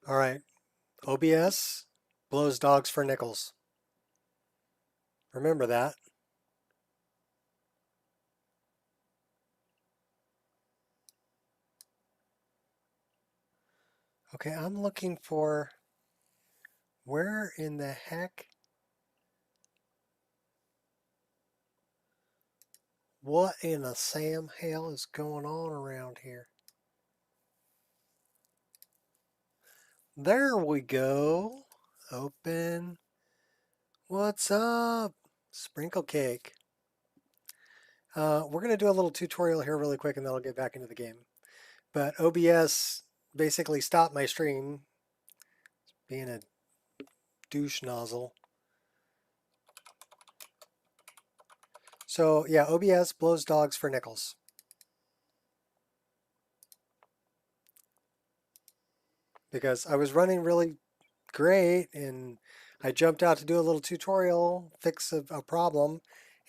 All right, OBS blows dogs for nickels. Remember that. Okay, I'm looking for where in the heck, what in the Sam hell is going on around here? There we go. Open. What's up? Sprinkle cake. We're going to do a little tutorial here really quick and then I'll get back into the game. But OBS basically stopped my stream, being a douche nozzle. So yeah, OBS blows dogs for nickels. Because I was running really great and I jumped out to do a little tutorial, fix a problem,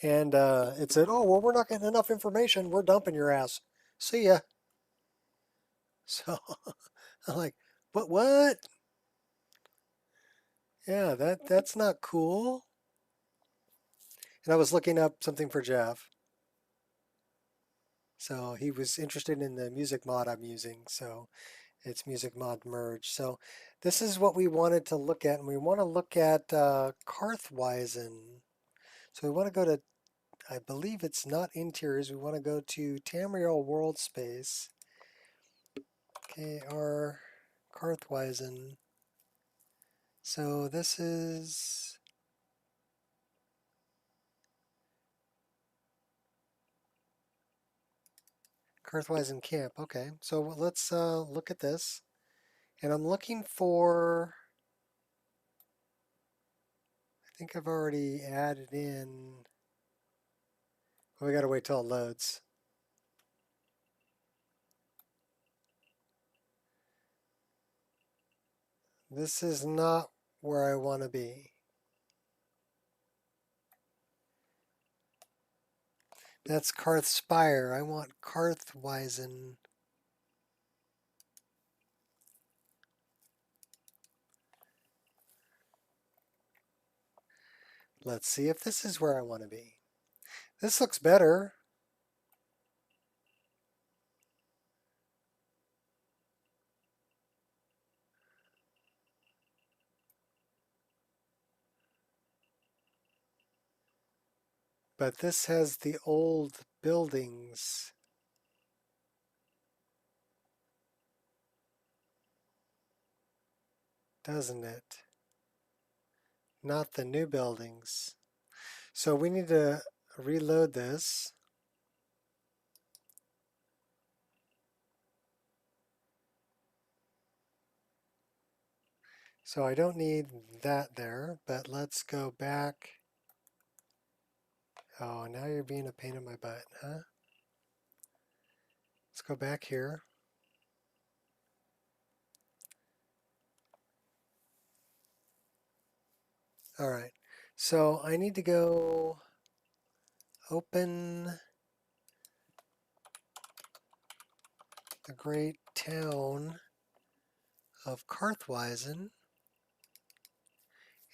and it said, oh, well, we're not getting enough information. We're dumping your ass. See ya. So I'm like, what? Yeah, that's not cool. And I was looking up something for Jeff. So he was interested in the music mod I'm using. So it's music mod merge. So this is what we wanted to look at. And we want to look at Karthweisen. So we want to go to, I believe it's not interiors. We want to go to Tamriel World Space. KR Karthweisen. So this is Karthweisen Camp. Okay, so let's look at this. And I'm looking for, I think I've already added in, well, we got to wait till it loads. This is not where I want to be. That's Karthspire. I want Karthweisen. Let's see if this is where I want to be. This looks better. But this has the old buildings. Doesn't it? Not the new buildings. So we need to reload this. So I don't need that there, but let's go back. Oh, now you're being a pain in my butt, huh? Let's go back here. All right, so I need to go open the great town of Karthweisen,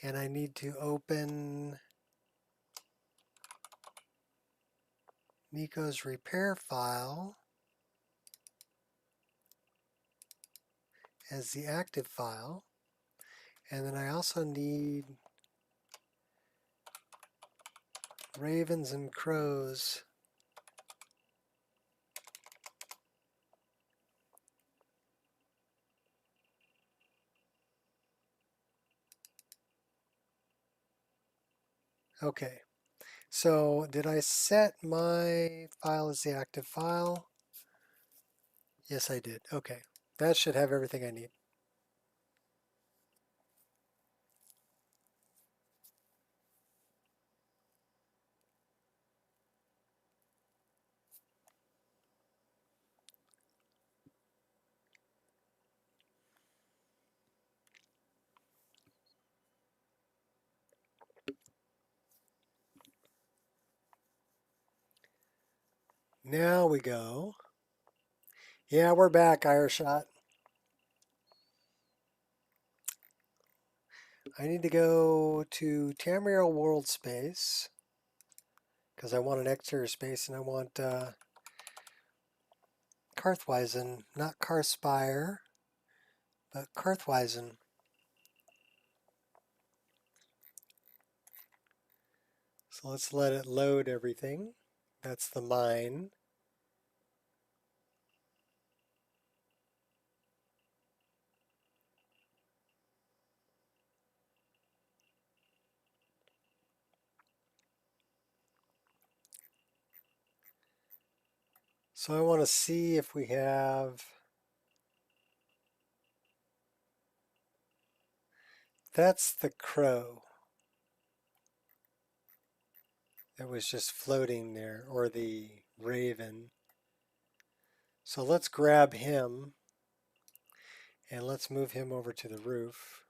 and I need to open Nico's repair file as the active file, and then I also need ravens and crows. Okay, so did I set my file as the active file? Yes, I did. Okay, that should have everything I need. Now we go. Yeah, we're back, Ireshot. I need to go to Tamriel World Space because I want an exterior space and I want Karthweisen, not Karspire, but Karthweisen. So let's let it load everything. That's the mine. So I want to see if we have, that's the crow that was just floating there, or the raven. So let's grab him and let's move him over to the roof.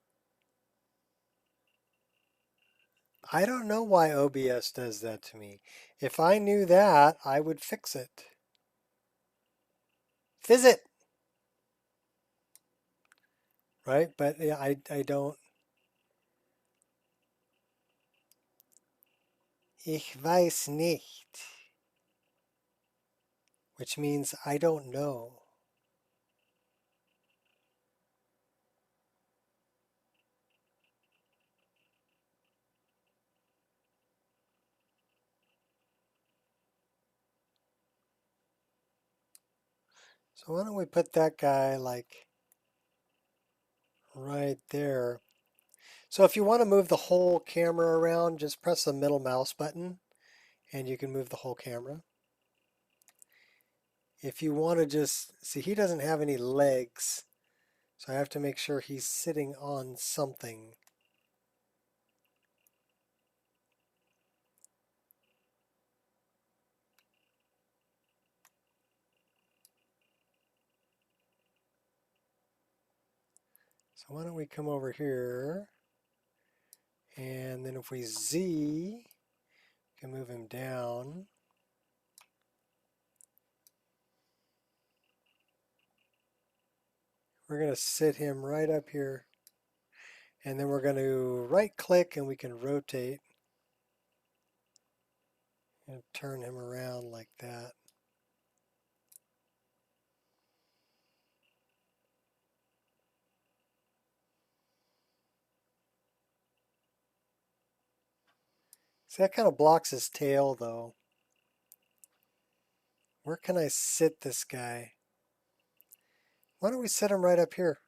I don't know why OBS does that to me. If I knew that, I would fix it. Fizz it! Right? But yeah, I don't. Ich weiß nicht. Which means I don't know. So why don't we put that guy like right there. So if you want to move the whole camera around, just press the middle mouse button and you can move the whole camera. If you want to just, see he doesn't have any legs, so I have to make sure he's sitting on something. So why don't we come over here, and then if we Z, we can move him down. We're going to sit him right up here, and then we're going to right click and we can rotate and turn him around like that. See, that kind of blocks his tail though. Where can I sit this guy? Why don't we sit him right up here?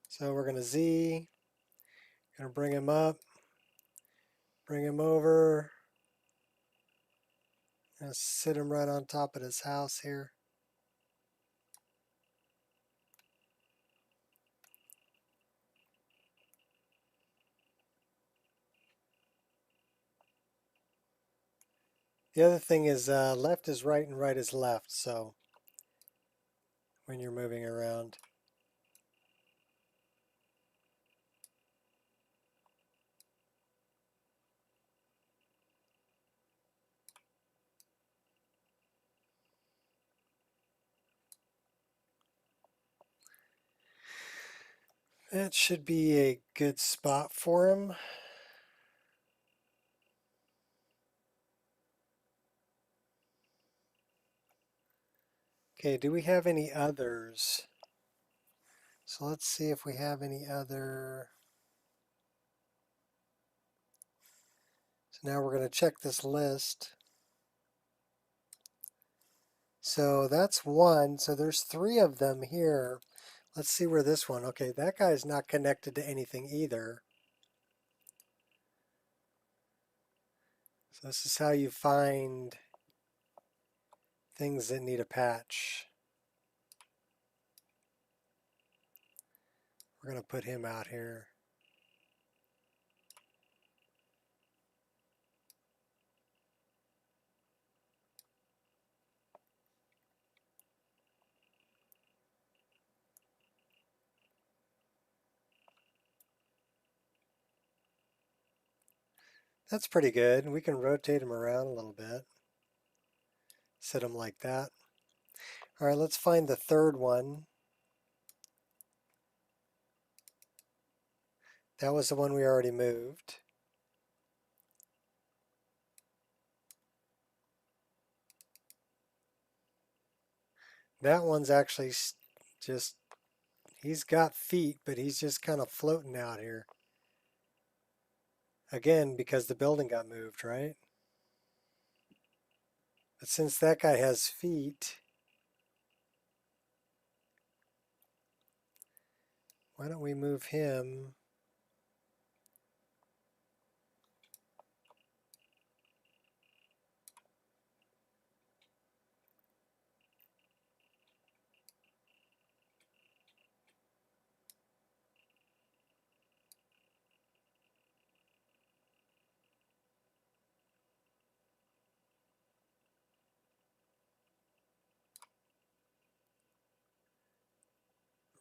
So we're going to Z, going to bring him up, bring him over, and sit him right on top of his house here. The other thing is left is right and right is left, so when you're moving around. That should be a good spot for him. Okay, do we have any others? So let's see if we have any other. So now we're going to check this list. So that's one. So there's three of them here. Let's see where this one. Okay, that guy's not connected to anything either. So this is how you find things that need a patch. We're going to put him out here. That's pretty good. We can rotate him around a little bit. Set him like that. All right, let's find the third one. That was the one we already moved. That one's actually just, he's got feet, but he's just kind of floating out here. Again, because the building got moved, right? But since that guy has feet, why don't we move him?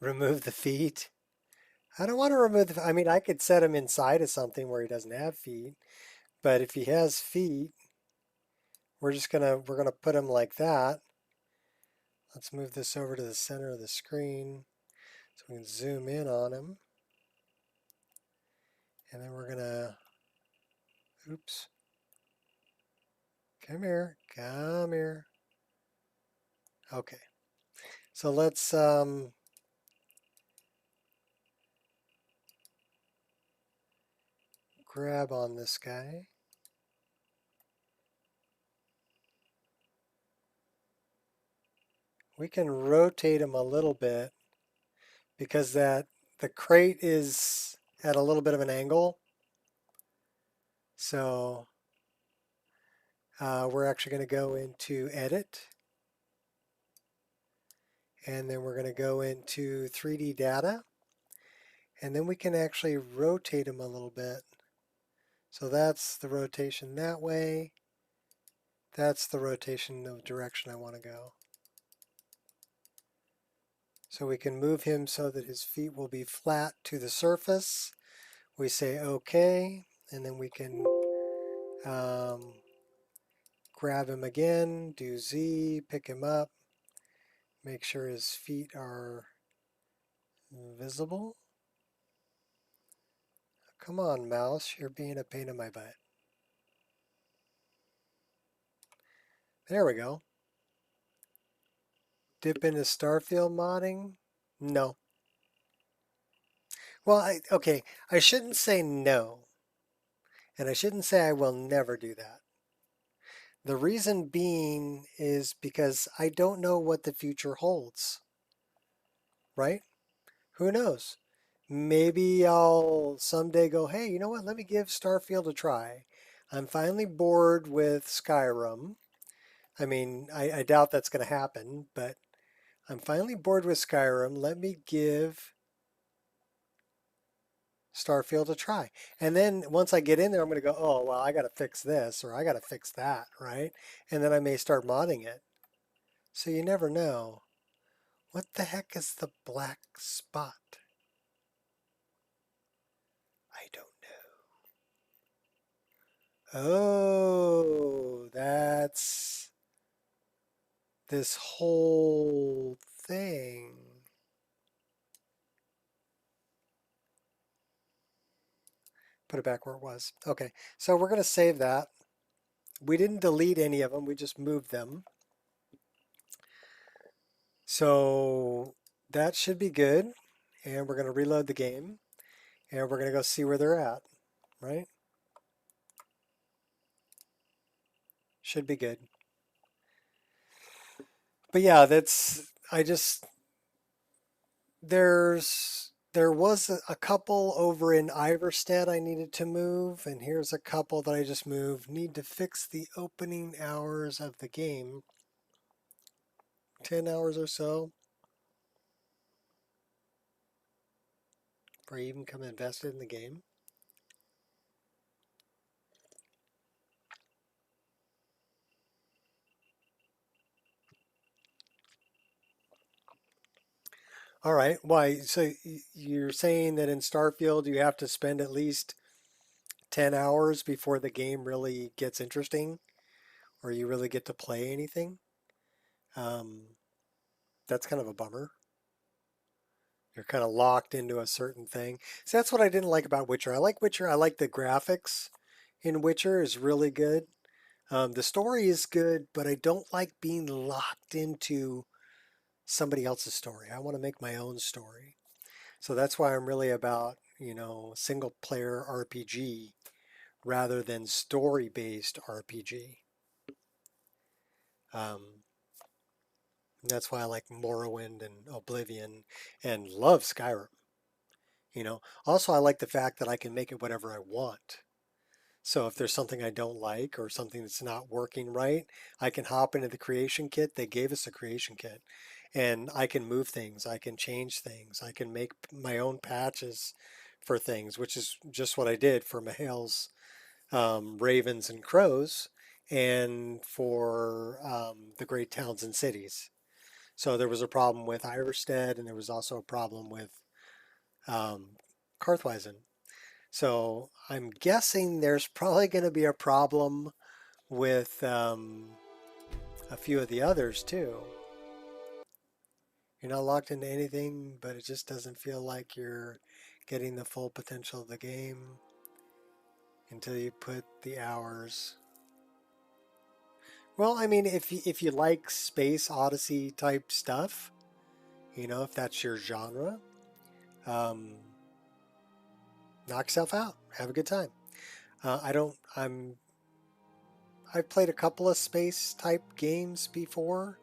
Remove the feet. I don't want to remove the, I mean, I could set him inside of something where he doesn't have feet, but if he has feet, we're gonna put him like that. Let's move this over to the center of the screen so we can zoom in on him. And then we're gonna, oops, come here, come here. Okay, so let's grab on this guy. We can rotate him a little bit because the crate is at a little bit of an angle. So we're actually going to go into Edit, and then we're going to go into 3D Data, and then we can actually rotate him a little bit. So that's the rotation that way. That's the rotation of direction I want to go. So we can move him so that his feet will be flat to the surface. We say OK, and then we can grab him again, do Z, pick him up, make sure his feet are visible. Come on, mouse, you're being a pain in my butt. There we go. Dip into Starfield modding? No. Well, okay, I shouldn't say no, and I shouldn't say I will never do that. The reason being is because I don't know what the future holds, right? Who knows? Maybe I'll someday go, hey, you know what? Let me give Starfield a try. I'm finally bored with Skyrim. I mean, I doubt that's going to happen, but I'm finally bored with Skyrim. Let me give Starfield a try. And then once I get in there, I'm going to go, oh, well, I got to fix this or I got to fix that, right? And then I may start modding it. So you never know. What the heck is the black spot? I don't know. Oh, that's this whole thing. Put it back where it was. Okay, so we're going to save that. We didn't delete any of them, we just moved them. So that should be good. And we're going to reload the game. And we're going to go see where they're at, right? Should be good. But yeah, there was a couple over in Iverstead I needed to move, and here's a couple that I just moved. Need to fix the opening hours of the game. 10 hours or so. Before you even come invested in the game. All right. Why? So you're saying that in Starfield you have to spend at least 10 hours before the game really gets interesting, or you really get to play anything? Um, that's kind of a bummer. You're kind of locked into a certain thing. So that's what I didn't like about Witcher. I like Witcher. I like the graphics in Witcher is really good. The story is good, but I don't like being locked into somebody else's story. I want to make my own story. So that's why I'm really about, single player RPG rather than story-based RPG. That's why I like Morrowind and Oblivion and love Skyrim. Also I like the fact that I can make it whatever I want. So if there's something I don't like or something that's not working right, I can hop into the creation kit. They gave us a creation kit and I can move things. I can change things. I can make my own patches for things, which is just what I did for Mahal's Ravens and Crows and for the Great Towns and Cities. So there was a problem with Iverstead and there was also a problem with Karthweisen. So I'm guessing there's probably going to be a problem with a few of the others too. You're not locked into anything, but it just doesn't feel like you're getting the full potential of the game until you put the hours. Well, I mean, if you like Space Odyssey type stuff, if that's your genre, knock yourself out. Have a good time. I've played a couple of space type games before,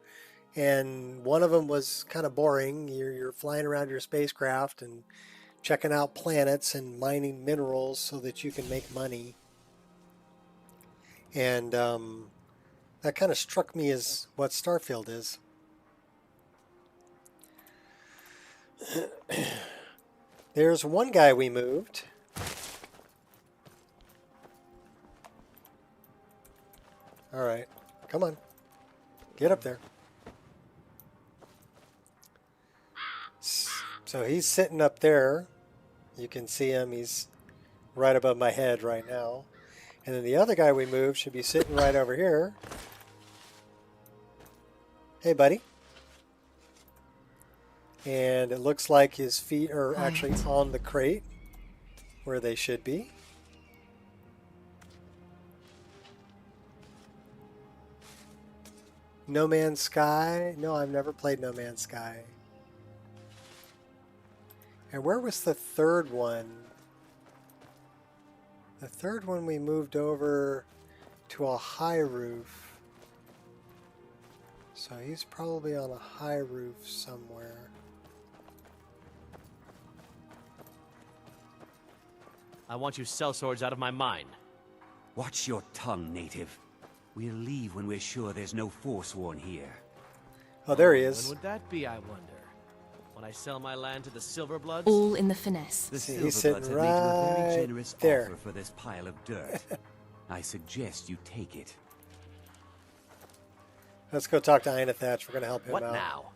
and one of them was kind of boring. You're flying around your spacecraft and checking out planets and mining minerals so that you can make money. And that kind of struck me as what Starfield is. There's one guy we moved. All right, come on, get up there. So he's sitting up there. You can see him. He's right above my head right now. And then the other guy we moved should be sitting right over here. Hey, buddy. And it looks like his feet are actually on the crate where they should be. No Man's Sky. No, I've never played No Man's Sky. And where was the third one? The third one we moved over to a high roof. So he's probably on a high roof somewhere. I want you sellswords out of my mind. Watch your tongue, native. We'll leave when we're sure there's no Forsworn here. Oh, there he is. When would that be, I wonder? When I sell my land to the Silverbloods? All in the finesse. The He's sitting Silverbloods have made you a very right generous there. offer for this pile of dirt. I suggest you take it. Let's go talk to Einathatch. We're going to help him What out. now?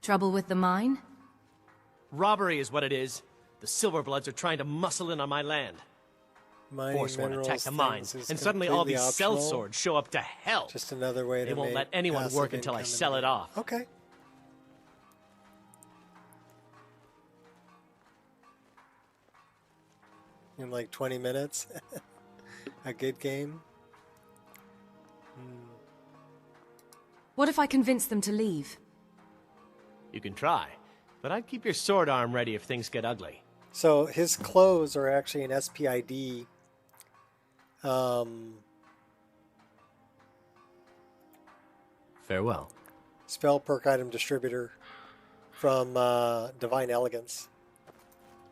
Trouble with the mine? Robbery is what it is. The Silverbloods are trying to muscle in on my land. Mining Forsworn minerals, attack the mines, things is and suddenly all completely these optional. sellswords show up to hell. Just another way to They won't make let anyone passive work until I income sell it off. Okay. In like 20 minutes. A good game. What if I convince them to leave? You can try, but I'd keep your sword arm ready if things get ugly. So his clothes are actually an SPID. Farewell. Spell perk item distributor from Divine Elegance,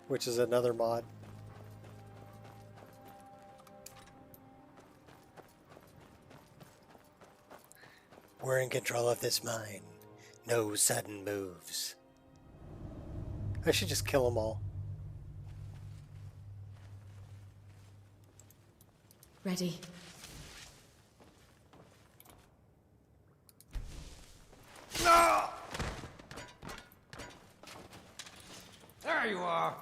which is another mod. We're in control of this mine. No sudden moves. I should just kill them all. Ready. There you are.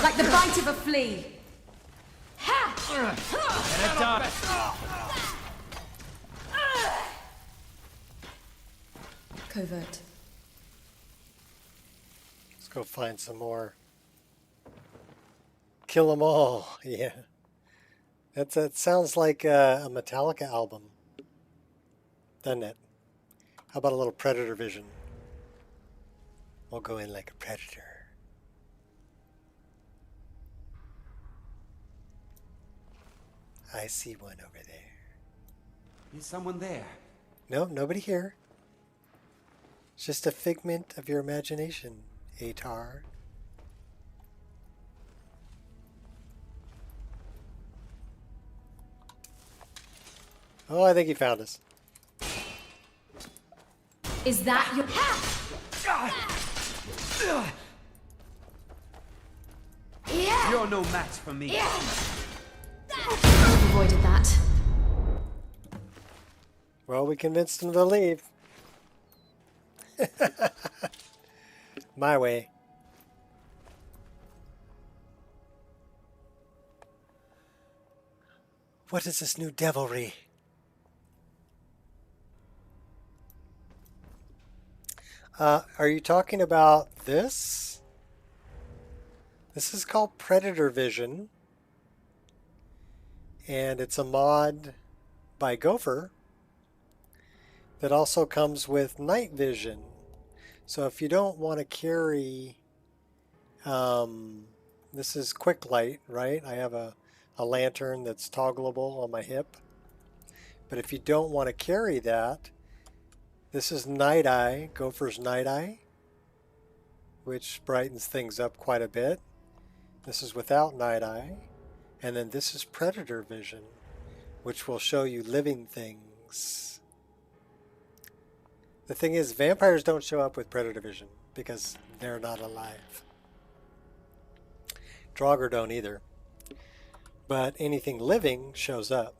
Like the bite of a flea. And it died. Covert. Let's go find some more. Kill them all. Yeah. That sounds like a Metallica album, doesn't it? How about a little predator vision? We'll go in like a predator. I see one over there. Is someone there? No, nobody here. It's just a figment of your imagination, Atar. Oh, I think he found us. Is that your... You're no match for me. Avoided that. Well, we convinced him to leave. My way. What is this new devilry? Are you talking about this? This is called Predator Vision. And it's a mod by Gopher that also comes with night vision. So if you don't want to carry, this is quick light, right? I have a lantern that's toggleable on my hip. But if you don't want to carry that, this is Night Eye, Gopher's Night Eye, which brightens things up quite a bit. This is without Night Eye. And then this is Predator Vision, which will show you living things. The thing is, vampires don't show up with Predator Vision because they're not alive. Draugr don't either. But anything living shows up.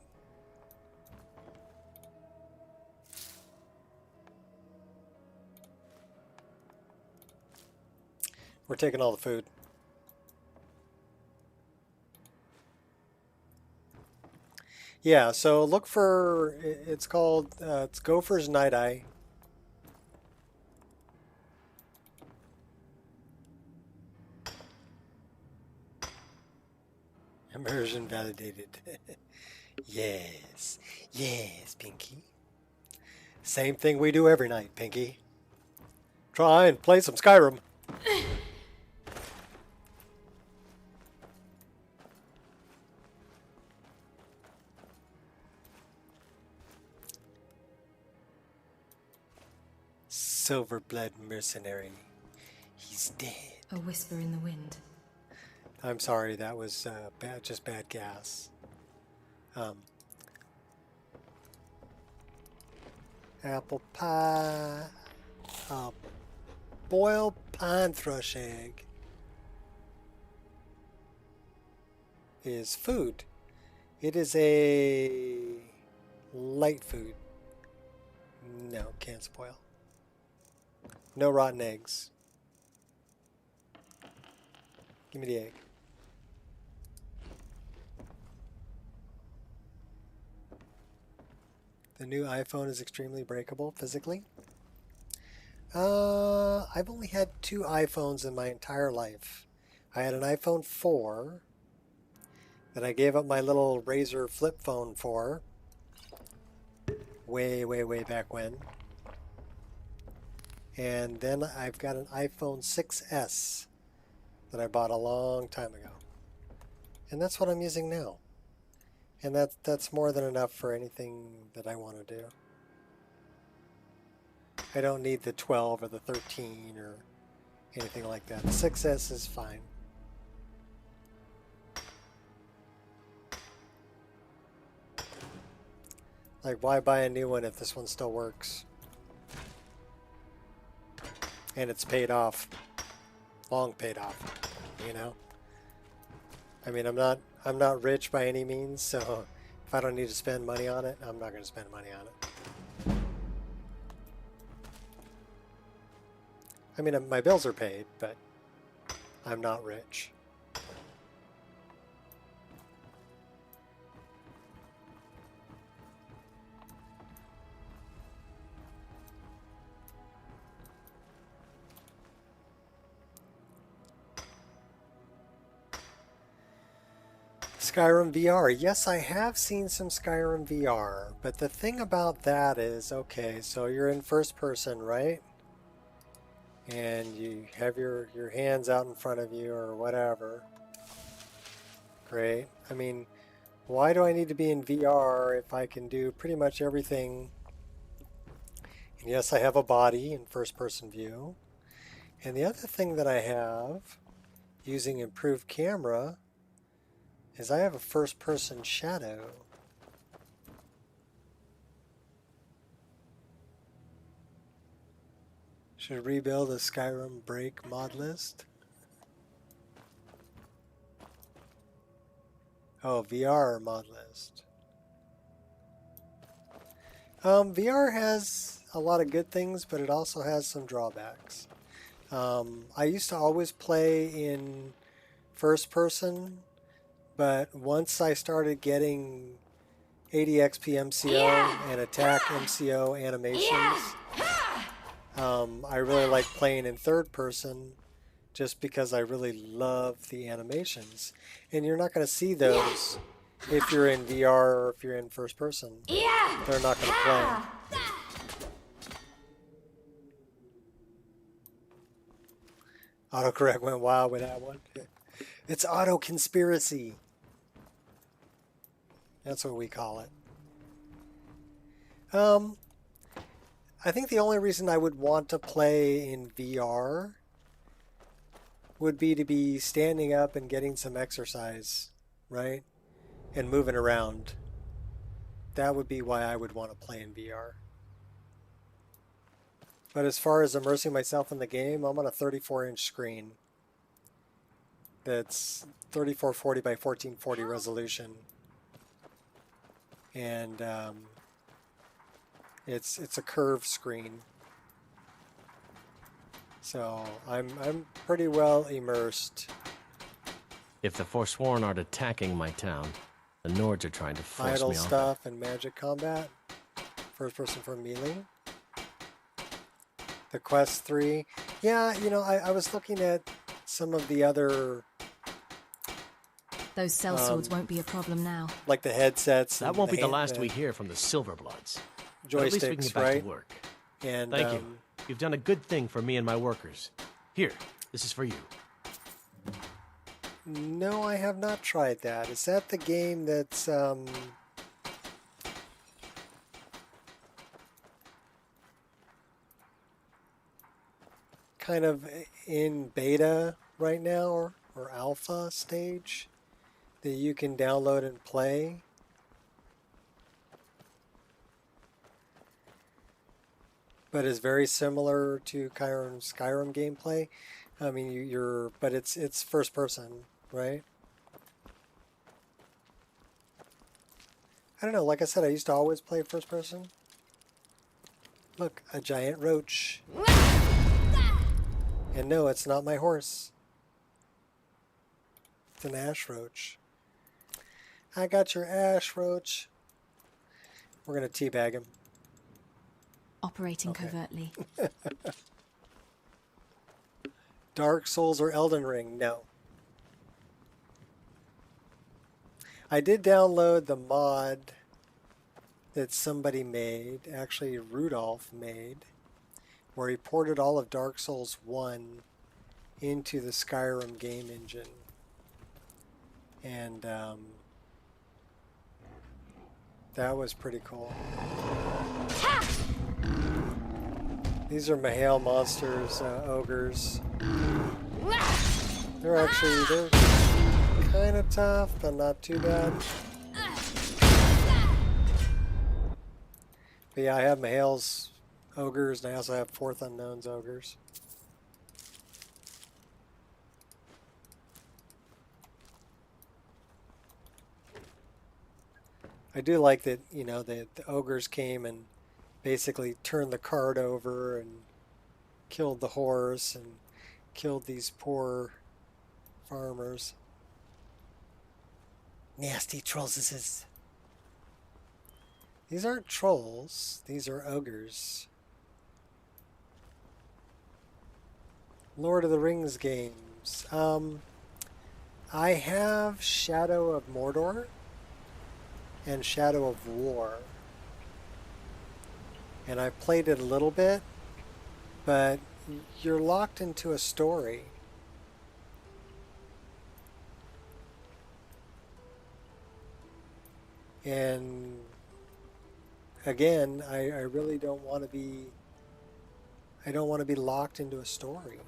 We're taking all the food. Yeah, so look for, it's called, it's Gopher's Night Eye. Immersion validated. Yes, yes, Pinky. Same thing we do every night, Pinky. Try and play some Skyrim. Silverblood mercenary. He's dead. A whisper in the wind. I'm sorry, that was bad, just bad gas. Apple pie. Boiled pine thrush egg is food. It is a light food. No, can't spoil. No rotten eggs. Give me the egg. The new iPhone is extremely breakable physically. I've only had 2 iPhones in my entire life. I had an iPhone 4 that I gave up my little Razr flip phone for way back when. And then I've got an iPhone 6S that I bought a long time ago. And that's what I'm using now. And that's more than enough for anything that I want to do. I don't need the 12 or the 13 or anything like that. The 6S is fine. Like, why buy a new one if this one still works? And it's paid off. Long paid off, you know? I mean, I'm not rich by any means, so if I don't need to spend money on it, I'm not going to spend money on it. I mean, my bills are paid, but I'm not rich. Skyrim VR. Yes, I have seen some Skyrim VR, but the thing about that is, okay, so you're in first person, right? And you have your hands out in front of you or whatever. Great. I mean, why do I need to be in VR if I can do pretty much everything? And yes, I have a body in first person view. And the other thing that I have using improved camera is I have a first person shadow. Should rebuild a Skyrim break mod list. Oh, VR mod list. VR has a lot of good things, but it also has some drawbacks. I used to always play in first person, but once I started getting 80xp MCO and attack MCO animations, I really like playing in third person just because I really love the animations. And you're not going to see those if you're in VR or if you're in first person. They're not going to play. Autocorrect went wild with that one. It's auto conspiracy. That's what we call it. I think the only reason I would want to play in VR would be to be standing up and getting some exercise, right? And moving around. That would be why I would want to play in VR. But as far as immersing myself in the game, I'm on a 34-inch screen. That's 3440 by 1440 resolution. And it's a curved screen. So I'm pretty well immersed. If the Forsworn aren't attacking my town, the Nords are trying to force Idle me off. stuff and magic combat. First person for melee. The Quest 3. Yeah, you know, I was looking at some of the other... Those sellswords won't be a problem now. like the headsets. That and won't be the hand- last we hear from the Silverbloods. But at least we can joysticks, get back right? to work. And Thank you. You've done a good thing for me and my workers. Here, this is for you. No, I have not tried that. Is that the game that's kind of in beta right now or alpha stage that you can download and play? But is very similar to Skyrim gameplay. I mean, but it's first person, right? I don't know. Like I said, I used to always play first person. Look, a giant roach. And no, it's not my horse. It's an ash roach. I got your ash roach. We're gonna teabag him. Operating covertly. Dark Souls or Elden Ring? No. I did download the mod that somebody made, actually Rudolph made, where he ported all of Dark Souls 1 into the Skyrim game engine. And that was pretty cool. These are Mahale monsters, ogres. They're kind of tough, but not too bad. But yeah, I have Mahale's ogres, and I also have Fourth Unknown's ogres. I do like that, you know, the ogres came and basically turned the cart over and killed the horse and killed these poor farmers. Nasty trolls. These aren't trolls, these are ogres. Lord of the Rings games. I have Shadow of Mordor and Shadow of War. And I've played it a little bit, but you're locked into a story. And again, I really don't want to be, I don't want to be locked into a story.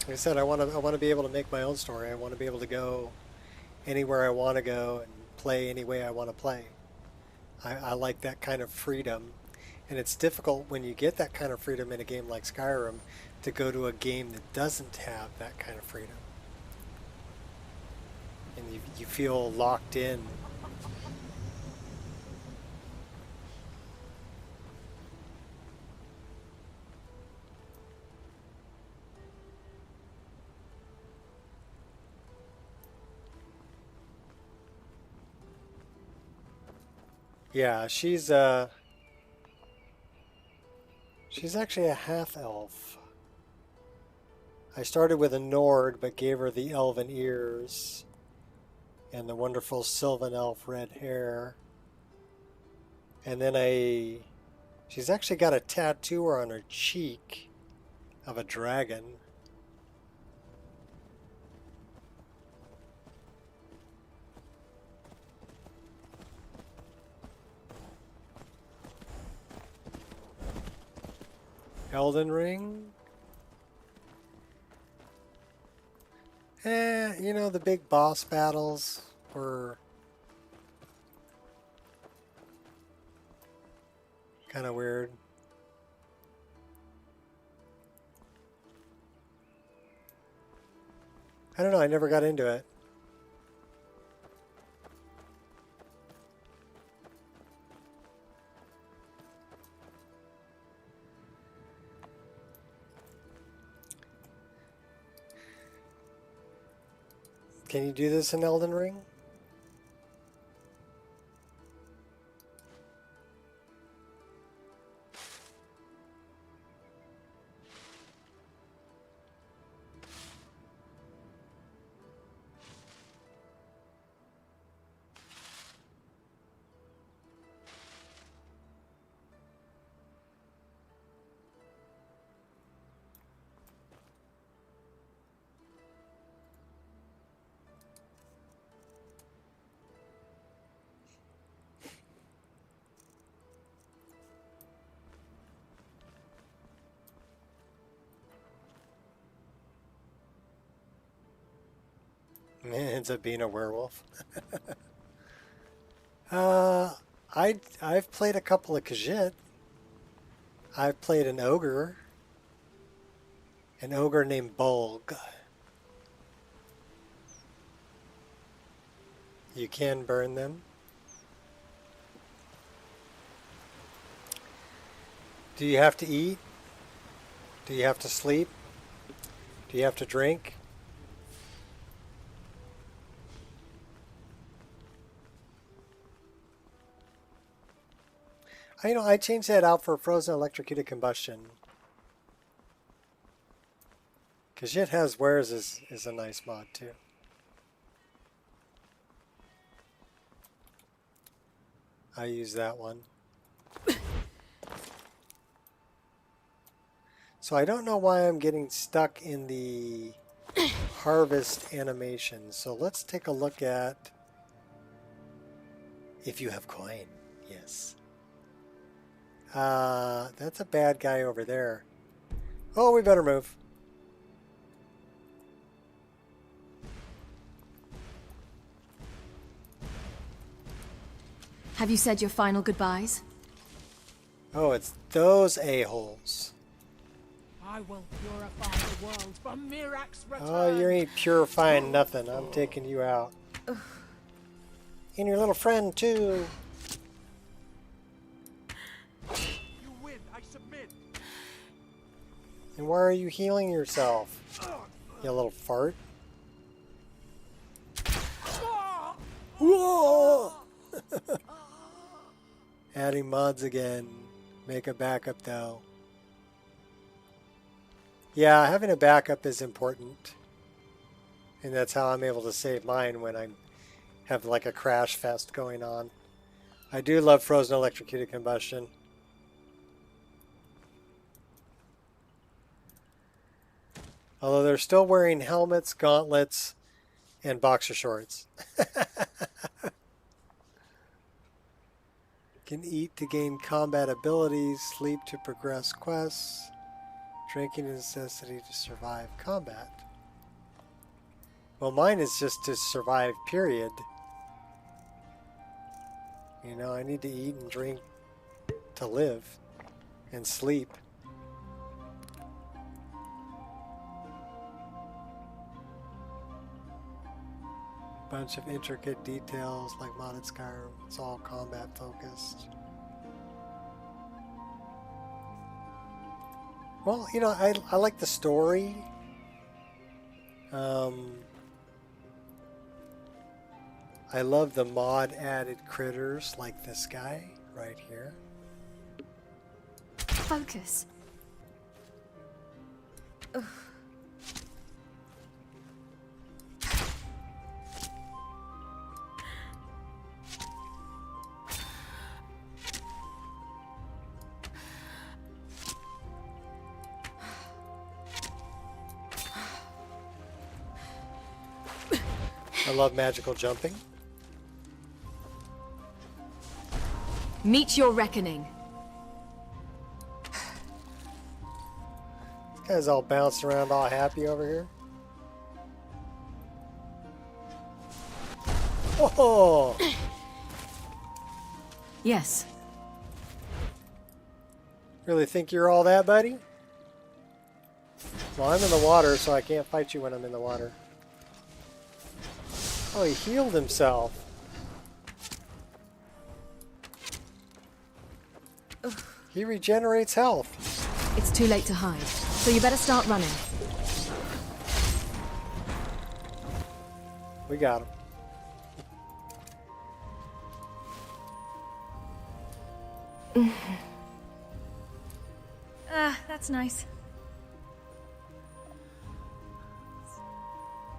Like I said, I want to be able to make my own story. I want to be able to go anywhere I want to go and play any way I want to play. I like that kind of freedom. And it's difficult when you get that kind of freedom in a game like Skyrim to go to a game that doesn't have that kind of freedom. And you feel locked in. Yeah, she's actually a half-elf. I started with a Nord, but gave her the elven ears and the wonderful Sylvan elf red hair. And then she's actually got a tattoo on her cheek of a dragon. Elden Ring? You know, the big boss battles were kind of weird. I don't know, I never got into it. Can you do this in Elden Ring? It ends up being a werewolf. I've played a couple of Khajiit. I've played an ogre named Bolg. You can burn them. Do you have to eat? Do you have to sleep? Do you have to drink? I changed that out for frozen electrocuted combustion. Khajiit has wares is a nice mod too. I use that one. So I don't know why I'm getting stuck in the harvest animation. So let's take a look at if you have coin. Yes. That's a bad guy over there. Oh, we better move. Have you said your final goodbyes? Oh, it's those a-holes. I will purify the world from Mirak's return. Oh, you ain't purifying nothing. I'm taking you out. And your little friend, too. And why are you healing yourself? You little fart. Whoa! Adding mods again. Make a backup though. Yeah, having a backup is important. And that's how I'm able to save mine when I have like a crash fest going on. I do love frozen electrocuted combustion. Although they're still wearing helmets, gauntlets, and boxer shorts. Can eat to gain combat abilities, sleep to progress quests, drinking is a necessity to survive combat. Well, mine is just to survive, period. You know, I need to eat and drink to live and sleep. Bunch of intricate details like modded Skyrim. It's all combat focused. Well, you know, I like the story. I love the mod added critters like this guy right here. Focus. Ugh. I love magical jumping. Meet your reckoning. This guy's all bouncing around all happy over here. Whoa! Yes. Really think you're all that, buddy? Well, I'm in the water, so I can't fight you when I'm in the water. Oh, he healed himself. Ugh. He regenerates health. It's too late to hide, so you better start running. We got him. That's nice.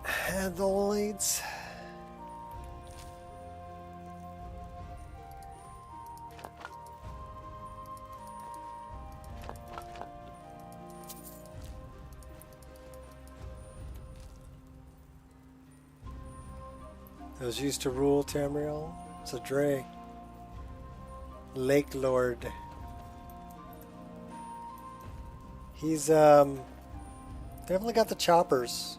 Handloids. Those used to rule Tamriel. It's a Dre. Lake Lord. He's definitely got the choppers.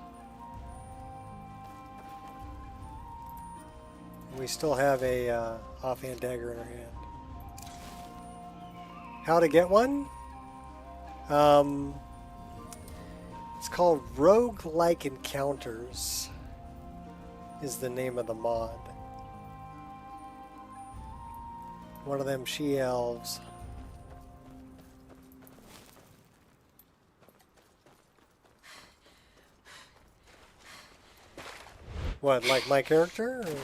We still have a offhand dagger in our hand. How to get one? It's called Roguelike Encounters is the name of the mod. One of them she-elves. What, like my character? Or?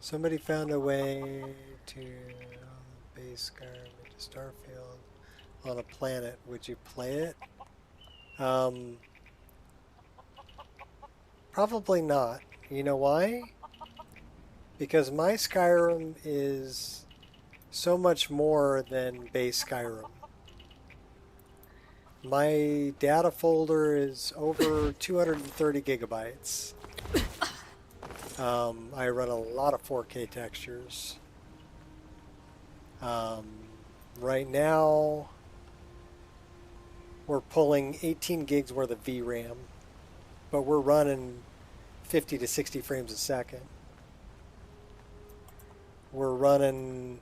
Somebody found a way to base Skyrim into Starfield on a planet. Would you play it? Probably not. You know why? Because my Skyrim is so much more than base Skyrim. My data folder is over 230 gigabytes. I run a lot of 4K textures. Right now, we're pulling 18 gigs worth of VRAM, but we're running 50 to 60 frames a second. We're running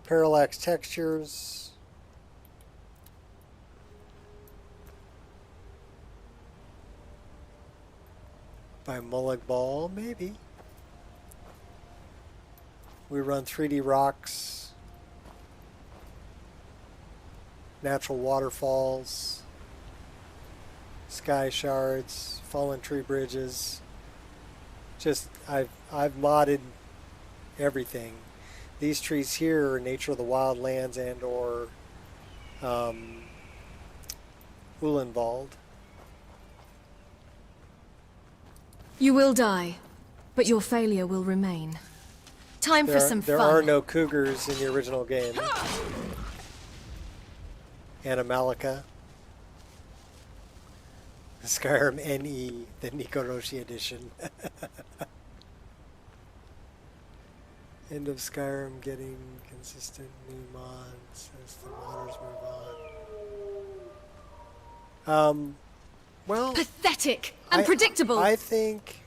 parallax textures. By Mullig Ball, maybe. We run 3D rocks. natural waterfalls, sky shards, fallen tree bridges. Just I've modded everything. These trees here are nature of the wildlands and or Ulenwald. You will die, but your failure will remain. Time for some There fun. are no cougars in the original game. Animalica. Skyrim NE, the Nikoroshi edition. End of Skyrim getting consistent new mods as the modders move on. Well, Pathetic and predictable. I think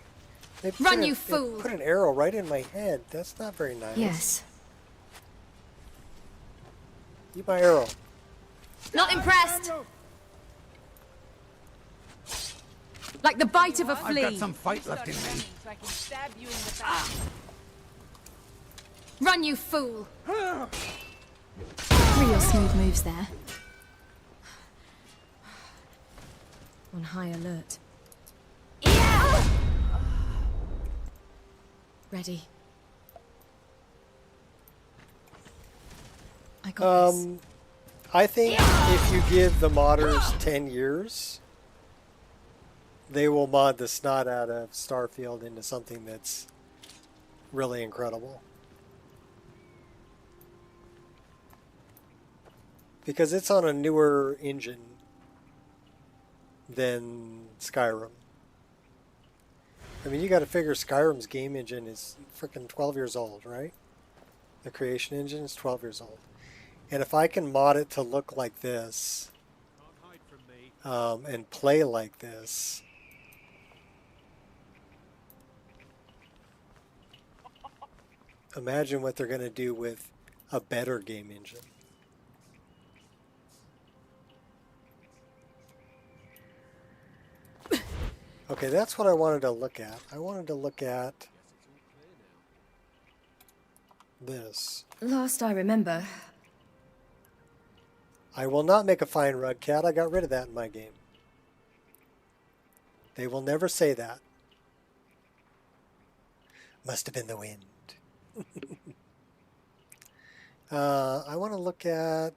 they Run, put you they fool. put an arrow right in my head. That's not very nice. Yes. Eat my arrow. Not impressed. Like the bite of a I've flea. got some fight left in me. So I can stab you in the back. Run, you fool. Real smooth moves there. On high alert. Ready. I got this. I think if you give the modders 10 years, they will mod the snot out of Starfield into something that's really incredible. Because it's on a newer engine than Skyrim. I mean, you got to figure Skyrim's game engine is freaking 12 years old, right? The creation engine is 12 years old. And if I can mod it to look like this, and play like this, imagine what they're going to do with a better game engine. Okay, that's what I wanted to look at. I wanted to look at this. Last I remember. I will not make a fine rug cat. I got rid of that in my game. They will never say that. Must have been the wind. I want to look at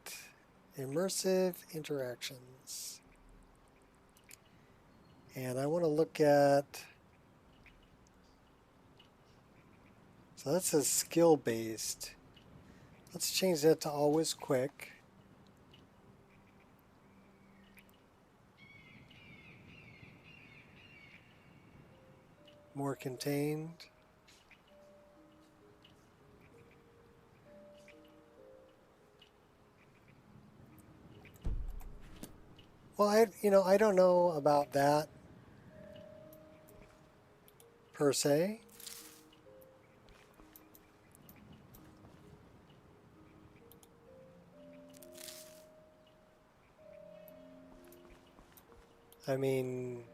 immersive interactions. And I want to look at, so that says skill based. Let's change that to always quick. More contained. Well, I don't know about that per se. I mean,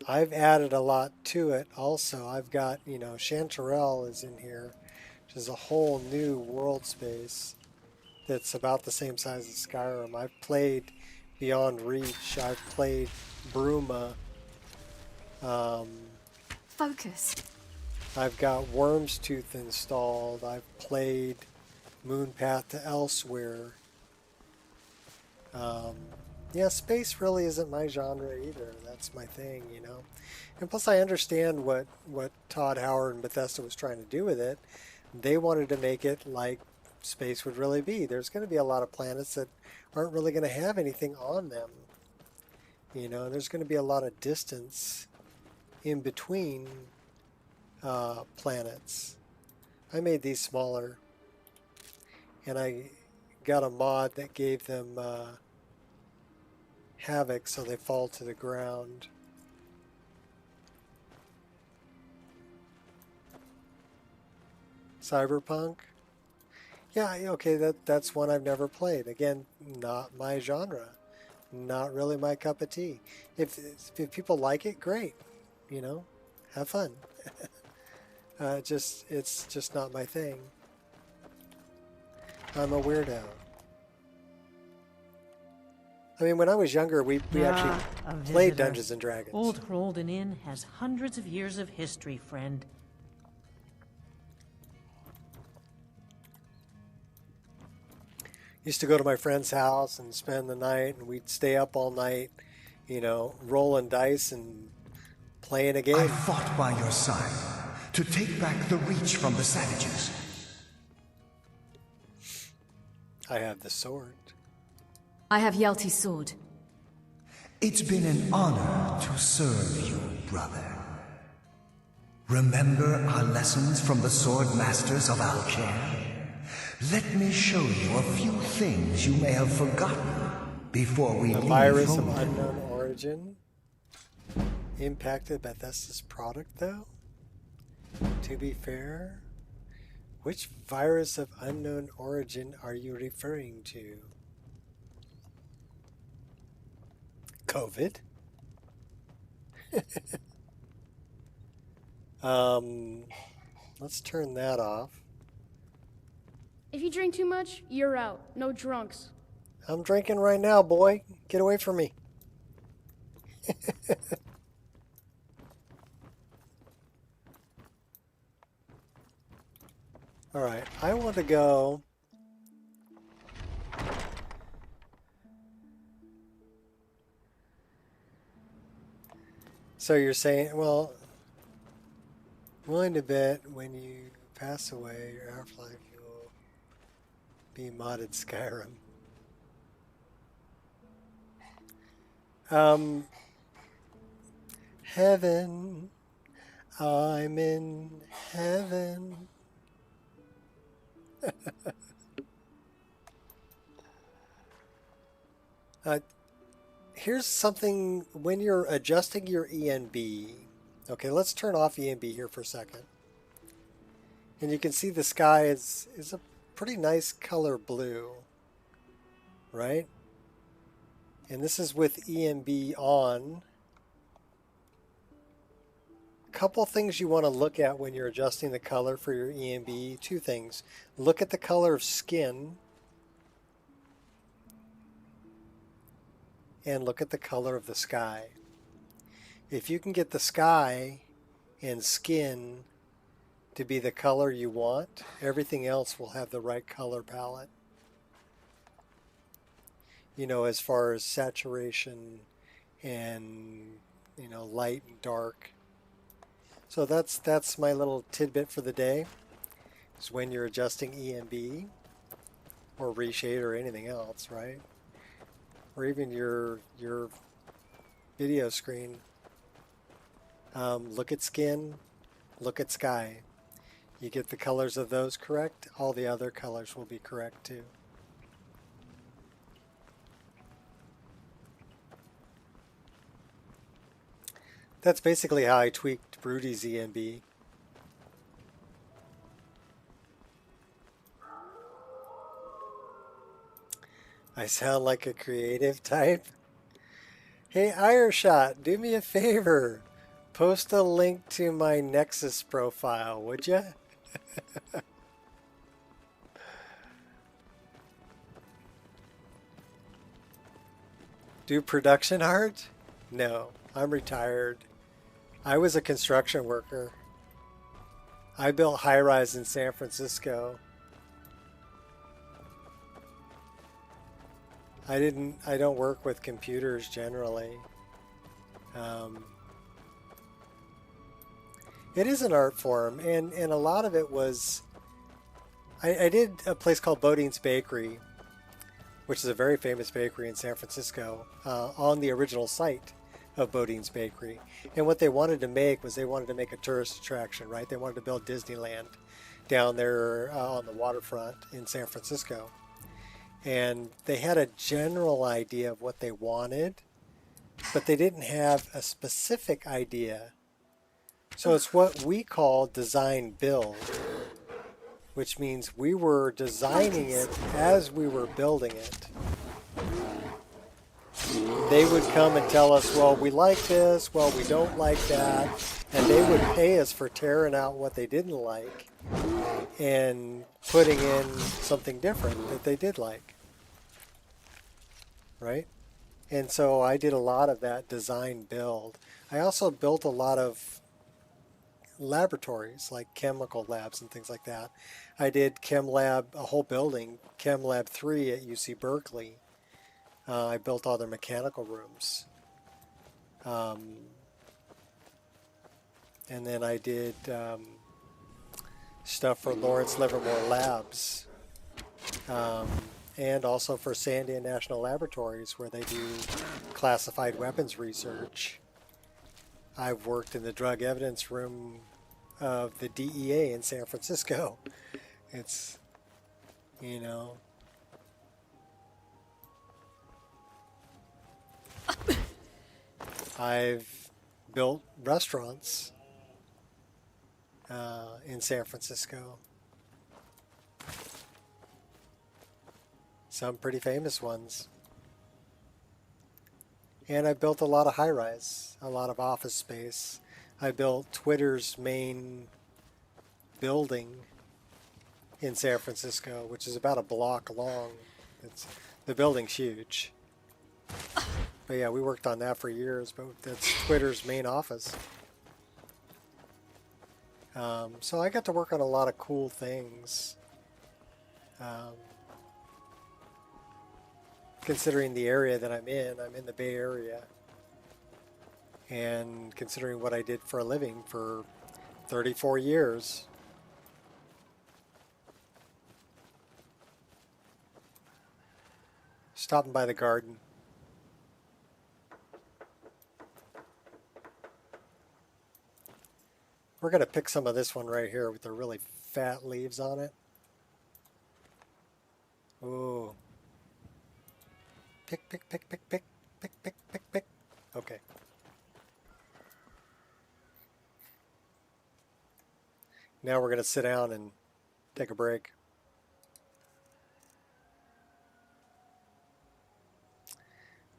I've added a lot to it also. I've got, Chanterelle is in here, which is a whole new world space that's about the same size as Skyrim. I've played Beyond Reach. I've played Bruma. Focus. I've got Worm's Tooth installed. I've played Moonpath to Elsewhere. Yeah, space really isn't my genre either. That's my thing, And plus I understand what Todd Howard and Bethesda was trying to do with it. They wanted to make it like space would really be. There's going to be a lot of planets that aren't really going to have anything on them. There's going to be a lot of distance in between planets. I made these smaller, and I got a mod that gave them havoc so they fall to the ground. Cyberpunk? Yeah, okay, that's one I've never played. Again, not my genre. Not really my cup of tea. If people like it, great. Have fun. It's just not my thing. I'm a weirdo. I mean, when I was younger, we actually A played visitor. Dungeons and Dragons. Old Rolden Inn has hundreds of years of history, friend. Used to go to my friend's house and spend the night, and we'd stay up all night, you know, rolling dice and playing a I game. fought by your side to take back the Reach from the savages. I have the sword. I have Yalti's sword. It's been an honor to serve you, brother. Remember our lessons from the sword masters of Alcair? Let me show you a few things you may have forgotten before we A leave virus of home. unknown origin impacted Bethesda's product, though? To be fair, which virus of unknown origin are you referring to? COVID? Let's turn that off. If you drink too much, you're out. No drunks. I'm drinking right now, boy. Get away from me. All right, I want to go. So you're saying, well, willing to bet when you pass away, your afterlife, you will be modded Skyrim. Heaven, I'm in heaven. Here's something when you're adjusting your ENB. Okay, let's turn off ENB here for a second. And you can see the sky is a pretty nice color blue, right? And this is with ENB on. Couple things you want to look at when you're adjusting the color for your ENB. Two things. Look at the color of skin. And look at the color of the sky. If you can get the sky and skin to be the color you want, everything else will have the right color palette. You know, as far as saturation and, you know, light and dark. So that's my little tidbit for the day. Is when you're adjusting ENB or reshade or anything else, right? Or even your video screen. Look at skin, look at sky. You get the colors of those correct, all the other colors will be correct too. That's basically how I tweaked Rudy's ENB. I sound like a creative type. Hey, Ireshot, do me a favor. Post a link to my Nexus profile, would ya? Do production art? No, I'm retired. I was a construction worker. I built high-rise in San Francisco. I don't work with computers generally. It is an art form, and a lot of it was... I did a place called Bodine's Bakery, which is a very famous bakery in San Francisco, on the original site of Bodine's Bakery. And what they wanted to make was they wanted to make a tourist attraction, right? They wanted to build Disneyland down there on the waterfront in San Francisco. And they had a general idea of what they wanted, but they didn't have a specific idea. So it's what we call design build, which means we were designing it as we were building it. They would come and tell us, well, we like this, well, we don't like that, and they would pay us for tearing out what they didn't like and putting in something different that they did like. Right? And so I did a lot of that design build. I also built a lot of laboratories, like chemical labs and things like that. I did Chem Lab, a whole building, Chem Lab 3 at UC Berkeley. I built all their mechanical rooms. And then I did stuff for Lawrence Livermore Labs. And also for Sandia National Laboratories, where they do classified weapons research. I've worked in the drug evidence room of the DEA in San Francisco. It's, you know. I've built restaurants in San Francisco. Some pretty famous ones. And I built a lot of high-rise, a lot of office space. I built Twitter's main building in San Francisco, which is about a block long. The building's huge. But yeah, we worked on that for years, but that's Twitter's main office. So I got to work on a lot of cool things. Considering the area that I'm in the Bay Area. And considering what I did for a living for 34 years. Stopping by the garden. We're going to pick some of this one right here with the really fat leaves on it. Ooh. Pick, pick, pick, pick, pick, pick, pick, pick, pick. Okay. Now we're going to sit down and take a break.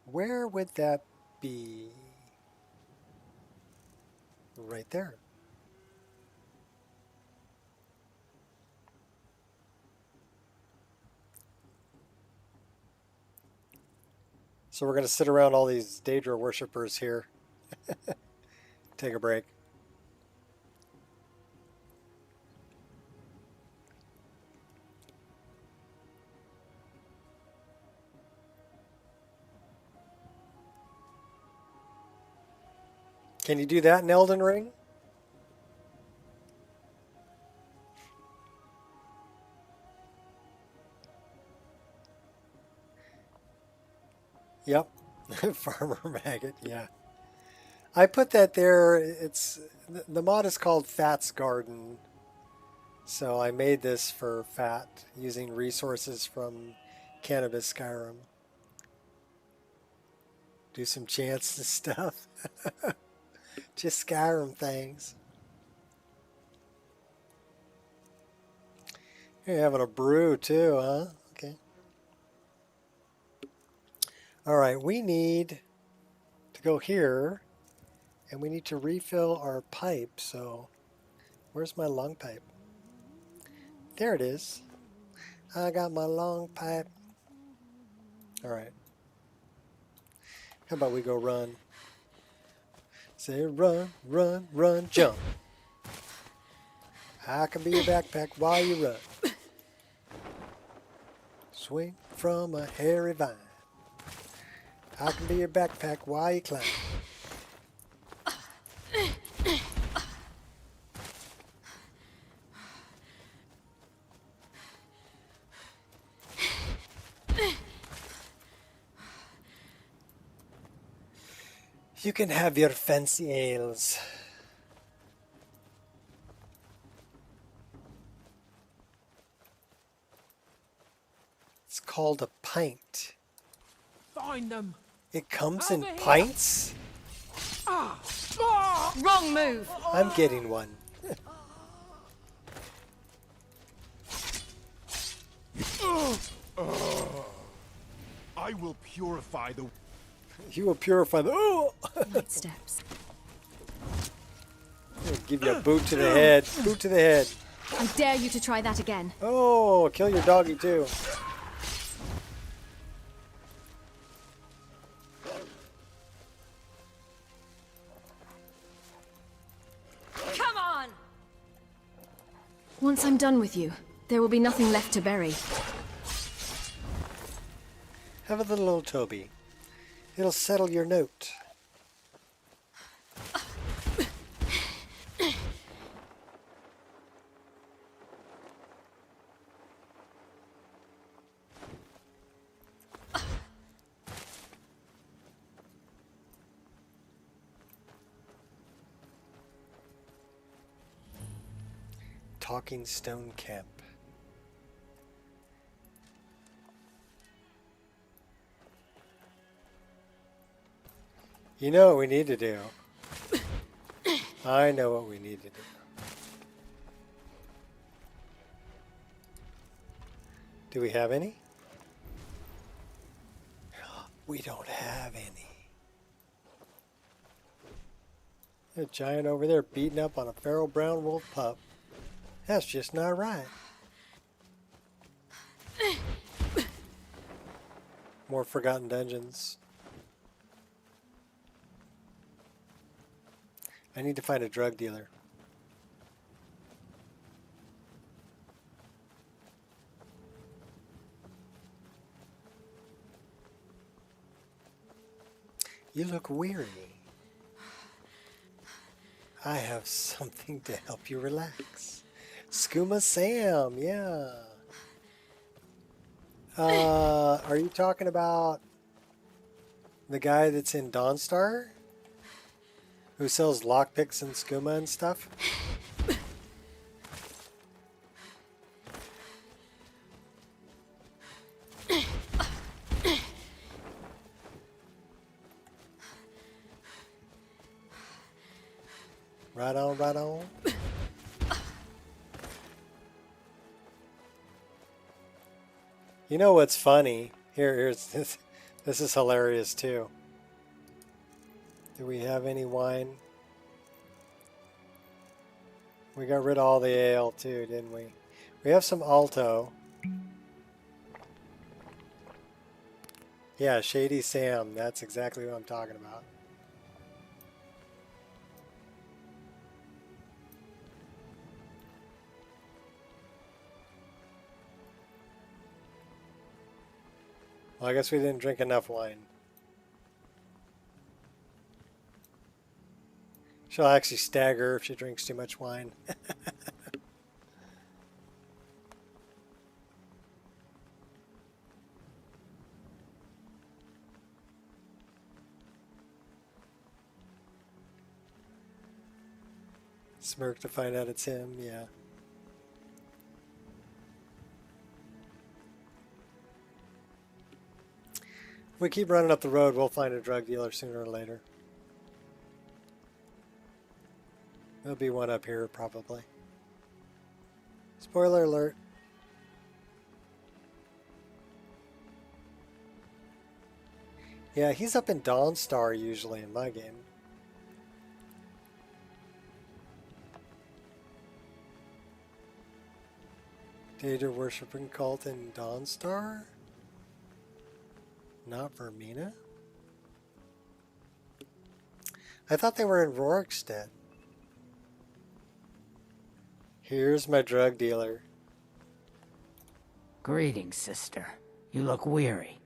Where would that be? Right there. So we're going to sit around all these Daedra worshippers here. Take a break. Can you do that in Elden Ring? Yep. Farmer Maggot, yeah. I put that there. It's the mod is called Fat's Garden. So I made this for Fat using resources from Cannabis Skyrim. Do some chants and stuff. Just Skyrim things. You're having a brew too, huh? Okay. All right, we need to go here, and we need to refill our pipe. So, where's my long pipe? There it is. I got my long pipe. All right. How about we go run? Say run, run, run, jump. I can be your backpack while you run. Swing from a hairy vine. I can be your backpack while you climb. You can have your fancy ales. It's called a pint. Find them. It comes in Over here. pints? Wrong move. I'm getting one. I will purify the... You will purify the... Oh! Light steps. I'll give you a boot to the head. Boot to the head. I dare you to try that again. Oh, kill your doggy too. Once I'm done with you, there will be nothing left to bury. Have a little old Toby. It'll settle your note. Talking Stone Camp. You know what we need to do. I know what we need to do. Do we have any? We don't have any. A giant over there beating up on a feral brown wolf pup. That's just not right. More forgotten dungeons. I need to find a drug dealer. You look weary. I have something to help you relax. Skooma Sam, yeah. Are you talking about the guy that's in Dawnstar? Who sells lockpicks and skooma and stuff? Right on, right on. You know what's funny? Here's this. This is hilarious too. Do we have any wine? We got rid of all the ale too, didn't we? We have some Alto. Yeah, Shady Sam. That's exactly what I'm talking about. Well, I guess we didn't drink enough wine. She'll actually stagger if she drinks too much wine. Smirk to find out it's him, yeah. If we keep running up the road, we'll find a drug dealer sooner or later. There'll be one up here, probably. Spoiler alert. Yeah, he's up in Dawnstar usually in my game. Data worshipping cult in Dawnstar? Not Vermina? I thought they were in Rorikstead. Here's my drug dealer. Greetings, sister. You look weary.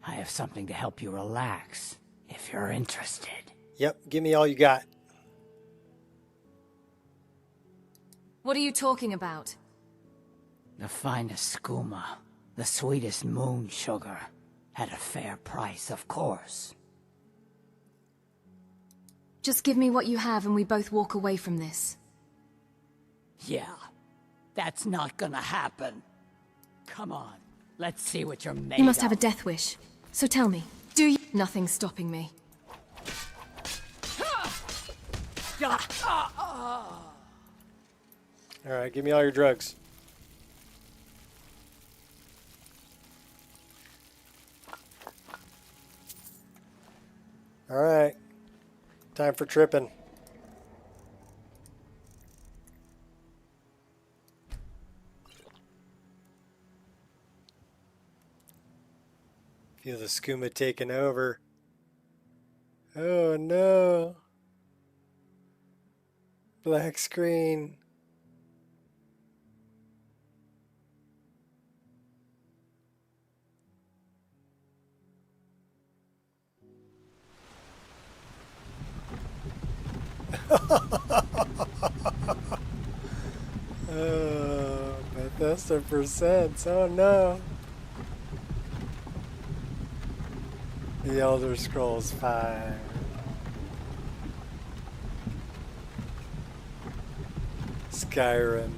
I have something to help you relax, if you're interested. Yep, give me all you got. What are you talking about? The finest skooma, the sweetest moon sugar, at a fair price, of course. Just give me what you have and we both walk away from this. Yeah, that's not gonna happen. Come on, let's see what you're made of. You must have a death wish. So tell me, do you... Nothing's stopping me. Alright, give me all your drugs. Alright. Time for tripping. Feel the skooma taking over. Oh no. Black screen. Oh, Bethesda percents. Oh no. The Elder Scrolls 5. Skyrim.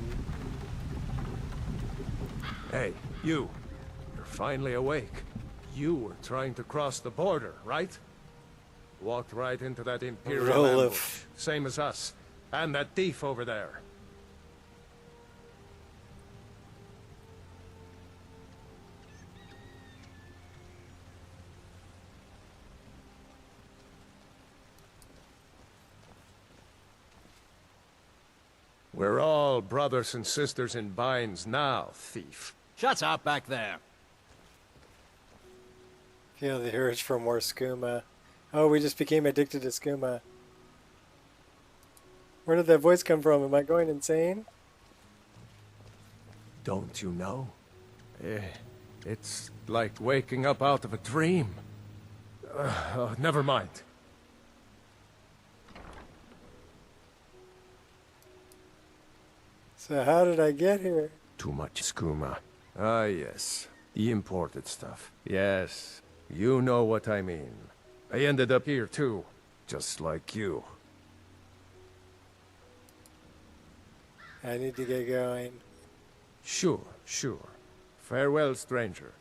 Hey, you. You're finally awake. You were trying to cross the border, right? Walked right into that Imperial Roll of- ambush, same as us. And that thief over there. We're all brothers and sisters in binds now, thief. Shut up back there. Feel the urge for more skooma. Oh, we just became addicted to skooma. Where did that voice come from? Am I going insane? Don't you know? It's like waking up out of a dream. Never mind. So how did I get here? Too much skooma. Ah, yes. The imported stuff. Yes. You know what I mean. I ended up here too. Just like you. I need to get going. Sure, sure. Farewell, stranger.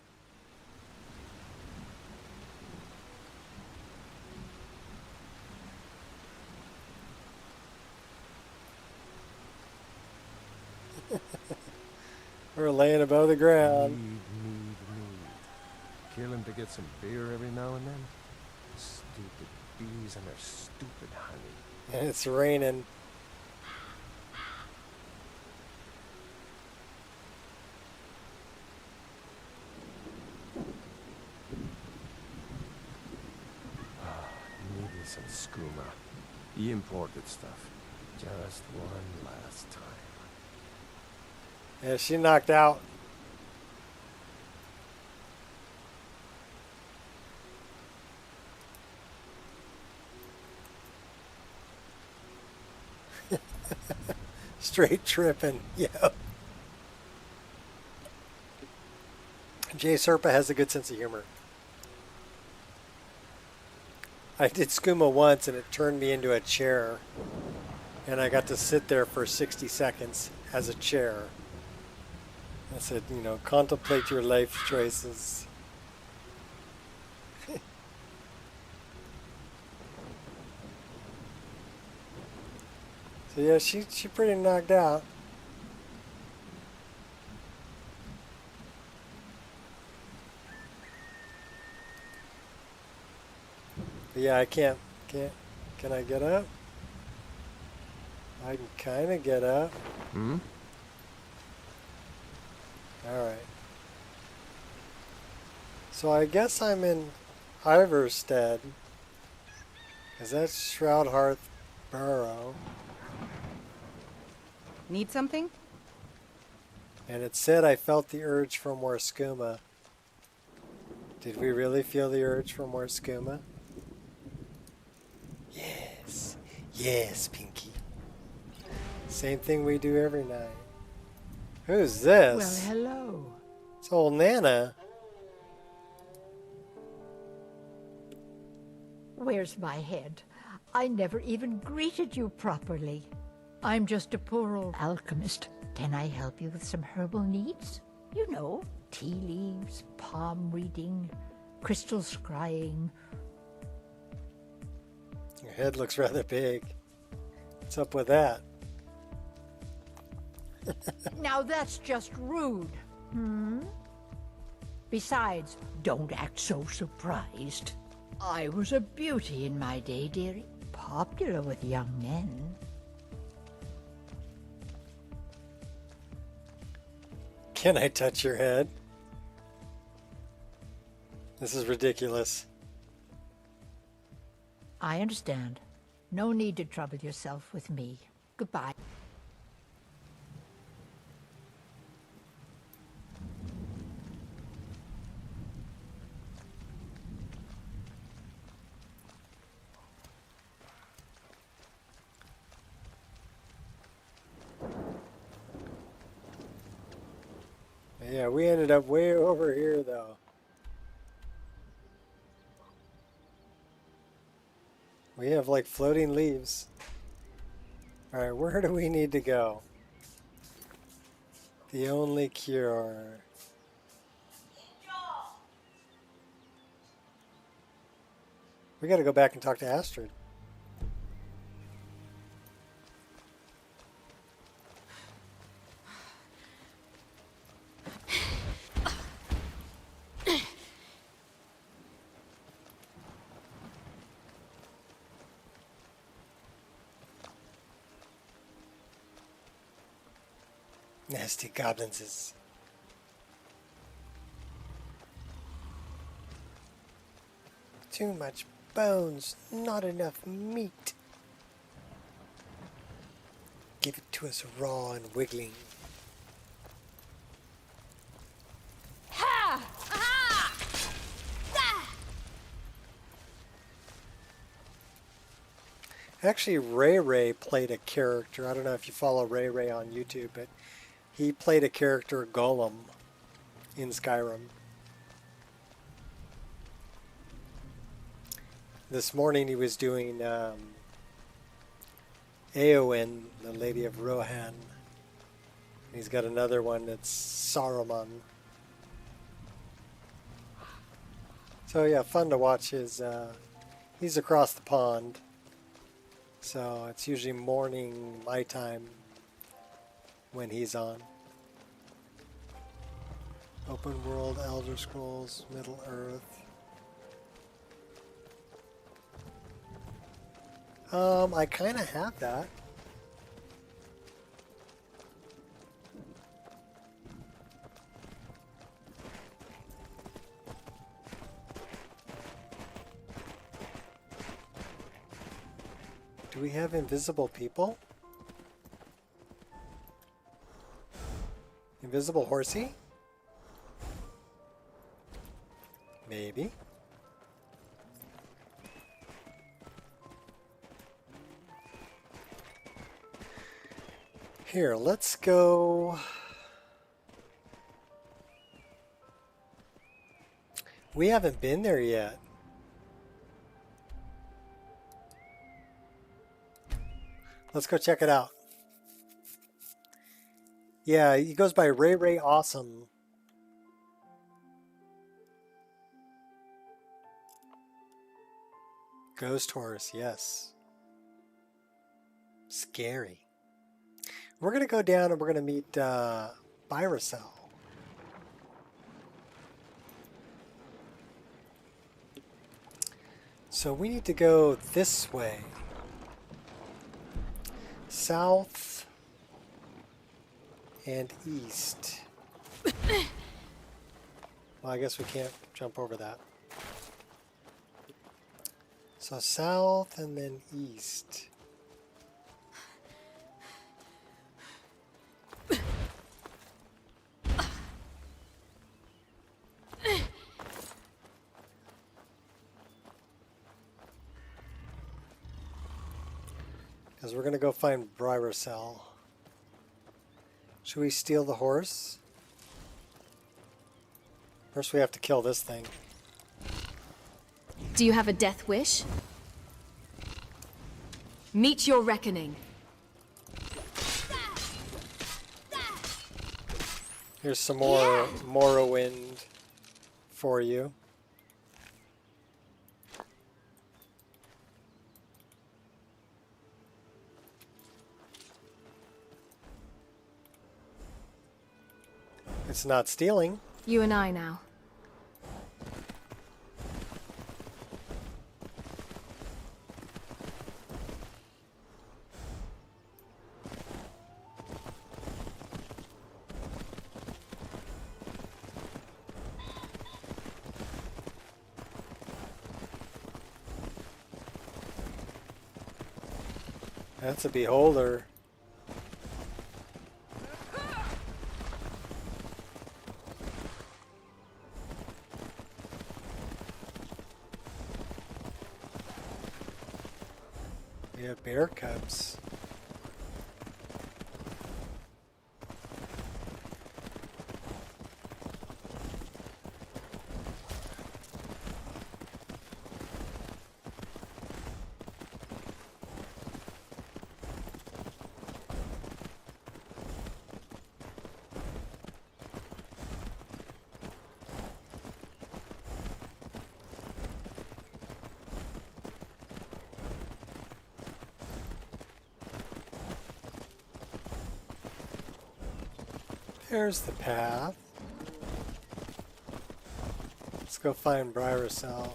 We're laying above the ground. Kill him to get some beer every now and then. Stupid bees and their stupid honey. And it's raining. Need me some skooma. The imported stuff. Just one last time. Yeah, she knocked out. Straight tripping. Yep. Jay Serpa has a good sense of humor. I did skooma once and it turned me into a chair. And I got to sit there for 60 seconds as a chair. I said, you know, contemplate your life choices. So yeah, she pretty knocked out. But yeah, I can't, can I get up? I can kind of get up. Hmm? Alright. So I guess I'm in Iverstead. Because that's Shroud Hearth Burrow. Need something? And it said I felt the urge for more skooma. Did we really feel the urge for more skooma? Yes. Yes, Pinky. Same thing we do every night. Who's this? Well, hello. It's old Nana. Where's my head? I never even greeted you properly. I'm just a poor old alchemist. Can I help you with some herbal needs? You know, tea leaves, palm reading, crystal scrying. Your head looks rather big. What's up with that? Now that's just rude. Besides, don't act so surprised. I was a beauty in my day, dearie. Popular with young men. Can I touch your head? This is ridiculous. I understand. No need to trouble yourself with me. Goodbye. Yeah, we ended up way over here though. We have like floating leaves. Alright, where do we need to go? The only cure. We gotta go back and talk to Astrid. Nasty goblins. Too much bones, not enough meat. Give it to us raw and wiggling. Ha! Aha! Ah! Actually, Ray played a character. I don't know if you follow Ray on YouTube, but he played a character, Golem, in Skyrim. This morning he was doing Eowyn, the Lady of Rohan. He's got another one that's Saruman. So yeah, fun to watch his, he's across the pond. So it's usually morning my time when he's on. Open World, Elder Scrolls, Middle Earth. I kind of have that. Do we have invisible people? Invisible horsey? Maybe. Here, let's go. We haven't been there yet. Let's go check it out. Yeah, he goes by Ray Awesome. Ghost horse, yes. Scary. We're going to go down and we're going to meet Byracel. So we need to go this way. South and east. Well, I guess we can't jump over that. So south and then east. Because we're going to go find Byracel. Should we steal the horse? First we have to kill this thing. Do you have a death wish? Meet your reckoning. Here's some more Morrowind for you. It's not stealing. You and I now. That's a beholder. We have bear cubs. There's the path. Let's go find Bryracell.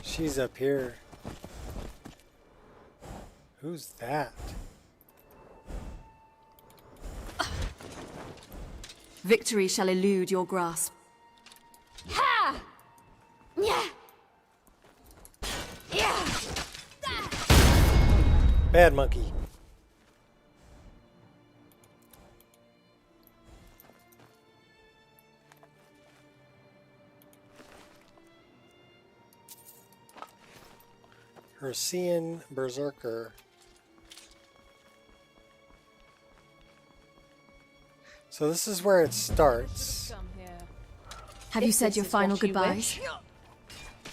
She's up here. Who's that? Victory shall elude your grasp. Ha! Yeah. Yeah. Bad monkey. Hercian Berserker. So this is where it starts. Have you said your final goodbyes?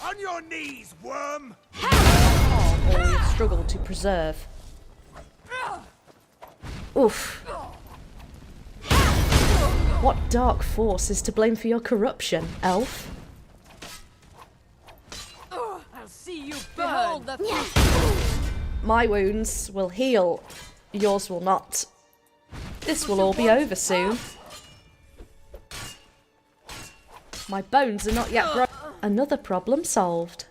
On your knees, worm! Or struggle to preserve. Oof. What dark force is to blame for your corruption, elf? I'll see you burn. My wounds will heal, yours will not. This will all be over soon. My bones are not yet broken. Another problem solved.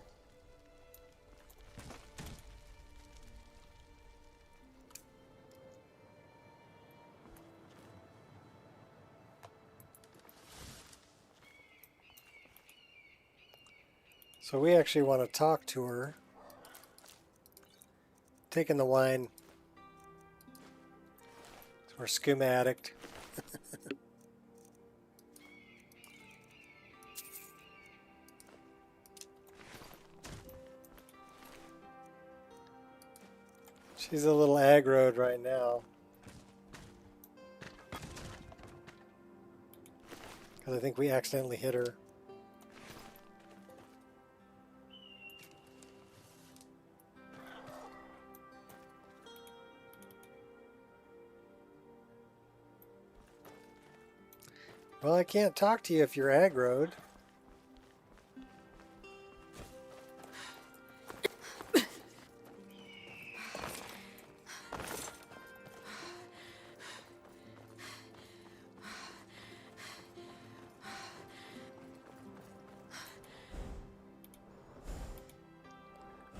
So we actually want to talk to her. Taking the wine. We're skooma addict. She's a little aggroed right now. Because I think we accidentally hit her. Well, I can't talk to you if you're aggroed.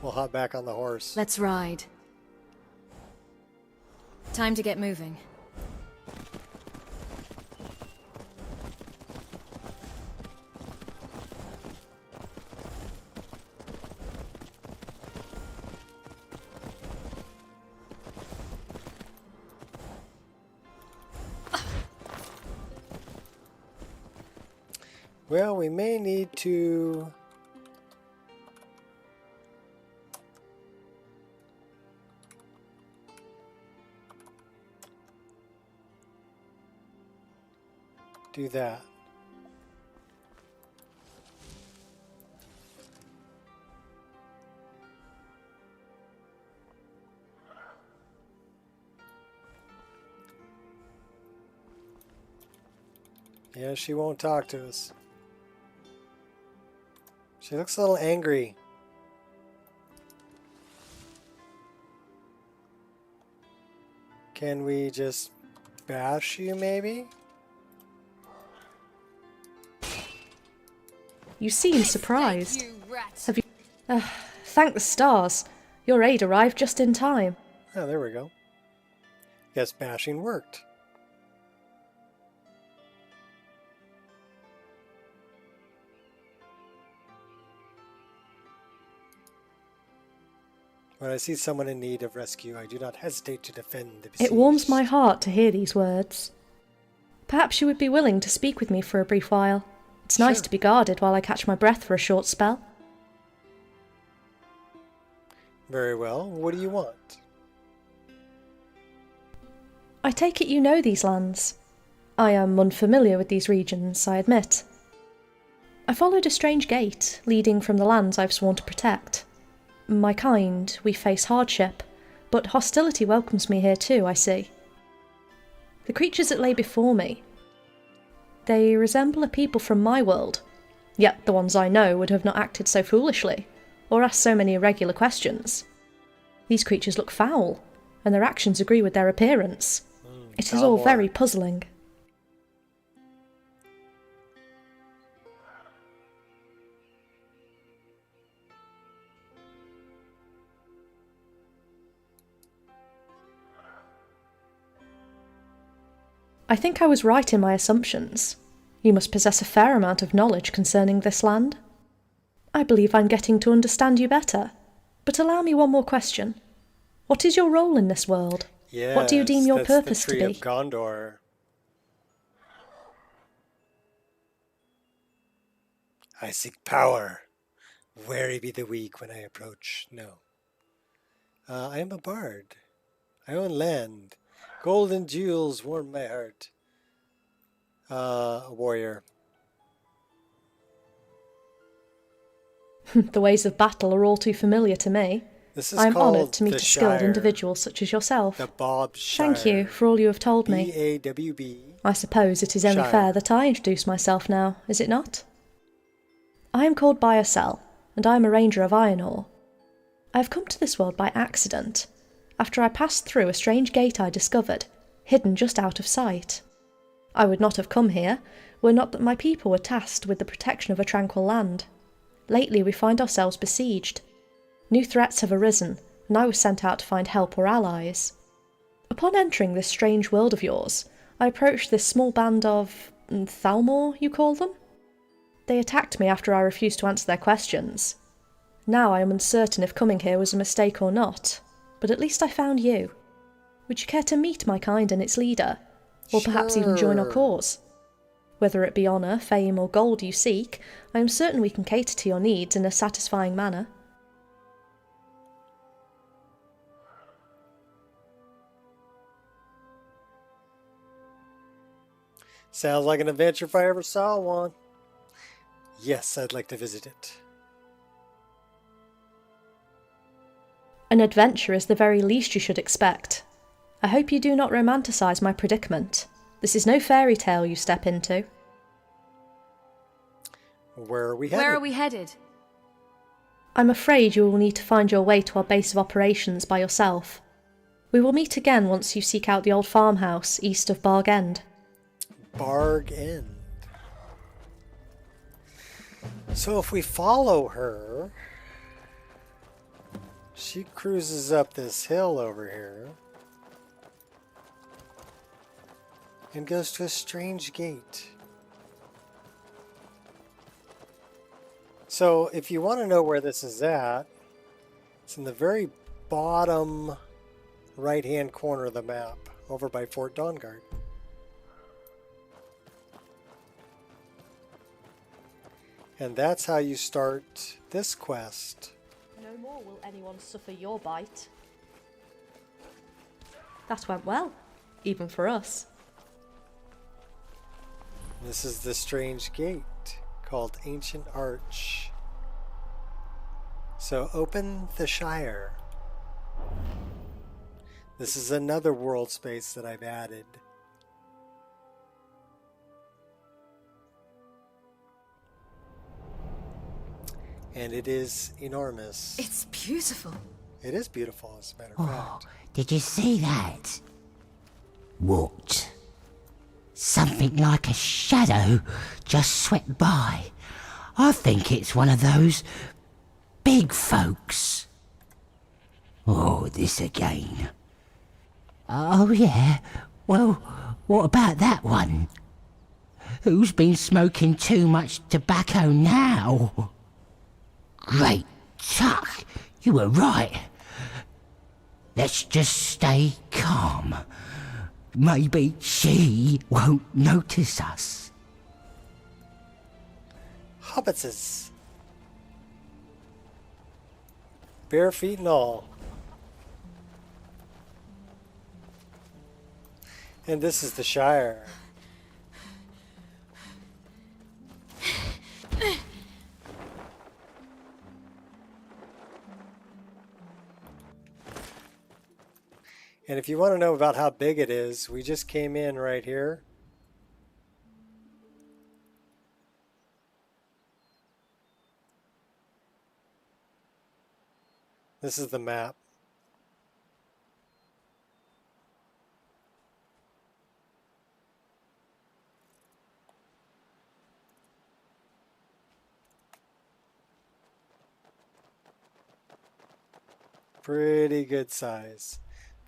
We'll hop back on the horse. Let's ride. Time to get moving. Well, we may need to do that. Yeah, she won't talk to us. She looks a little angry. Can we just bash you, maybe? You seem surprised. Have you... thank the stars. Your aid arrived just in time. Oh, there we go. Guess bashing worked. When I see someone in need of rescue, I do not hesitate to defend the besieged. It warms my heart to hear these words. Perhaps you would be willing to speak with me for a brief while. It's nice to be guarded while I catch my breath for a short spell. Very well. What do you want? I take it you know these lands. I am unfamiliar with these regions, I admit. I followed a strange gate leading from the lands I've sworn to protect. My kind, we face hardship, but hostility welcomes me here too, I see. The creatures that lay before me, they resemble a people from my world, yet the ones I know would have not acted so foolishly, or asked so many irregular questions. These creatures look foul, and their actions agree with their appearance. It is all very puzzling. I think I was right in my assumptions. You must possess a fair amount of knowledge concerning this land. I believe I'm getting to understand you better. But allow me one more question. What is your role in this world? Yes, what do you deem your purpose the tree to be? of Gondor. I seek power. Wary be the weak when I approach. No. I am a bard. I own land. Gold and jewels warm my heart. A warrior. The ways of battle are all too familiar to me. This is I am called honoured to meet the a skilled Shire. individual such as yourself. The Bob Shire. Thank you for all you have told me. B-A-W-B. I suppose it is only Shire. fair that I introduce myself now, is it not? I am called Biosel, and I am a ranger of iron ore. I have come to this world by accident, after I passed through a strange gate I discovered, hidden just out of sight. I would not have come here, were not that my people were tasked with the protection of a tranquil land. Lately we find ourselves besieged. New threats have arisen, and I was sent out to find help or allies. Upon entering this strange world of yours, I approached this small band of Thalmor, you call them? They attacked me after I refused to answer their questions. Now I am uncertain if coming here was a mistake or not, but at least I found you. Would you care to meet my kind and its leader, or perhaps even join our Sure. cause? Whether it be honour, fame, or gold you seek, I am certain we can cater to your needs in a satisfying manner. Sounds like an adventure if I ever saw one. Yes, I'd like to visit it. An adventure is the very least you should expect. I hope you do not romanticise my predicament. This is no fairy tale you step into. Where are we headed? Where are we headed? I'm afraid you will need to find your way to our base of operations by yourself. We will meet again once you seek out the old farmhouse east of Barg End. Barg End. So if we follow her, she cruises up this hill over here and goes to a strange gate. So if you want to know where this is at, it's in the very bottom right-hand corner of the map, over by Fort Dawnguard. And that's how you start this quest. No more will anyone suffer your bite. That went well, even for us. This is the strange gate called Ancient Arch. So open the Shire. This is another world space that I've added. And it is enormous. It's beautiful. It is beautiful, as a matter of fact. Did you see that? What? Something like a shadow just swept by. I think it's one of those big folks. Oh, this again. Oh, yeah. Well, what about that one? Who's been smoking too much tobacco now? Great Tuck, you were right. Let's just stay calm. Maybe she won't notice us. Hobbitses. Bare feet and all. And this is the Shire. And if you want to know about how big it is, we just came in right here. This is the map. Pretty good size.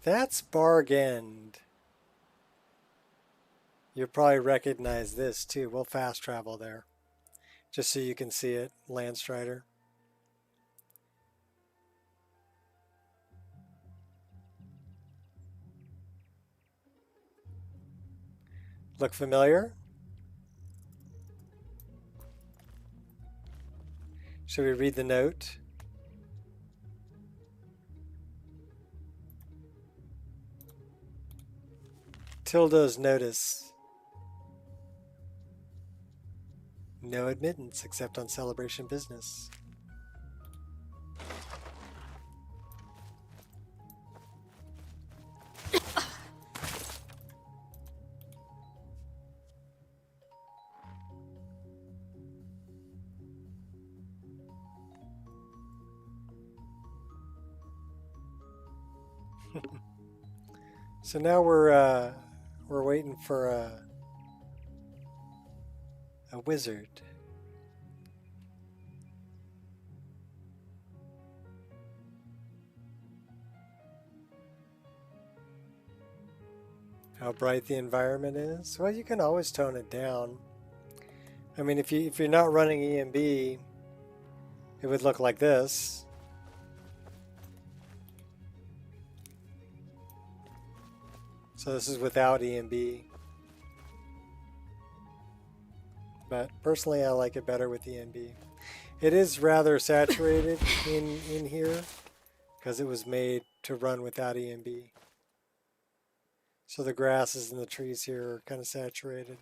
That's Bargend. You'll probably recognize this too. We'll fast travel there. Just so you can see it, Landstrider. Look familiar? Should we read the note? Tilda's notice. No admittance except on celebration business. So now we're waiting for a wizard. How bright the environment is? Well, you can always tone it down. I mean, if you're not running ENB, it would look like this. So this is without ENB. But personally, I like it better with ENB. It is rather saturated in here because it was made to run without ENB. So the grasses and the trees here are kind of saturated.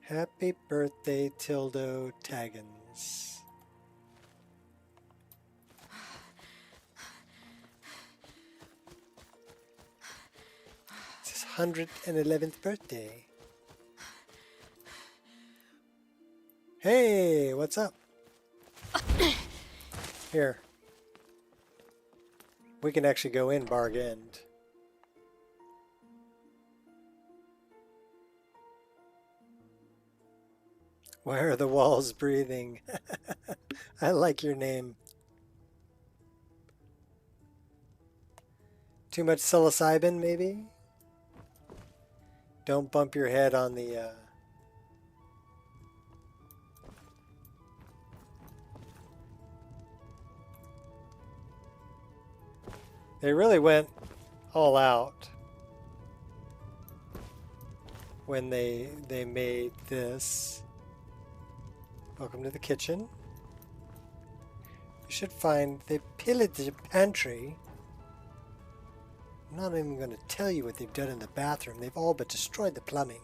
Happy birthday, Tildo Taggins. It's his 111th birthday. Hey, what's up? Here. We can actually go in Bargend. Why are the walls breathing? I like your name. Too much psilocybin, maybe? Don't bump your head on the... They really went all out when they made this. Welcome to the kitchen. You should find they pillaged the pantry. I'm not even going to tell you what they've done in the bathroom. They've all but destroyed the plumbing.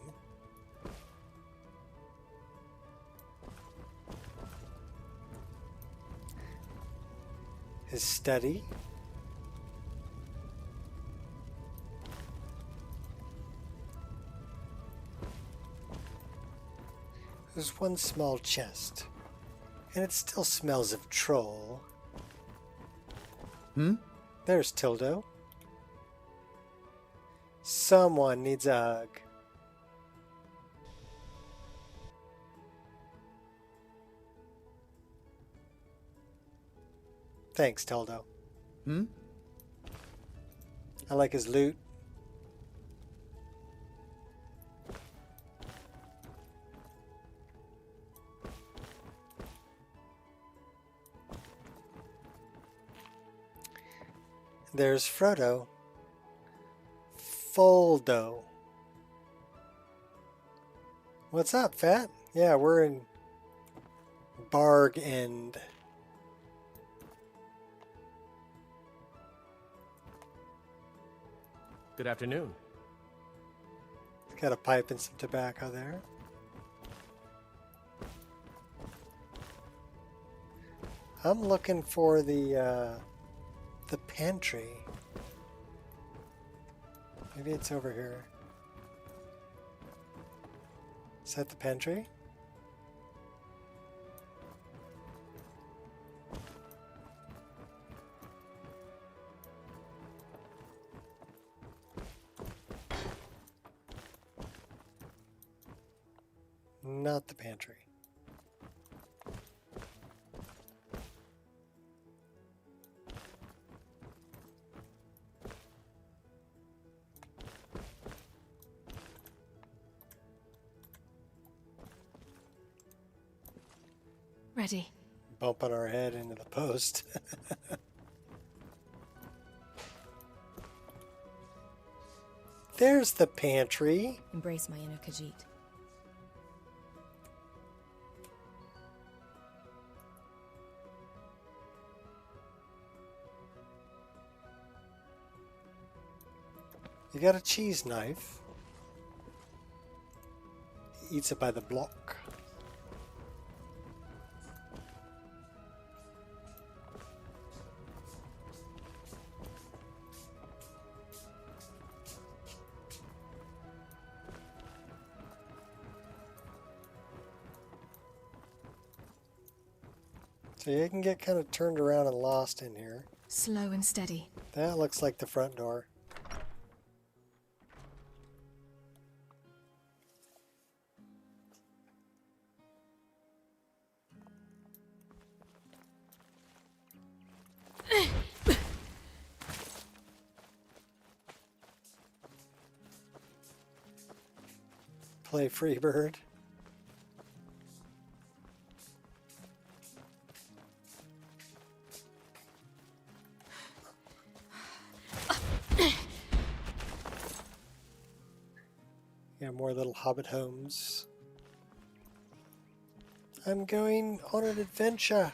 His study. There's one small chest, and it still smells of troll. There's Tildo. Someone needs a hug. Thanks, Tildo. I like his loot. There's Frodo. Foldo. What's up, Fat? Yeah, we're in Bargend. Good afternoon. Got a pipe and some tobacco there. I'm looking for the pantry. Maybe it's over here. Is that the pantry? Not the pantry. Ready. Bumping our head into the post. There's the pantry. Embrace my inner Khajiit. You got a cheese knife. He eats it by the block. So you can get kind of turned around and lost in here. Slow and steady. That looks like the front door. Play Freebird. Yeah, more little hobbit homes. I'm going on an adventure.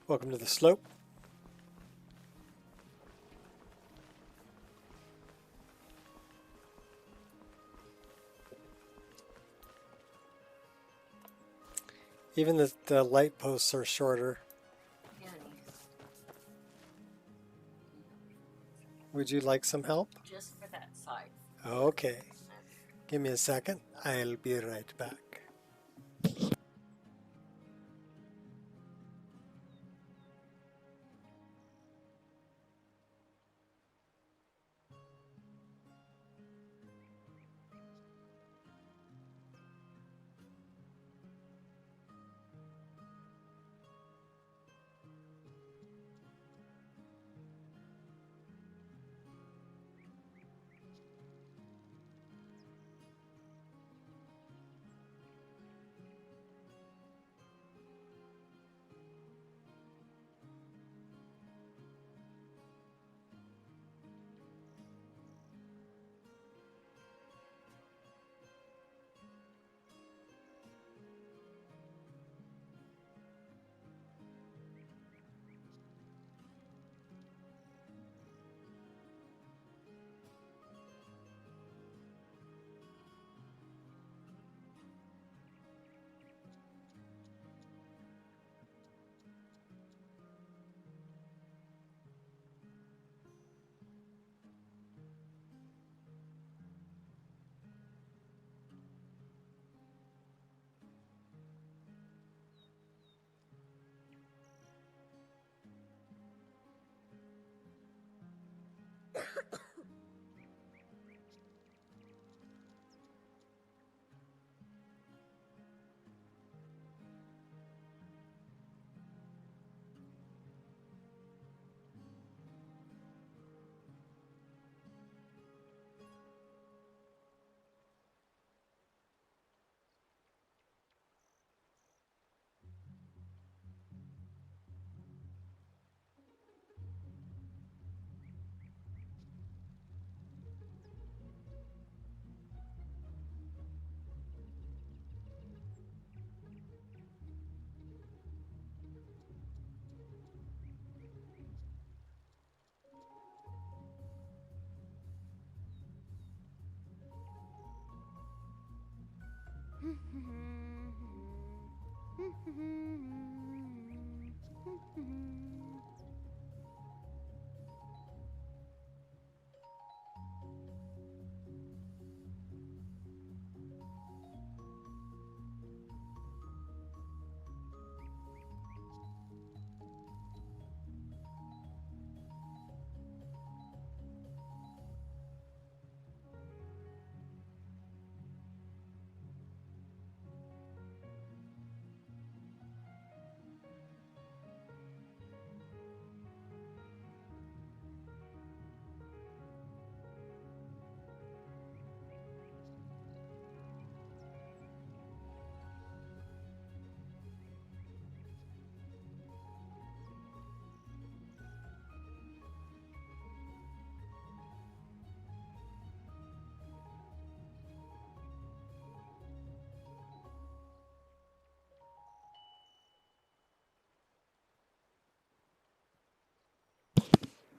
Welcome to the slope. Even the light posts are shorter. Would you like some help? Just for that side. Okay. Give me a second. I'll be right back.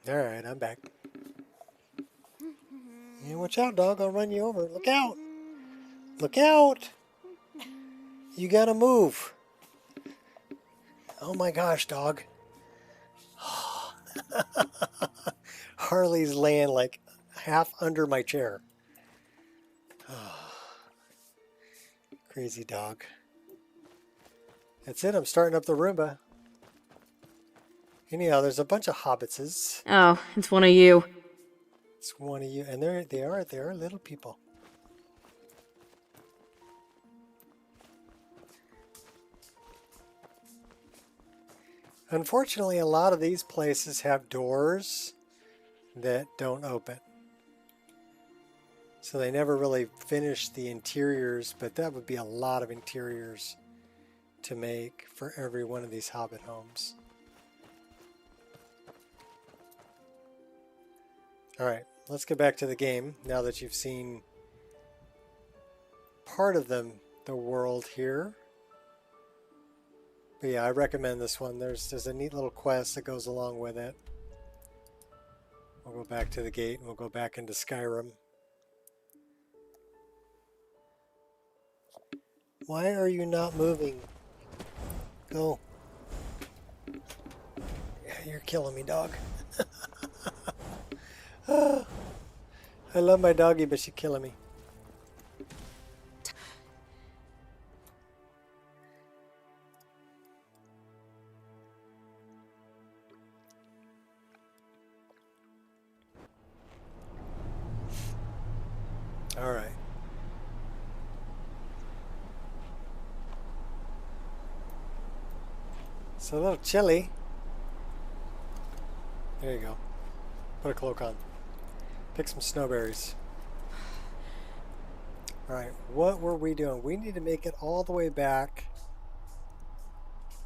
Alright, I'm back. Yeah, watch out, dog. I'll run you over. Look out! Look out! You gotta move. Oh my gosh, dog. Harley's laying like half under my chair. Crazy dog. That's it. I'm starting up the Roomba. Anyhow, there's a bunch of hobbitses. Oh, it's one of you. It's one of you, and they are little people. Unfortunately, a lot of these places have doors that don't open. So they never really finish the interiors, but that would be a lot of interiors to make for every one of these hobbit homes. Alright, let's get back to the game now that you've seen part of the world here. But yeah, I recommend this one. There's a neat little quest that goes along with it. We'll go back to the gate and we'll go back into Skyrim. Why are you not moving? Go. Yeah, you're killing me, dog. I love my doggy, but she's killing me. All right. It's a little chilly. There you go. Put a cloak on. Pick some snowberries. Alright, what were we doing? We need to make it all the way back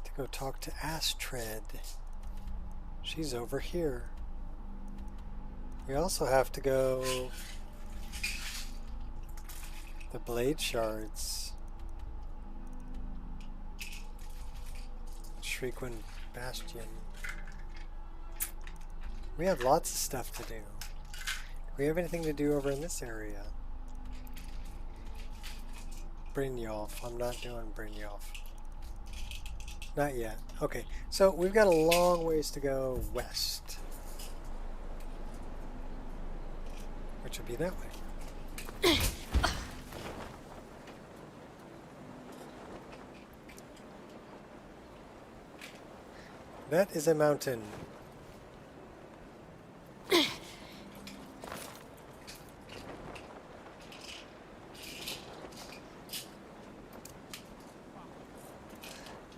to go talk to Astrid. She's over here. We also have to go the blade shards. Shriekwin Bastion. We have lots of stuff to do. Do we have anything to do over in this area? Brynjolf. I'm not doing Brynjolf. Not yet. Okay, so we've got a long ways to go west. Which would be that way. That is a mountain.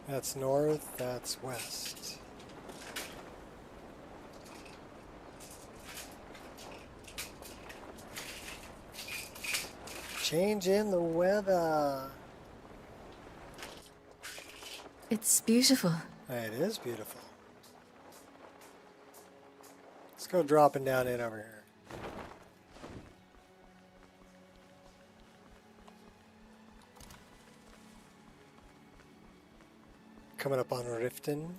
That's north, that's west. Change in the weather. It's beautiful. It is beautiful. Let's go dropping down in over here. Coming up on Riften.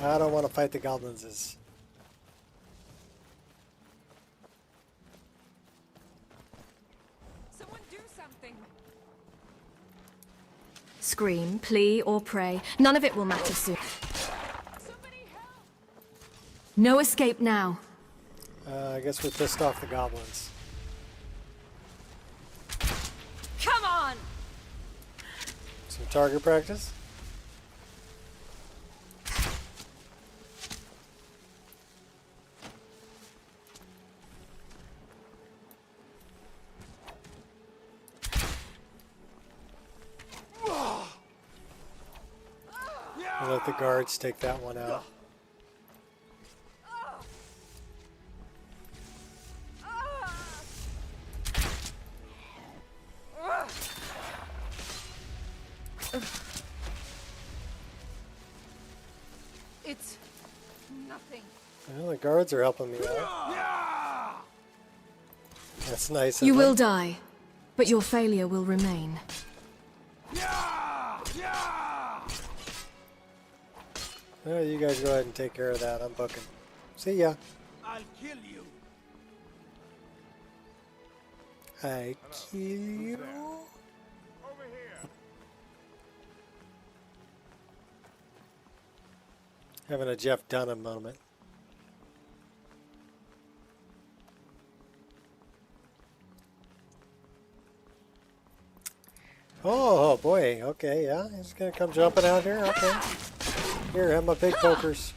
I don't want to fight the goblins. Someone do something. Scream, plea, or pray. None of it will matter soon. No escape now. I guess we pissed off the goblins. Come on! Some target practice. We'll let the guards take that one out. It's nothing. Well, the guards are helping me out. That's nice. You will die, but your failure will remain. Oh, you guys go ahead and take care of that. I'm booking. See ya. I'll kill you. I kill you. Over here. Having a Jeff Dunham moment. Oh boy, okay, yeah, he's gonna come jumping out here, okay. Here, have my big pokers.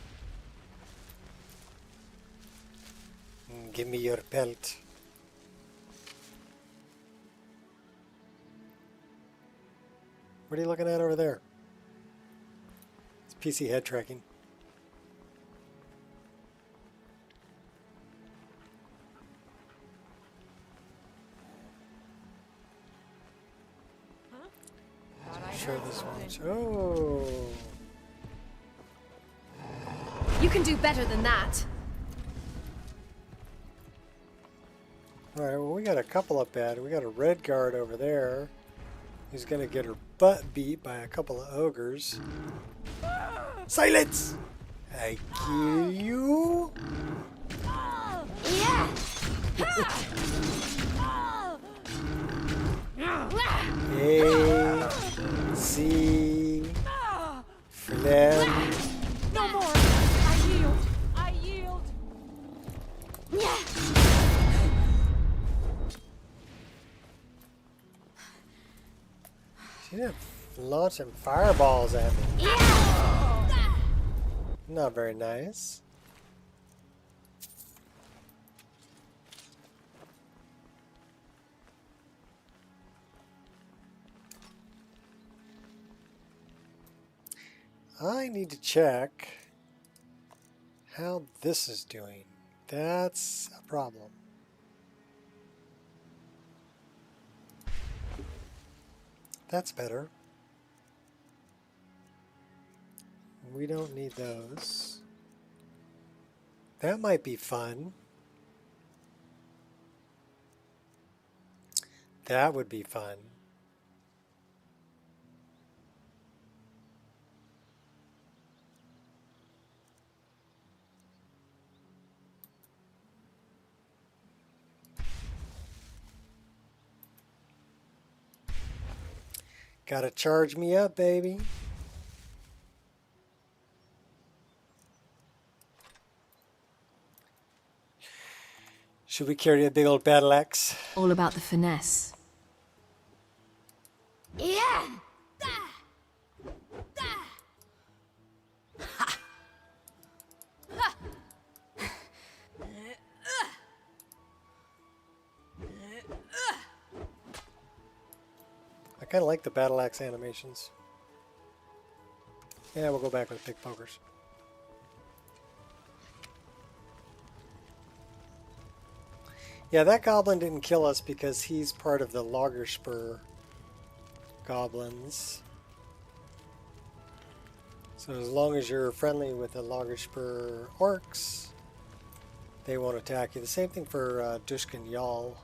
Give me your pelt. What are you looking at over there? It's PC head tracking. Sure this one's... Oh! You can do better than that. Alright, well we got a couple up bad. We got a red guard over there. He's gonna get her butt beat by a couple of ogres. Silence! I kill you! Yeah. A, C, phlegm. No more. I yield. I yield. She didn't launch some fireballs at me. Not very nice. I need to check how this is doing. That's a problem. That's better. We don't need those. That might be fun. That would be fun. Gotta charge me up, baby. Should we carry a big old battle axe? All about the finesse. Yeah. I kind of like the battle axe animations. Yeah, we'll go back with big pokers. Yeah, that goblin didn't kill us because he's part of the Lagerspur goblins. So as long as you're friendly with the Lagerspur orcs, they won't attack you. The same thing for Dushkin Jarl.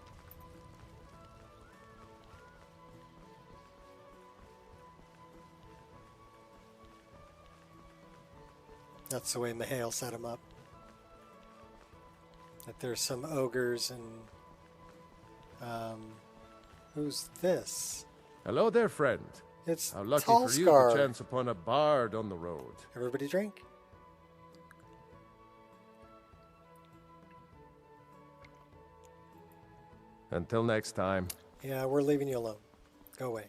That's the way Mihail set him up. That there's some ogres and... who's this? Hello there, friend. It's How lucky for you Tallscar. to chance upon a bard on the road. Everybody drink. Until next time. Yeah, we're leaving you alone. Go away.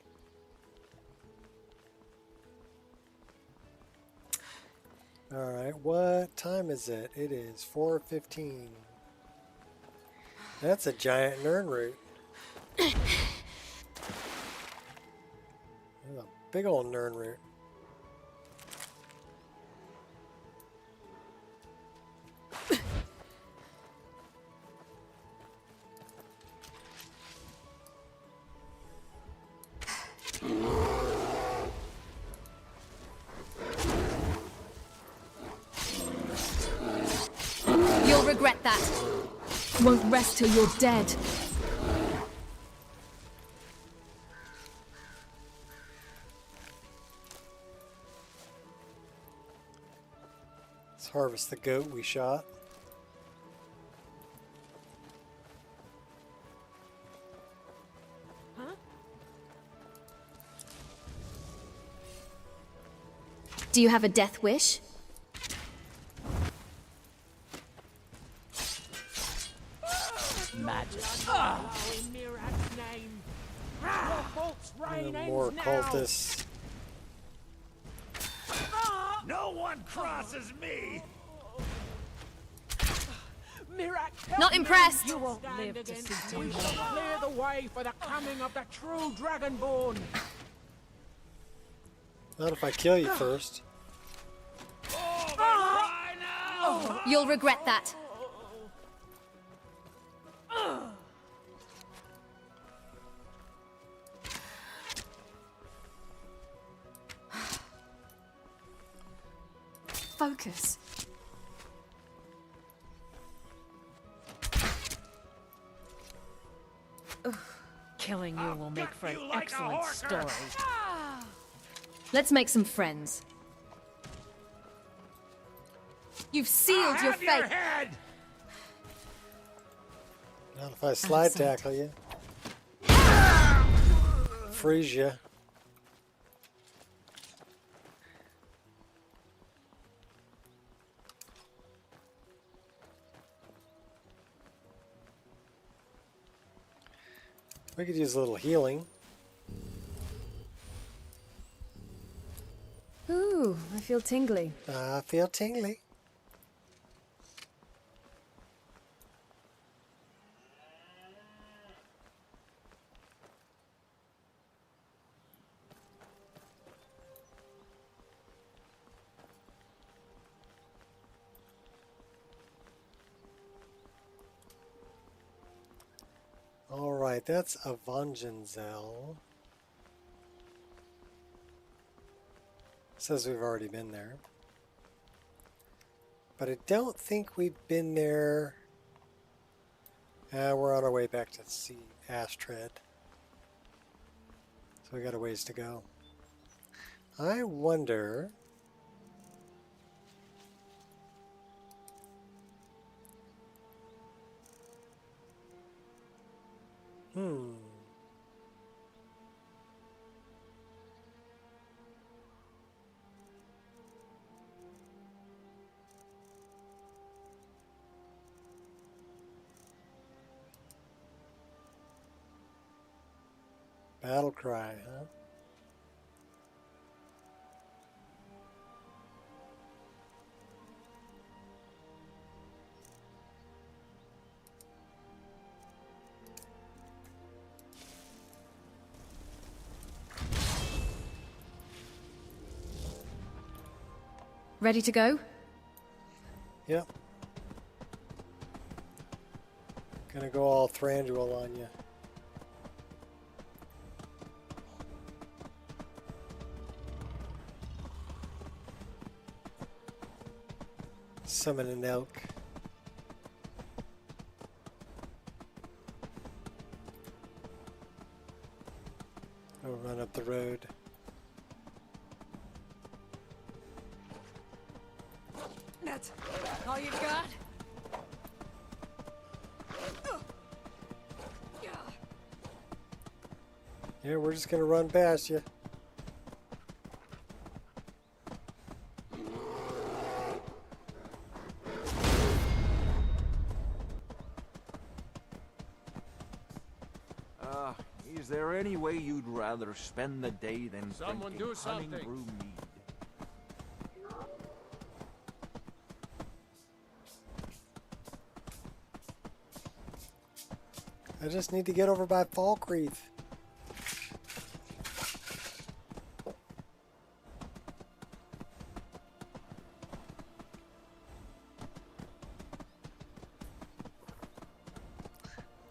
Alright, what time is it? It is 4:15. That's a giant Nern root. That's a big old Nern root. regret that. Won't rest till you're dead. Let's harvest the goat we shot. Do you have a death wish? Magic. In Mirak's name. Your fault's reign More ends now. cultists. No one crosses me! Mirak, Not impressed. You won't live to see we shall clear the way for the coming of the true Dragonborne. Not if I kill you first. You'll regret that. Focus. Killing you will make for an excellent story. Let's make some friends. You've sealed your fate. Not if I slide tackle you. Freeze you. We could use a little healing. Ooh, I feel tingly. I feel tingly. Alright, that's a Vongenzel. Says we've already been there. But I don't think we've been there. We're on our way back to see Astrid. So we got a ways to go. I wonder... Battle cry, huh? Ready to go? Yep. Gonna go all Thranduil on you. Summon an elk. I'll run up the road. That's all you got? Yeah, we're just gonna run past you. Is there any way you'd rather spend the day than Someone drinking do something. honey brew mead? I just need to get over by Falkreath.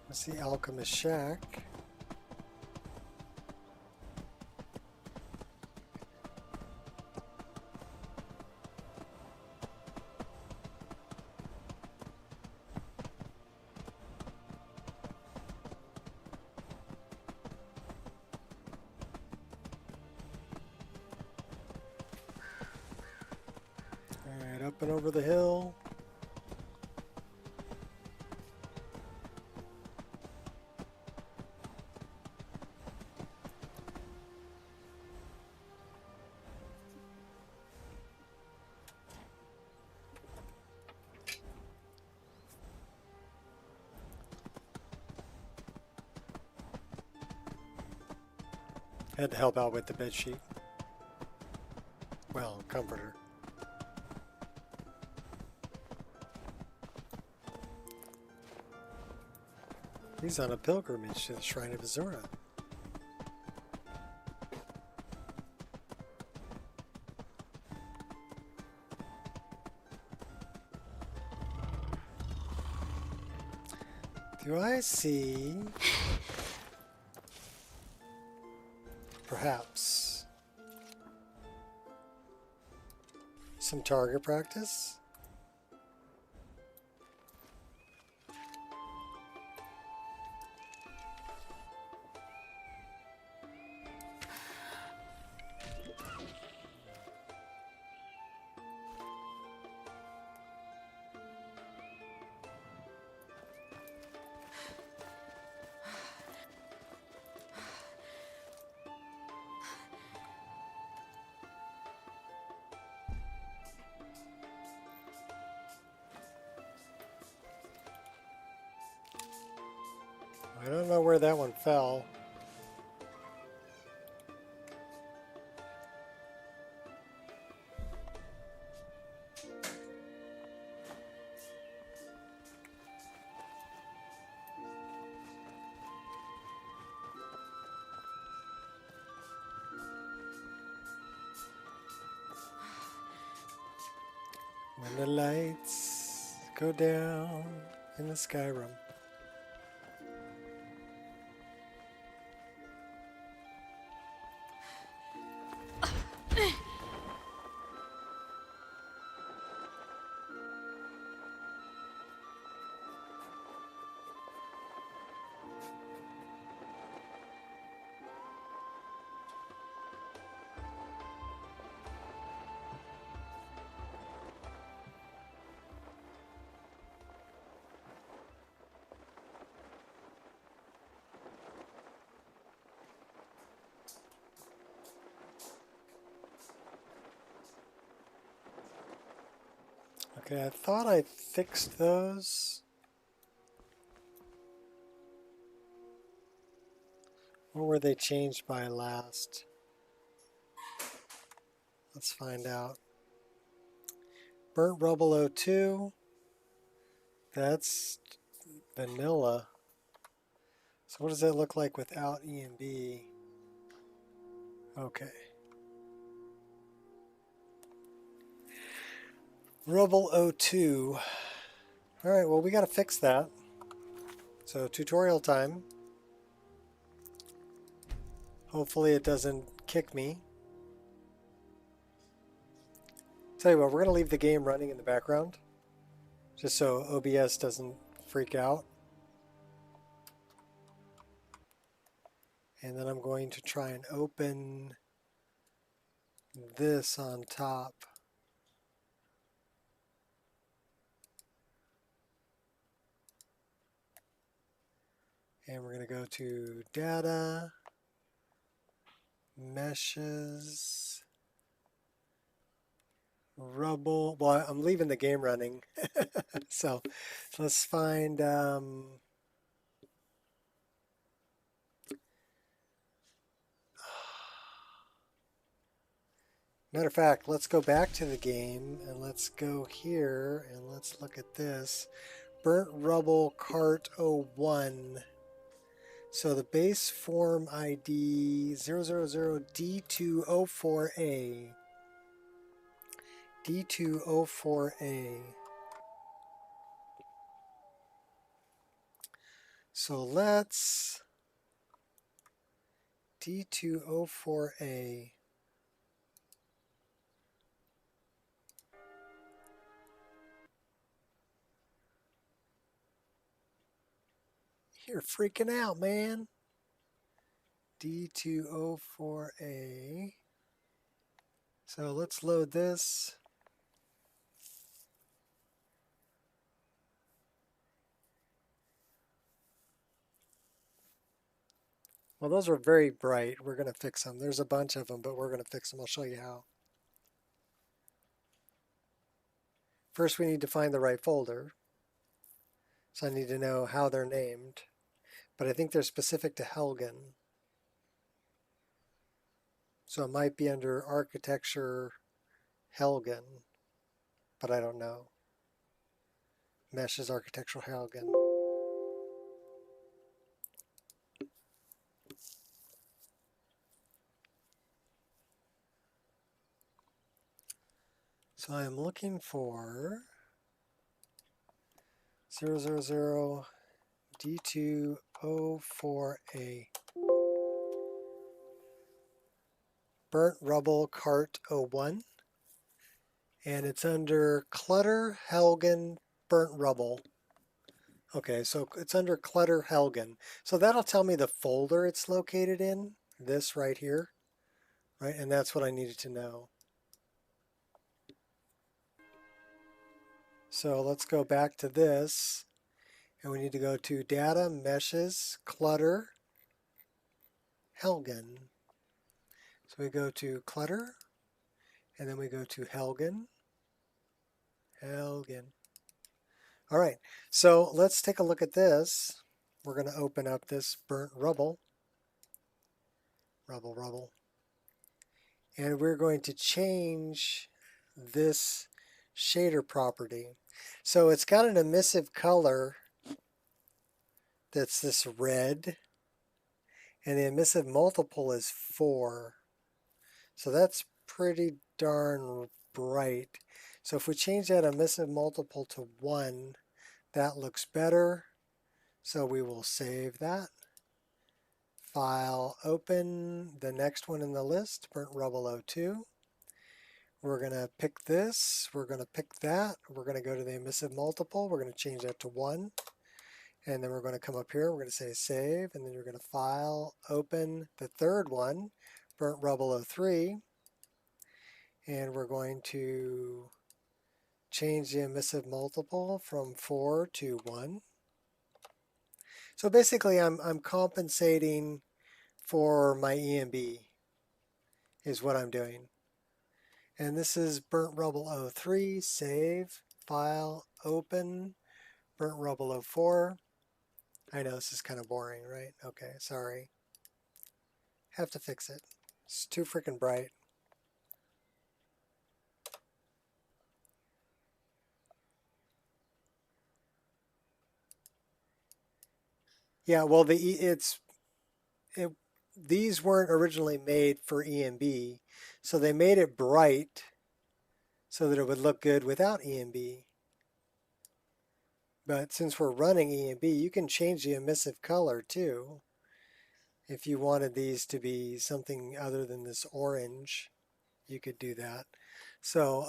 What's the Alchemist Shack? jumping over the hill. Had to help out with the bedsheet. Well, comforter. He's on a pilgrimage to the Shrine of Azura. Do I see... perhaps some target practice? I don't know where that one fell. When the lights go down in the Skyrim. Okay, I thought I fixed those. Or were they changed by last? Let's find out. Burnt Rubble 02. That's vanilla. So what does that look like without ENB? Okay. Rubble 02. Alright, well we gotta fix that. So tutorial time. Hopefully it doesn't kick me. Tell you what, we're gonna leave the game running in the background. Just so OBS doesn't freak out. And then I'm going to try and open this on top. And we're going to go to Data, Meshes, Rubble. Well, I'm leaving the game running. So let's find... matter of fact, let's go back to the game and let's go here and let's look at this. Burnt Rubble Cart 01. So the base form ID 000D204A. D204A. So let's D204A. You're freaking out, man. D204A. So let's load this. Well, those are very bright. We're going to fix them. There's a bunch of them, but we're going to fix them. I'll show you how. First, we need to find the right folder. So I need to know how they're named. But I think they're specific to Helgen. So it might be under Architecture Helgen, but I don't know. Mesh is Architectural Helgen. So I'm looking for 000 D204A. Burnt Rubble Cart 01. And it's under Clutter Helgen Burnt Rubble. Okay, so it's under Clutter Helgen. So that'll tell me the folder it's located in, this right here, right? And that's what I needed to know. So let's go back to this, and we need to go to Data, Meshes, Clutter, Helgen. So we go to Clutter, and then we go to Helgen. All right, so let's take a look at this. We're going to open up this Burnt Rubble. Rubble. And we're going to change this shader property. So it's got an emissive color that's this red, and the emissive multiple is 4. So that's pretty darn bright. So if we change that emissive multiple to 1, that looks better. So we will save that. File, open the next one in the list, Burnt Rubble 02. We're going to pick this. We're going to pick that. We're going to go to the emissive multiple. We're going to change that to 1. And then we're going to come up here. We're going to say save. And then you're going to file, open the third one, Burnt Rubble 03. And we're going to change the emissive multiple from 4 to 1. So basically I'm compensating for my ENB is what I'm doing. And this is Burnt Rubble 03, save, file, open, Burnt Rubble 04. I know this is kind of boring, right? Okay, sorry. Have to fix it. It's too freaking bright. Yeah, well, these weren't originally made for ENB, so they made it bright so that it would look good without ENB. But since we're running ENB, you can change the emissive color too. If you wanted these to be something other than this orange, you could do that. So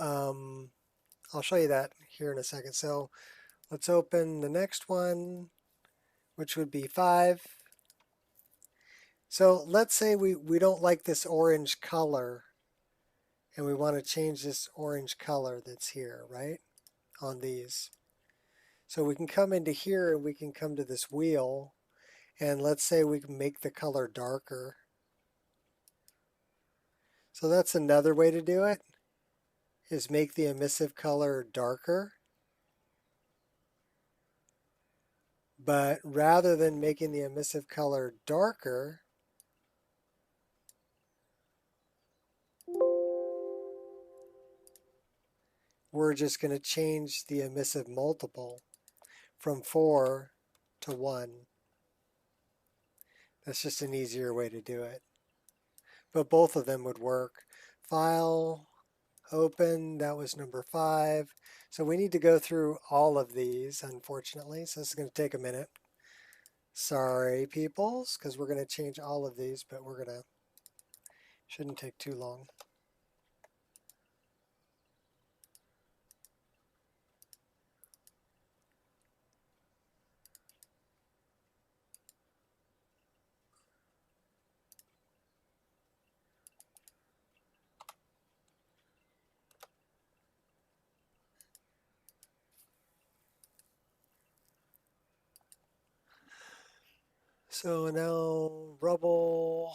I'll show you that here in a second. So let's open the next one, which would be 5. So let's say we don't like this orange color, and we want to change this orange color that's here, right, on these. So we can come into here and we can come to this wheel, and let's say we can make the color darker. So that's another way to do it, is make the emissive color darker. But rather than making the emissive color darker, we're just going to change the emissive multiple from 4 to 1. That's just an easier way to do it. But both of them would work. File, open, that was number 5. So we need to go through all of these, unfortunately. So this is going to take a minute. Sorry, peoples, because we're going to change all of these, but shouldn't take too long. So now rubble,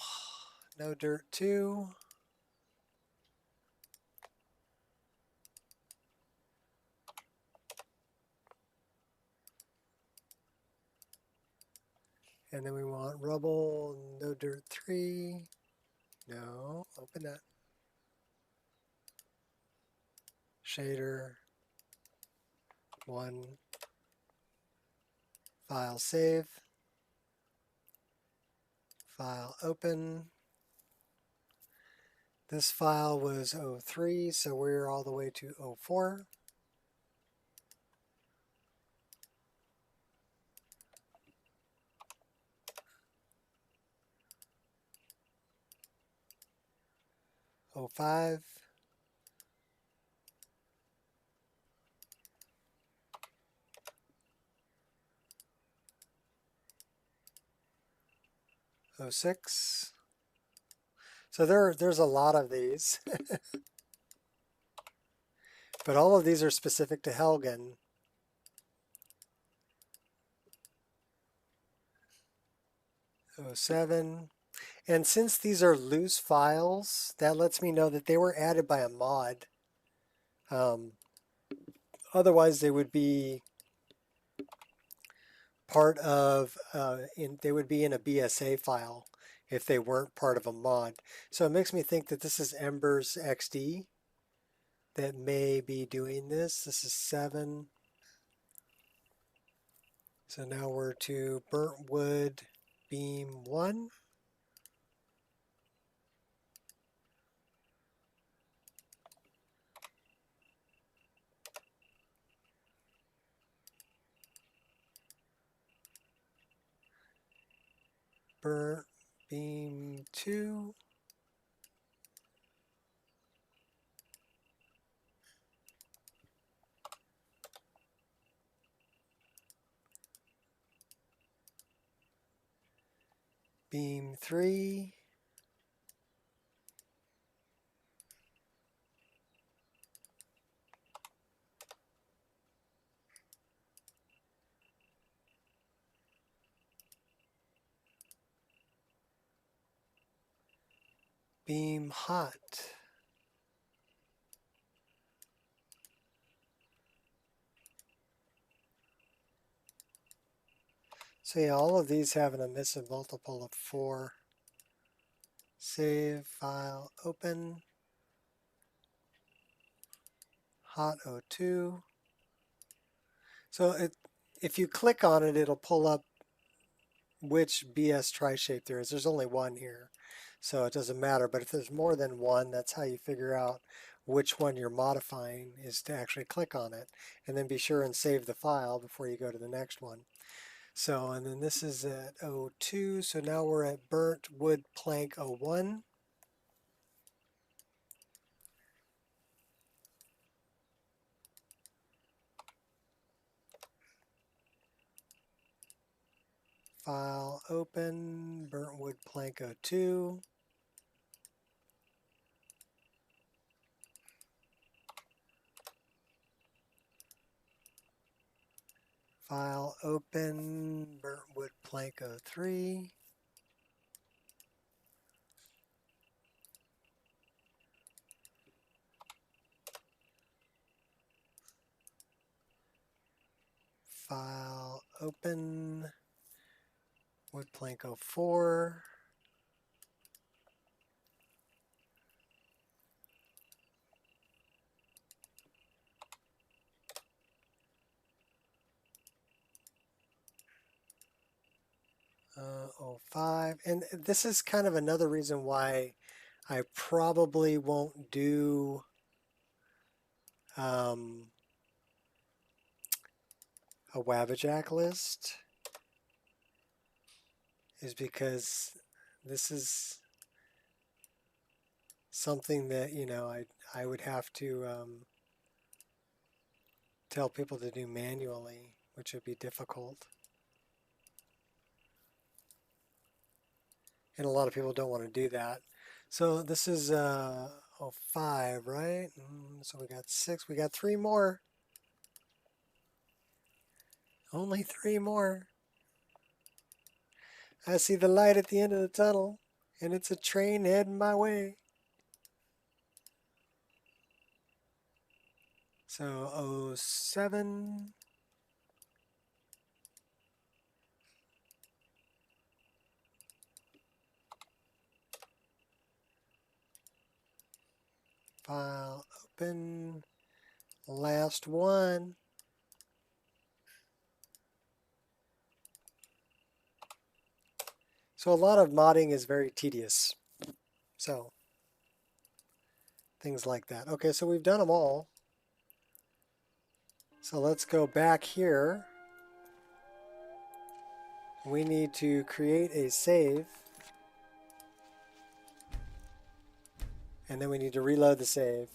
no dirt 2. And then we want rubble, no dirt 3. No, open that. Shader 1. File save. File open. This file was 03, so we're all the way to 04. Oh 05. Oh 06. So there's a lot of these. But all of these are specific to Helgen. Oh 07. And since these are loose files, that lets me know that they were added by a mod. Otherwise, they would be part of, they would be in a BSA file if they weren't part of a mod. So it makes me think that this is Embers XD that may be doing this. This is 7. So now we're to burnt wood beam 1. Burnt beam 2. Beam 3. Beam hot. So yeah, all of these have an emissive multiple of 4. Save, file, open. Hot O2. So if you click on it, it'll pull up which BS tri-shape there is. There's only one here, so it doesn't matter. But if there's more than one, that's how you figure out which one you're modifying, is to actually click on it. And then be sure and save the file before you go to the next one. So, and then this is at 02, so now we're at burnt wood plank 01. File open, burnt wood plank 02. File open, burnt wood plank 03. File open, wood plank 04. Uh, 05. And this is kind of another reason why I probably won't do a Wabajack list, is because this is something that, you know, I would have to tell people to do manually, which would be difficult. And a lot of people don't want to do that. So this is 05, right? So we got 6. We got 3 more. Only 3 more. I see the light at the end of the tunnel, and it's a train heading my way. So 07. File open. Last one. So a lot of modding is very tedious. So things like that. Okay, so we've done them all. So let's go back here. We need to create a save. And then we need to reload the save.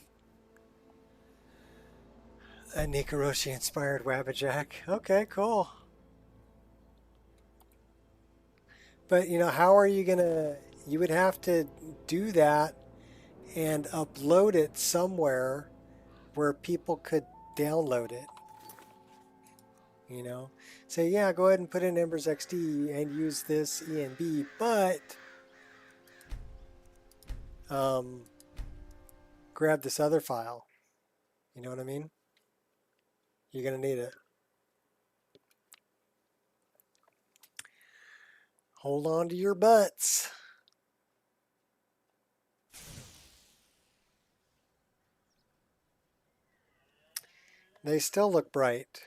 A Nikoroshi inspired Wabbajack. Okay, cool. But you know, how are you gonna, you would have to do that and upload it somewhere where people could download it. You know, say, yeah, go ahead and put in Embers XD and use this ENB, but grab this other file. You know what I mean? You're gonna need it. Hold on to your butts. They still look bright.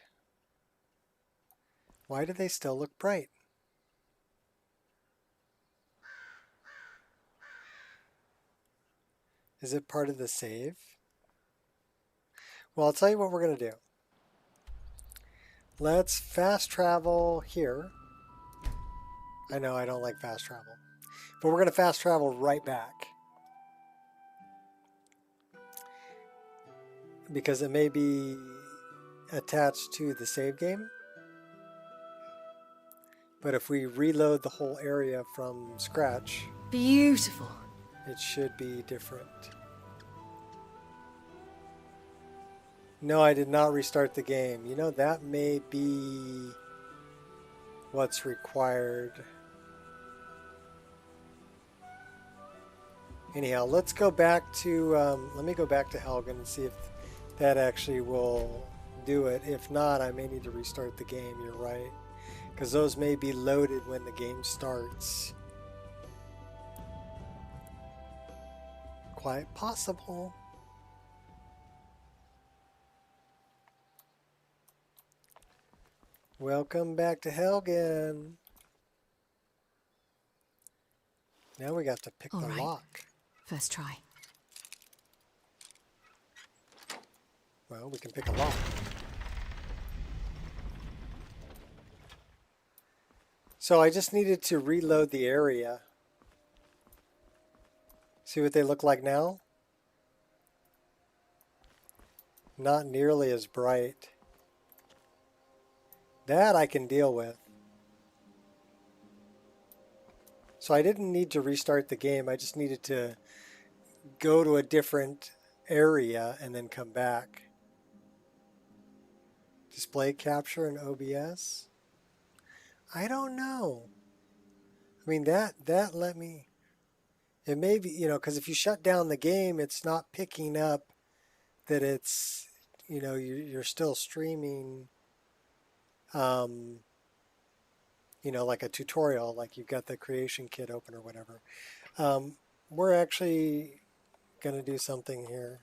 Why do they still look bright? Is it part of the save? Well, I'll tell you what we're going to do. Let's fast travel here. I know I don't like fast travel, but we're going to fast travel right back. Because it may be attached to the save game. But if we reload the whole area from scratch, beautiful. It should be different. No, I did not restart the game. You know, that may be what's required. Anyhow, let's go back to, let me go back to Helgen and see if that actually will do it. If not, I may need to restart the game. You're right. Because those may be loaded when the game starts. Quite possible. Welcome back to Helgen. Now we got to pick the lock. First try. Well, we can pick a lock. So I just needed to reload the area. See what they look like now? Not nearly as bright. That I can deal with. So I didn't need to restart the game. I just needed to go to a different area and then come back. Display capture in OBS? I don't know. I mean, that let me... It may be, you know, because if you shut down the game, it's not picking up that it's, you know, you're still streaming, you know, like a tutorial, like you've got the creation kit open or whatever. We're actually going to do something here.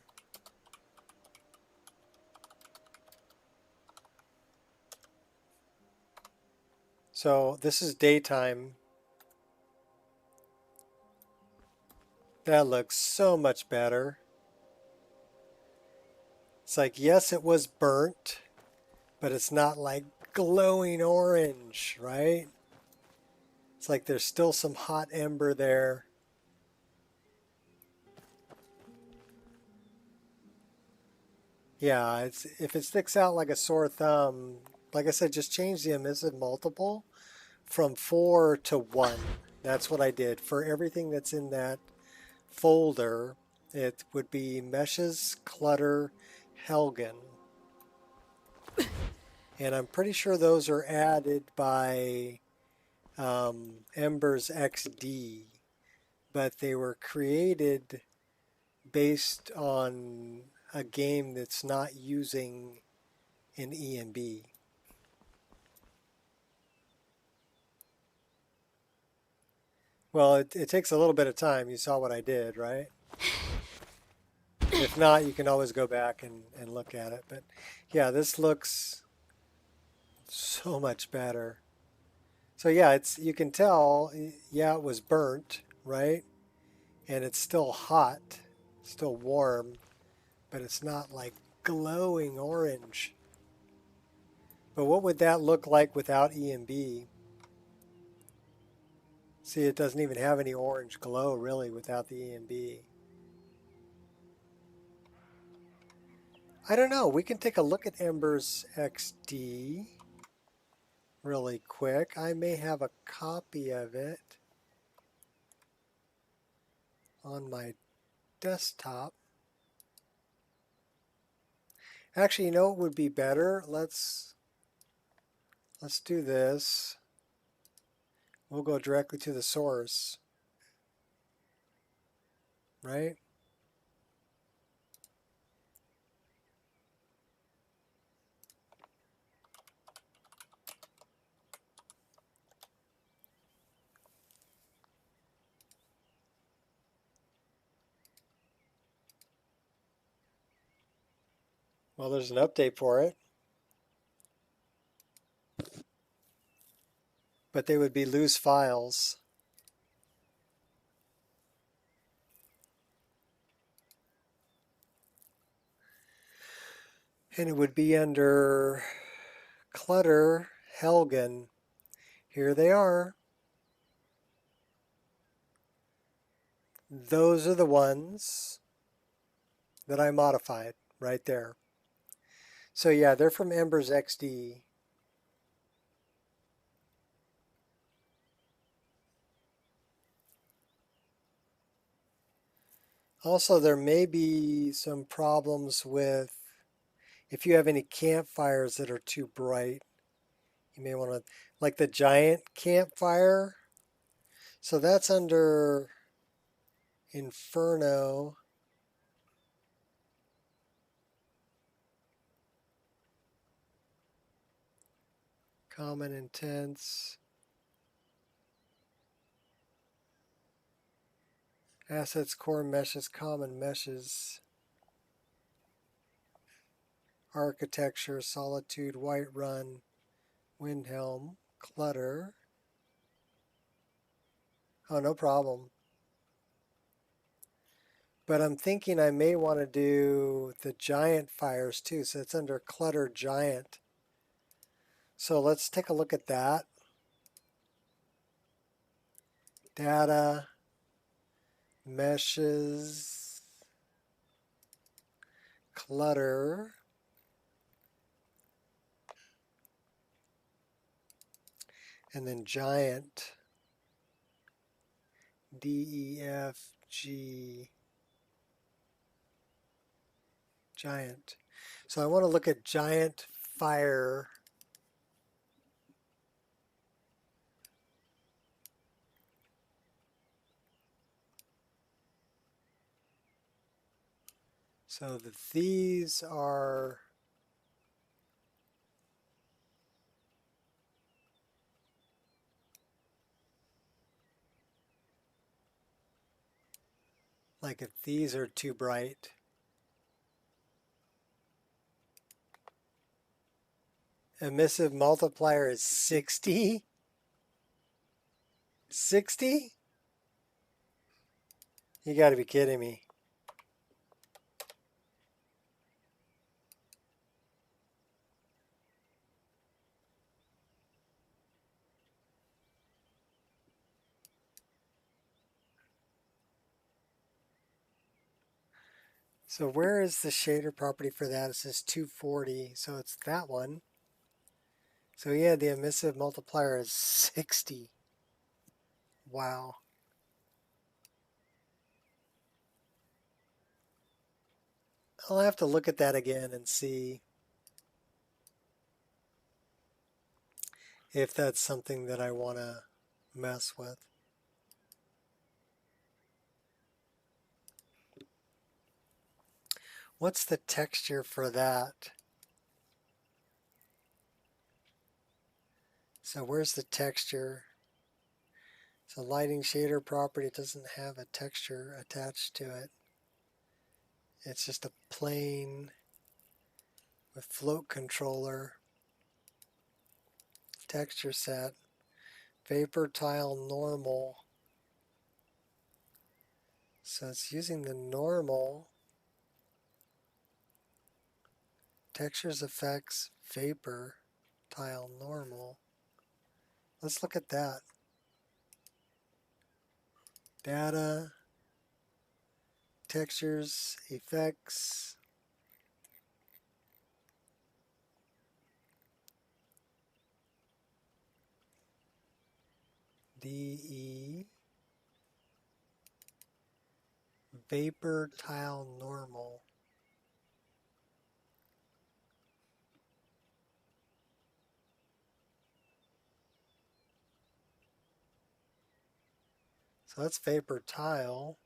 So this is daytime. That looks so much better. It's like, yes, it was burnt, but it's not like glowing orange, right? It's like there's still some hot ember there. Yeah, if it sticks out like a sore thumb, like I said, just change the emissive multiple from 4 to 1. That's what I did. For everything that's in that folder, it would be meshes, clutter, Helgen. And I'm pretty sure those are added by Embers XD, but they were created based on a game that's not using an ENB. Well, it takes a little bit of time. You saw what I did, right? If not, you can always go back and look at it. But yeah, this looks so much better. So yeah, you can tell, yeah, it was burnt, right? And it's still hot, still warm, but it's not like glowing orange. But what would that look like without ENB? See, it doesn't even have any orange glow really without the ENB. I don't know. We can take a look at Embers XD really quick. I may have a copy of it on my desktop. Actually, you know what would be better? Let's do this. We'll go directly to the source, right? Well, there's an update for it. But they would be loose files. And it would be under Clutter, Helgen. Here they are. Those are the ones that I modified right there. So yeah, they're from Embers XD. Also, there may be some problems with, if you have any campfires that are too bright, you may want to, like the giant campfire. So that's under Inferno. Common intense. Assets, core meshes, common meshes. Architecture, solitude, Whiterun, Windhelm, clutter. Oh, no problem. But I'm thinking I may want to do the giant fires too. So it's under clutter giant. So let's take a look at that. Data, meshes, clutter. And then giant, DEFG, giant. So I want to look at giant fire. So these are like if these are too bright. Emissive multiplier is 60? 60? You got to be kidding me. So where is the shader property for that? It says 240, so it's that one. So yeah, the emissive multiplier is 60. Wow. I'll have to look at that again and see if that's something that I want to mess with. What's the texture for that? So where's the texture? So lighting shader property doesn't have a texture attached to it. It's just a plane with float controller, texture set, vapor tile normal. So it's using the normal, textures effects, vapor tile normal. Let's look at that. Data, textures, effects. DE, vapor tile normal. So that's vapor tile.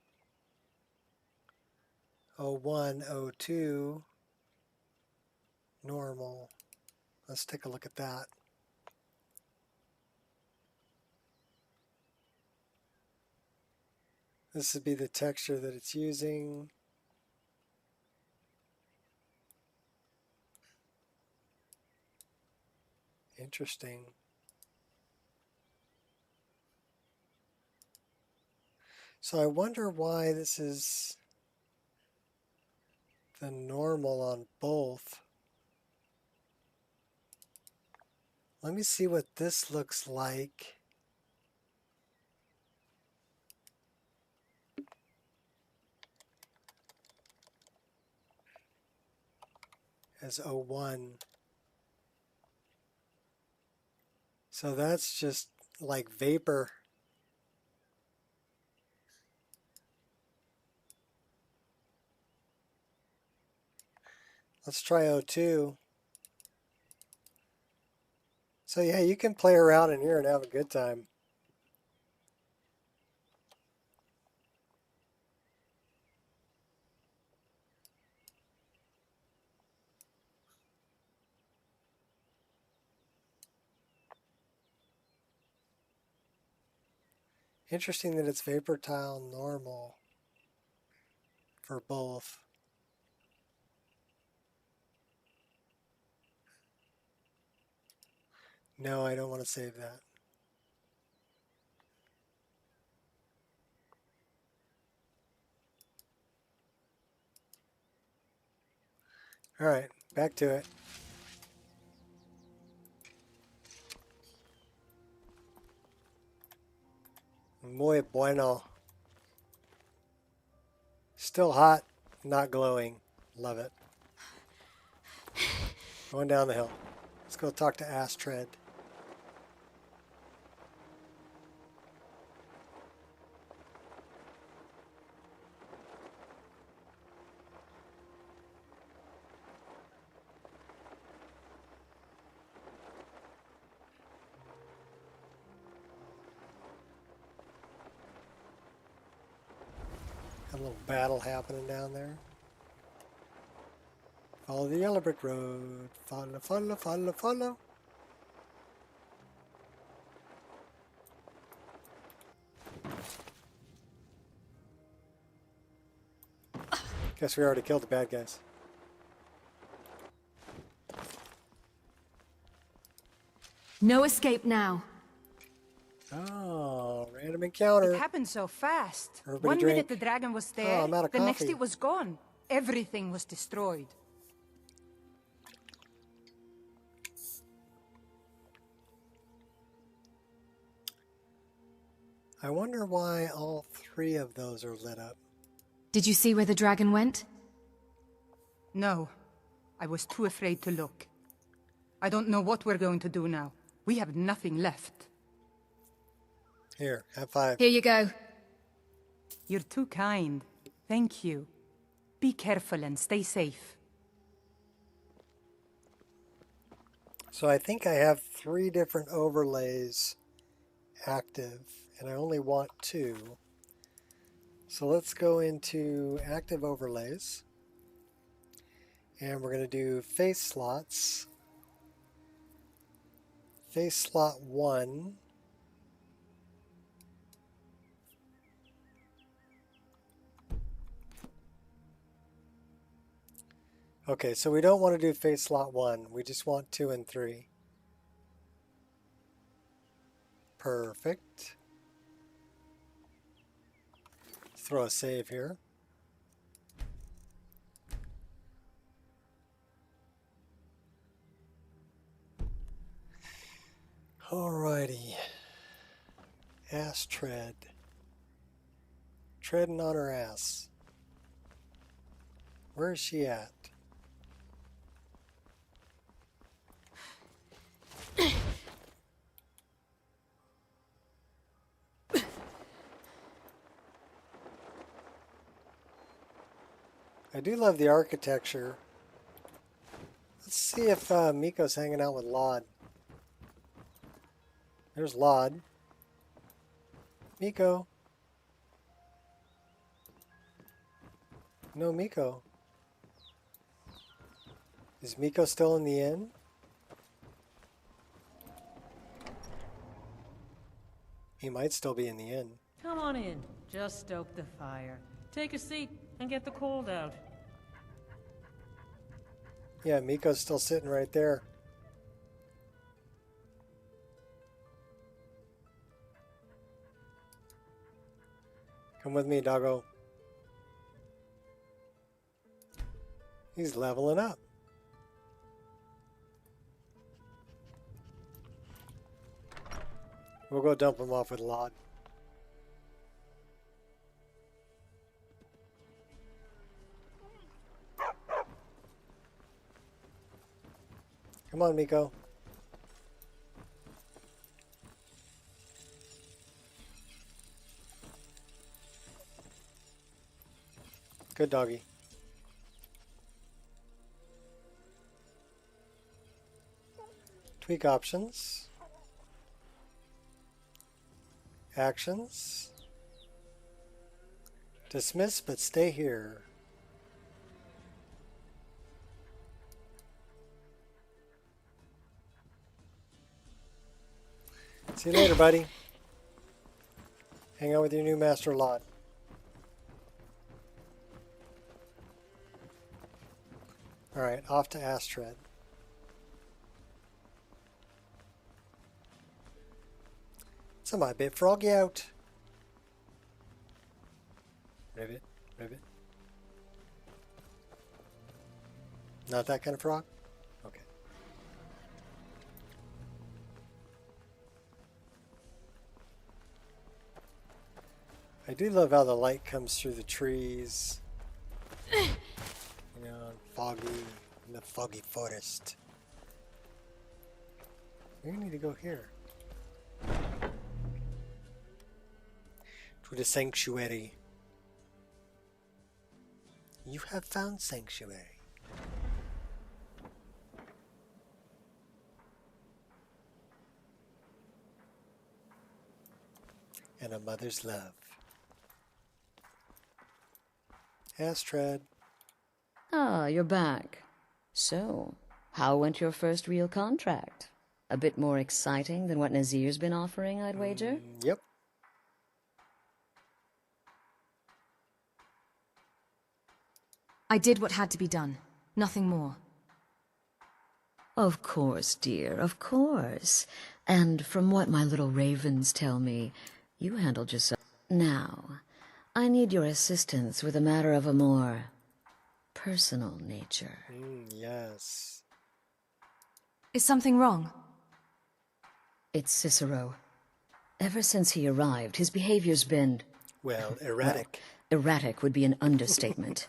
01, 02, normal. Let's take a look at that. This would be the texture that it's using. Interesting. So I wonder why this is the normal on both. Let me see what this looks like. As 01. So that's just like vapor. Let's try 02. So yeah, you can play around in here and have a good time. Interesting that it's vapor tile normal for both. No, I don't want to save that. All right, back to it. Muy bueno. Still hot, not glowing. Love it. Going down the hill. Let's go talk to Astrid. A little battle happening down there. Follow the yellow brick road. Follow, follow, follow, follow. Guess we already killed the bad guys. No escape now. Oh, random encounter. It happened so fast. Everybody One drink. minute the dragon was Oh, there, I'm out of the next coffee. it was gone. Everything was destroyed. I wonder why all three of those are lit up. Did you see where the dragon went? No, I was too afraid to look. I don't know what we're going to do now. We have nothing left. Here, have 5. Here you go. You're too kind. Thank you. Be careful and stay safe. So I think I have 3 different overlays active, and I only want 2. So let's go into active overlays, and we're going to do face slots. Face slot 1. Okay, so we don't want to do face slot 1. We just want 2 and 3. Perfect. Throw a save here. Alrighty. Ass tread. Treading on her ass. Where is she at? I do love the architecture. Let's see if Miko's hanging out with Laud. There's Laud. Miko. No Miko. Is Miko still in the inn? He might still be in the inn. Come on in. Just stoke the fire. Take a seat and get the cold out. Yeah, Miko's still sitting right there. Come with me, doggo. He's leveling up. We'll go dump him off with Laud. Come on, Miko. Good doggy. Tweak options. Actions. Dismiss, but stay here. See you later, buddy. Hang out with your new master Laud. Alright, off to Astrid. So my bit froggy out. Ribbit, ribbit. Not that kind of frog? Okay. I do love how the light comes through the trees. You know, foggy, in the foggy forest. We need to go here. To the sanctuary. You have found sanctuary. And a mother's love. Astrid. Ah, you're back. So, how went your first real contract? A bit more exciting than what Nazir's been offering, I'd wager? Yep. I did what had to be done. Nothing more. Of course, dear, of course. And from what my little ravens tell me, you handled yourself. Now, I need your assistance with a matter of a more personal nature. Yes. Is something wrong? It's Cicero. Ever since he arrived, his behavior's been... Well, erratic. Well, erratic would be an understatement.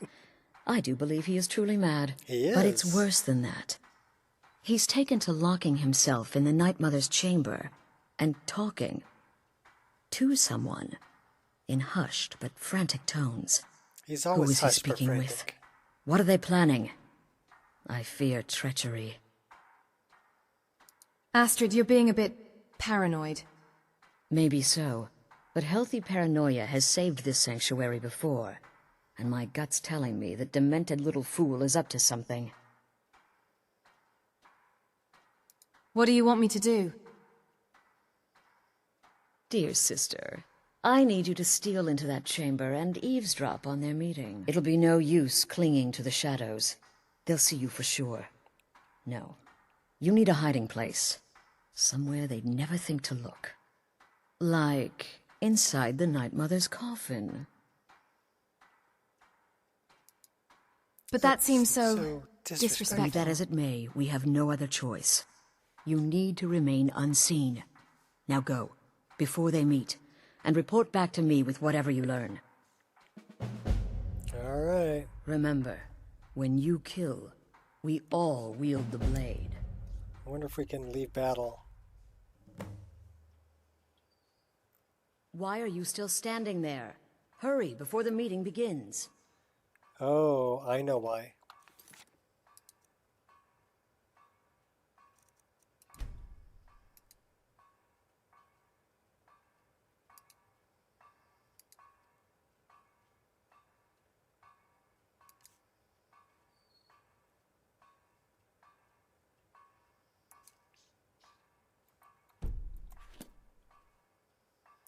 I do believe he is truly mad. He is. But it's worse than that. He's taken to locking himself in the Night Mother's chamber and talking to someone in hushed but frantic tones. He's Who always is he hushed but speaking with? frantic. What are they planning? I fear treachery. Astrid, you're being a bit paranoid. Maybe so, but healthy paranoia has saved this sanctuary before, and my gut's telling me that demented little fool is up to something. What do you want me to do? Dear sister, I need you to steal into that chamber and eavesdrop on their meeting. It'll be no use clinging to the shadows. They'll see you for sure. No, you need a hiding place. Somewhere they'd never think to look. Like inside the Night Mother's coffin. But that seems so disrespectful. Be that as it may, we have no other choice. You need to remain unseen. Now go, before they meet, and report back to me with whatever you learn. All right. Remember, when you kill, we all wield the blade. I wonder if we can leave battle. Why are you still standing there? Hurry, before the meeting begins. Oh, I know why.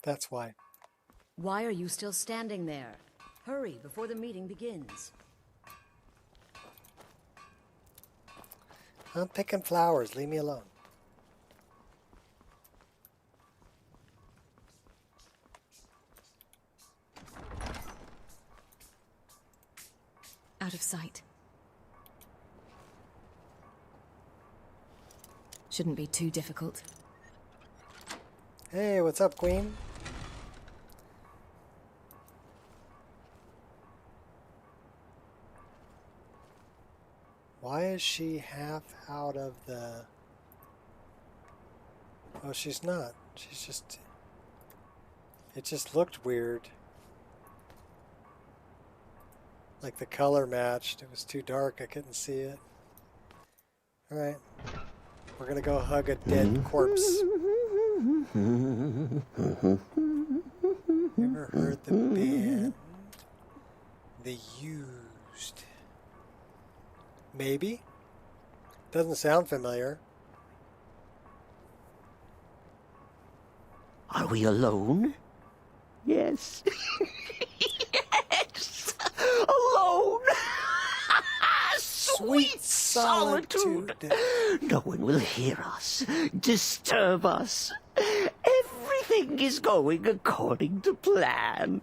That's why. Why are you still standing there? Hurry, before the meeting begins. I'm picking flowers. Leave me alone. Out of sight. Shouldn't be too difficult. Hey, what's up, Queen? Why is she half out of the... Oh, she's not. She's just... It just looked weird. Like the color matched. It was too dark. I couldn't see it. Alright. We're gonna go hug a dead corpse. Ever heard the band? The Used. Maybe? Doesn't sound familiar. Are we alone? Yes. Yes! Alone! Sweet solitude! No one will hear us, disturb us. Everything is going according to plan.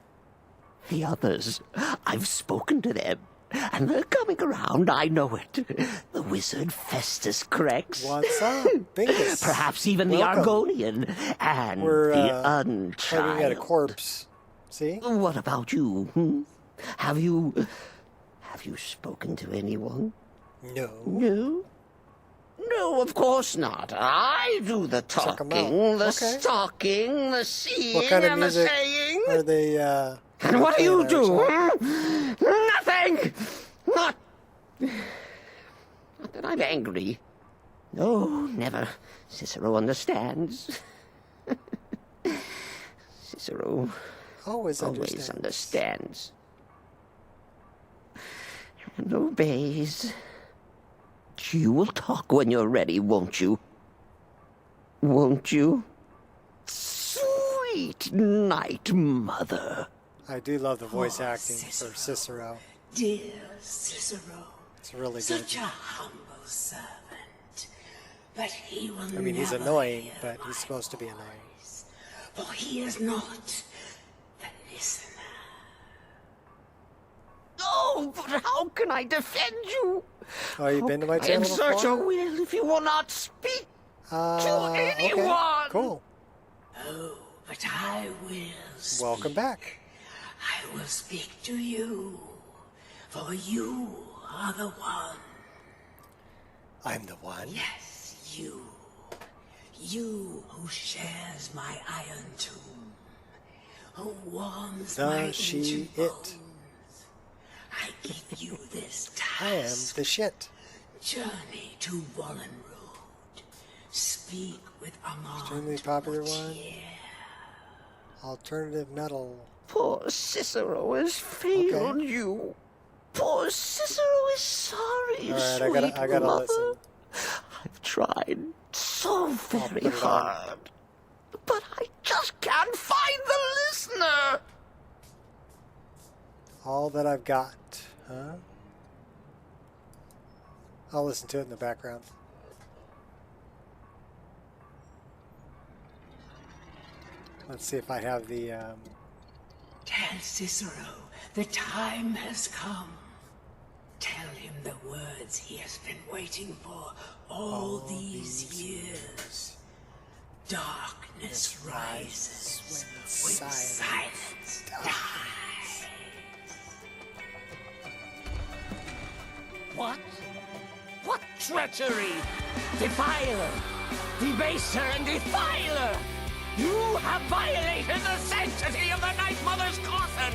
The others, I've spoken to them. And they're coming around, I know it. The wizard Festus Crex. What's up, Bingus? Perhaps even Welcome. the Argonian and We're, the Unchild. Looking at a corpse. See? What about you? Hmm? Have you spoken to anyone? No. No? No, of course not. I do the talking, the stalking, the seeing, What kind of and music the saying. are they, And what do you playing do? there, Nothing! Not that I'm angry. No, never. Cicero understands. Cicero always understands. And obeys. You will talk when you're ready, won't you? Won't you? Sweet night, Mother. I do love the voice acting for Cicero. Dear Cicero, It's really good. such a humble servant, but he will I mean, he's never annoying, hear but he's supposed to be annoying. for he is not the listener. Oh, but how can I defend you? Oh, you've been to my channel Insert before? your will if you will not speak to anyone. Okay, cool. Oh, but I will speak. Welcome back. I will speak to you, for you are the one. I'm the one? Yes, you. You who shares my iron tomb, who warms my The, she, ancient it. bones. I give you this task. I am the shit. Journey to Wallen Road. Speak with Amon. Extremely popular one. Alternative metal. Poor Cicero has failed you. Poor Cicero is sorry, All right, sweet I gotta mother. listen. I've tried so very hard, but I just can't find the listener. All that I've got, huh? I'll listen to it in the background. Let's see if I have the. Tell Cicero the time has come. Tell him the words he has been waiting for all these years. Darkness rises when silence dies. What? What treachery! Defiler! Debaser and defiler! You have violated the sanctity of the Night Mother's coffin!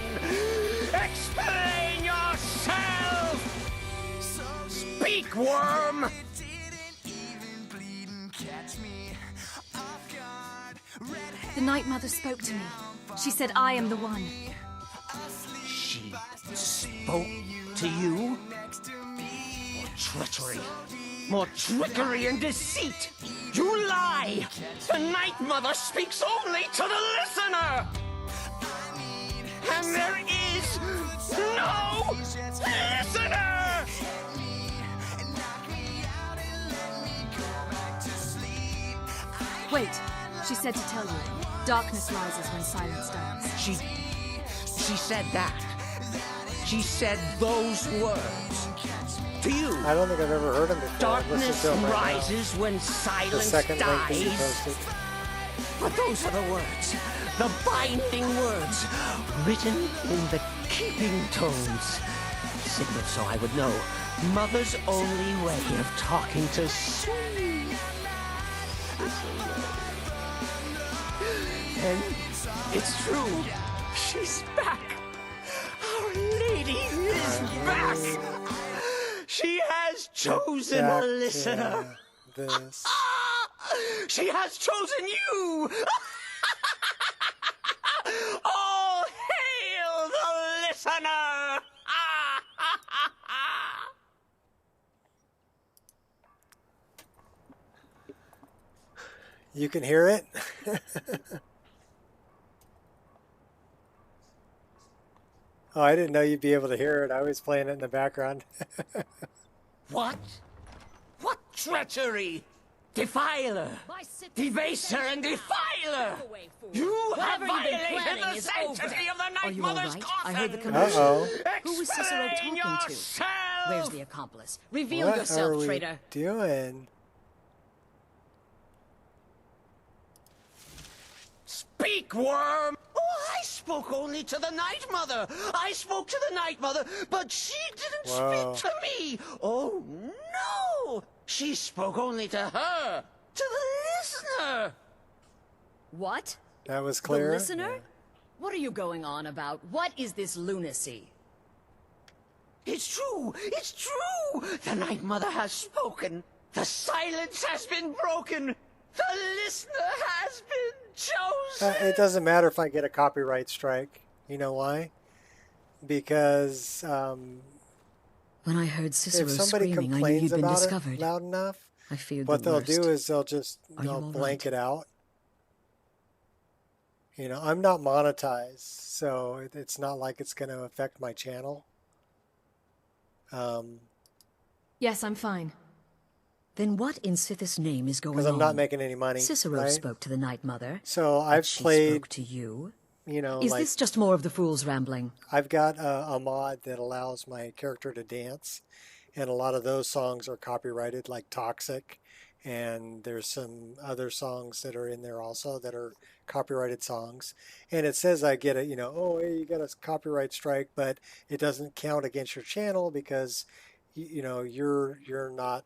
Explain yourself! Speak, worm! The Night Mother spoke to me. She said I am the one. She spoke to you? More treachery. More trickery and deceit! You lie! The Night Mother speaks only to the listener! And there is no listener! Wait, she said to tell you. Darkness rises when silence dies. She said that. She said those words. To you. I don't think I've ever heard him before. Darkness Right rises when silence the second link that you dies. posted. But those are the words, the binding words, written in the keeping tones. Signaled so I would know. Mother's only way of talking to sweet Cicero. And it's true. She's back. Our Lady is back. She has chosen a listener. This. She has chosen you. All hail the listener. You can hear it? Oh, I didn't know you'd be able to hear it. I was playing it in the background. What? What treachery? Defiler! Debaser and defiler! You have violated the sanctity of the Night Mother's coffin! I heard the commotion. Uh-oh. Who was Cicero talking to? Where's the accomplice? Reveal What yourself, are we traitor. doing? Speak, worm! Oh, I spoke only to the Night Mother! I spoke to the Night Mother, but she didn't Whoa. speak to me! Oh, no! She spoke only to her! To the listener! What? That was clear? The listener? What are you going on about? What is this lunacy? It's true! It's true! The Night Mother has spoken! The silence has been broken! The listener has been chosen! It doesn't matter if I get a copyright strike. You know why? Because When I heard Cicero if somebody screaming, I knew complains you'd been about discovered. it loud enough, I feared what the they'll worst. do is they'll Are you all blank right? it out. You know, I'm not monetized, so it's not like it's going to affect my channel. Yes, I'm fine. Then what in Sithis' name is going on? Because I'm not making any money. Cicero right? spoke to the Night Mother. So but I've she played. spoke to you. You know, Is like, this just more of the fool's rambling? I've got a mod that allows my character to dance, and a lot of those songs are copyrighted, like Toxic, and there's some other songs that are in there also that are copyrighted songs. And it says I get a, you know, oh, hey, you got a copyright strike, but it doesn't count against your channel because, you know, you're not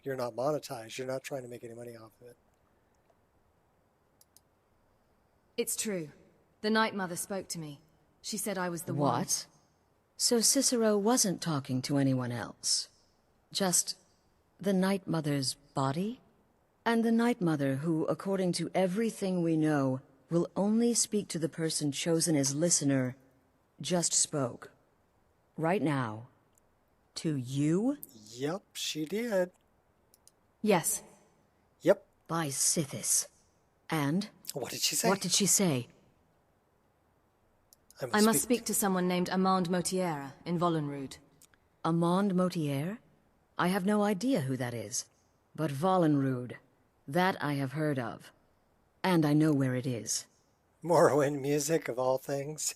monetized. You're not trying to make any money off of it. It's true. The Night Mother spoke to me. She said I was the one. What? So Cicero wasn't talking to anyone else? Just the Night Mother's body? And the Night Mother who, according to everything we know, will only speak to the person chosen as listener just spoke. Right now. To you? Yep, she did. Yes. Yep. By Sithis. And? What did she say? What did she say? I must speak to someone named Amand Motiera in Vollenrude. Amand Motier? I have no idea who that is. But Vollenrude, that I have heard of. And I know where it is. Morrowind music, of all things.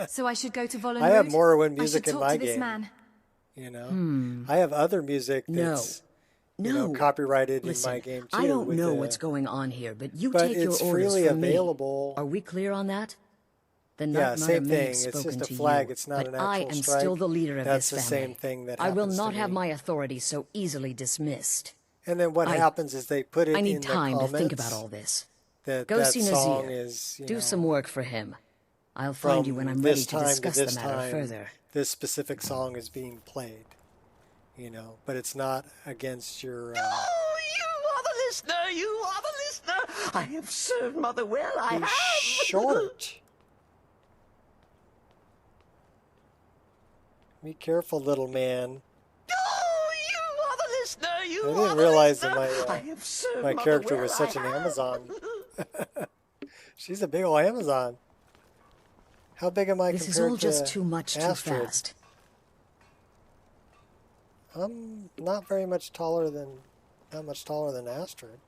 So I should go to Vollenrude? I have Morrowind music in my I should talk to this game. man. You know? I have other music that's you know, copyrighted in my game, too. I don't know what's going on here, but you but take your it's orders freely from available. Me. Are we clear on that? The Yeah, same thing. It's spoken just a to flag. You, It's not but an actual I am strike. still the leader of That's this the family. same thing that I will happens to not have me. my authority so easily dismissed. And then what happens is they put it I need in the time comments. to think about all this. That Go that see song Nazir. is, you Do know, some work for him. I'll find you when I'm ready to discuss the matter further. This specific song is being played, you know, but it's not against your. You are the listener! You are the listener! I have served Mother well, I have! Short. Be careful, little man. I didn't realize that my character was such an Amazon. She's a big old Amazon. How big am I This compared is all to just too much Astrid? too fast. I'm not very much taller than, not much taller than Astrid.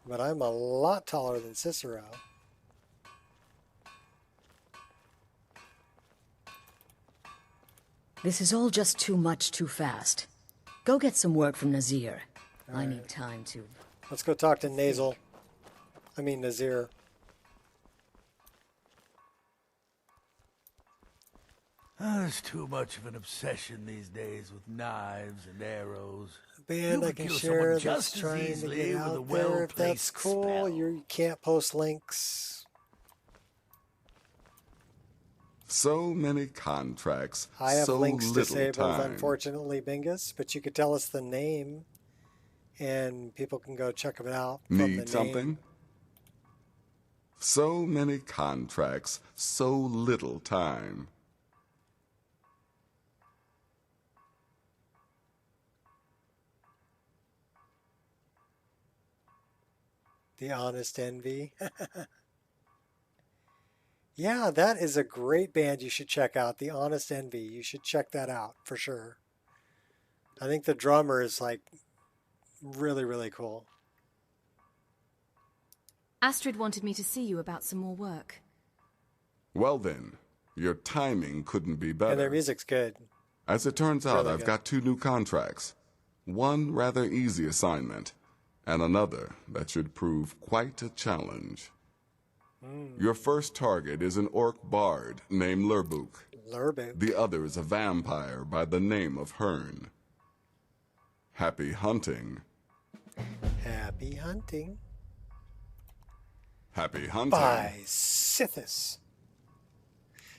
But I'm a lot taller than Cicero. This is all just too much too fast. Go get some work from Nazir. I need time to... Let's go talk to Nazir. There's too much of an obsession these days with knives and arrows. Band You I could can kill share someone that's just as trying to easily get with a out there. If well-placed that's cool, spell. you can't post links. So many contracts, I have so links little disabled, time. unfortunately, Bingus, but you could tell us the name, and people can go check it out from the Need name. something? So many contracts, so little time. The Honest Envy. Yeah, that is a great band you should check out. The Honest Envy. You should check that out for sure. I think the drummer is like really, really cool. Astrid wanted me to see you about some more work. Well then, your timing couldn't be better. And their music's good. As it turns out, Really I've good. got 2 new contracts. One rather easy assignment, and another that should prove quite a challenge. Your first target is an orc bard named Lurbuk. Lurbuk. The other is a vampire by the name of Hearn. Happy hunting. Happy hunting. Happy hunting. By Sithis.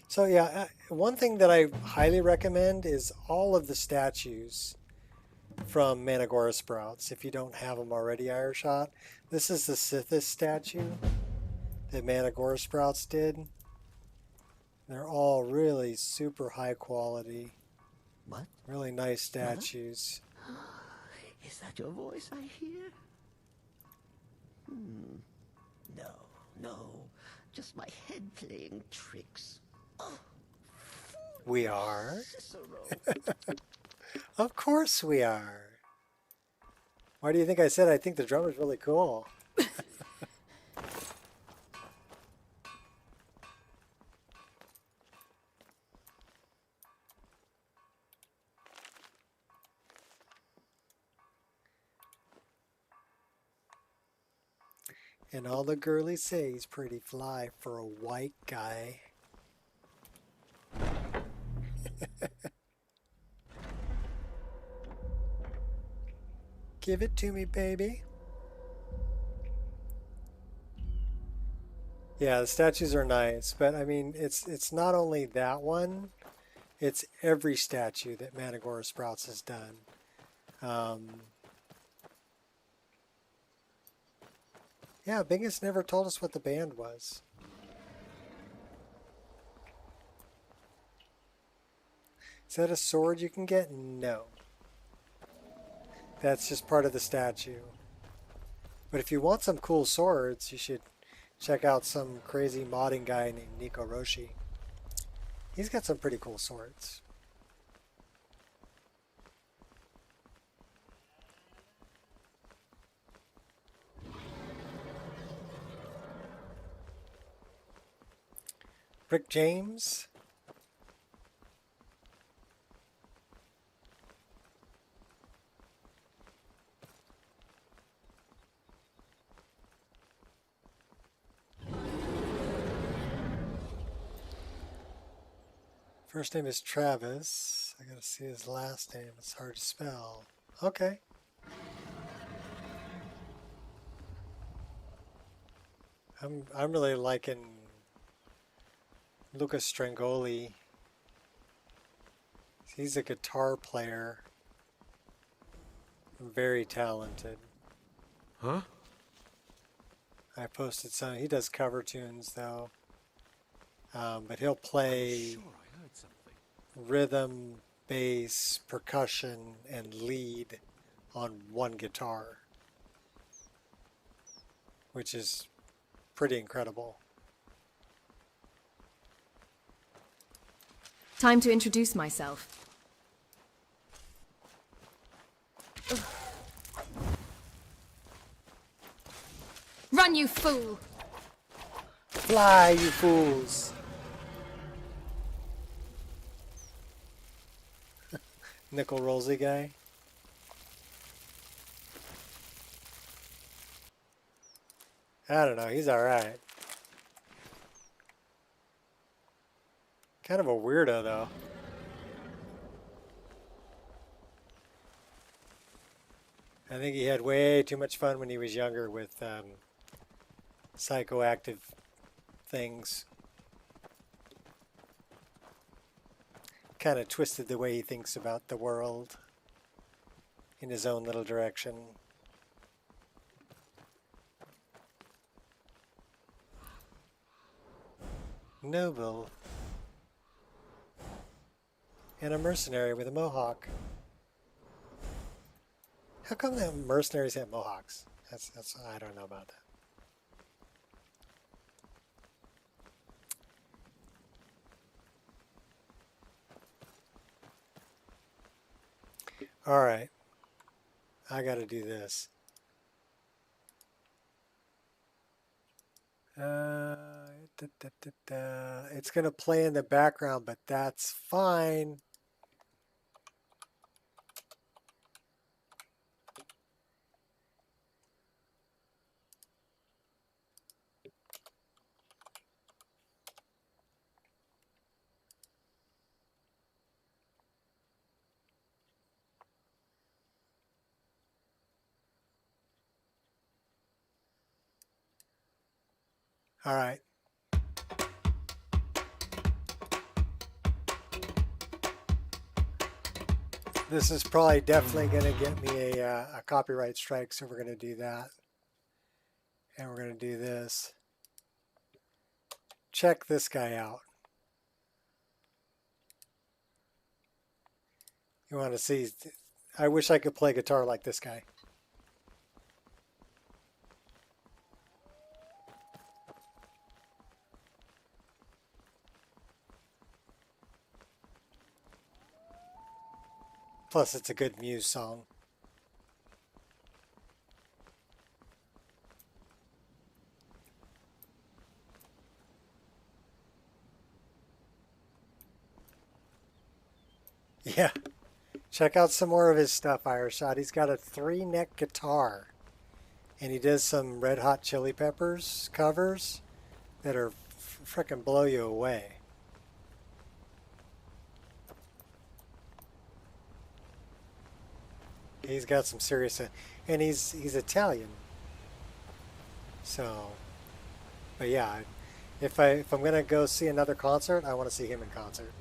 So yeah, one thing that I highly recommend is all of the statues from Managora Sprouts. If you don't have them already, Ireshot. This is the Sithis statue that Managora Sprouts did. They're all really super high quality. What? Really nice statues. Is that your voice I hear? No, no. Just my head playing tricks. We are. Cicero. Of course we are. Why do you think I said I think the drummer's really cool? And all the girlies say he's pretty fly for a white guy. Give it to me, baby. Yeah, the statues are nice, but I mean, it's not only that one, it's every statue that Managora Sprouts has done. Yeah, Bingus never told us what the band was. Is that a sword you can get? No. That's just part of the statue. But if you want some cool swords, you should check out some crazy modding guy named Nico Roshi. He's got some pretty cool swords. Rick James. First name is Travis. I gotta see his last name. It's hard to spell. Okay. I'm really liking Lucas Strangoli. He's a guitar player. Very talented. Huh? I posted some. He does cover tunes though. But he'll play rhythm, bass, percussion, and lead on one guitar, which is pretty incredible. Time to introduce myself. Ugh. Run, you fool! Fly, you fools! Nickel Rolsey guy. I don't know, he's alright. Kind of a weirdo though. I think he had way too much fun when he was younger with psychoactive things. Kind of twisted the way he thinks about the world in his own little direction. Noble. And a mercenary with a mohawk. How come the mercenaries have mohawks? That's I don't know about that. All right, I got to do this. It's going to play in the background, but that's fine. All right. This is probably definitely going to get me a copyright strike, so we're going to do that. And we're going to do this. Check this guy out. You want to see? I wish I could play guitar like this guy. Plus, it's a good Muse song. Yeah. Check out some more of his stuff, Ireshot. He's got a 3-neck guitar. And he does some Red Hot Chili Peppers covers that are frickin' blow you away. He's got some serious, and he's Italian. So, but yeah, if I'm gonna go see another concert, I want to see him in concert.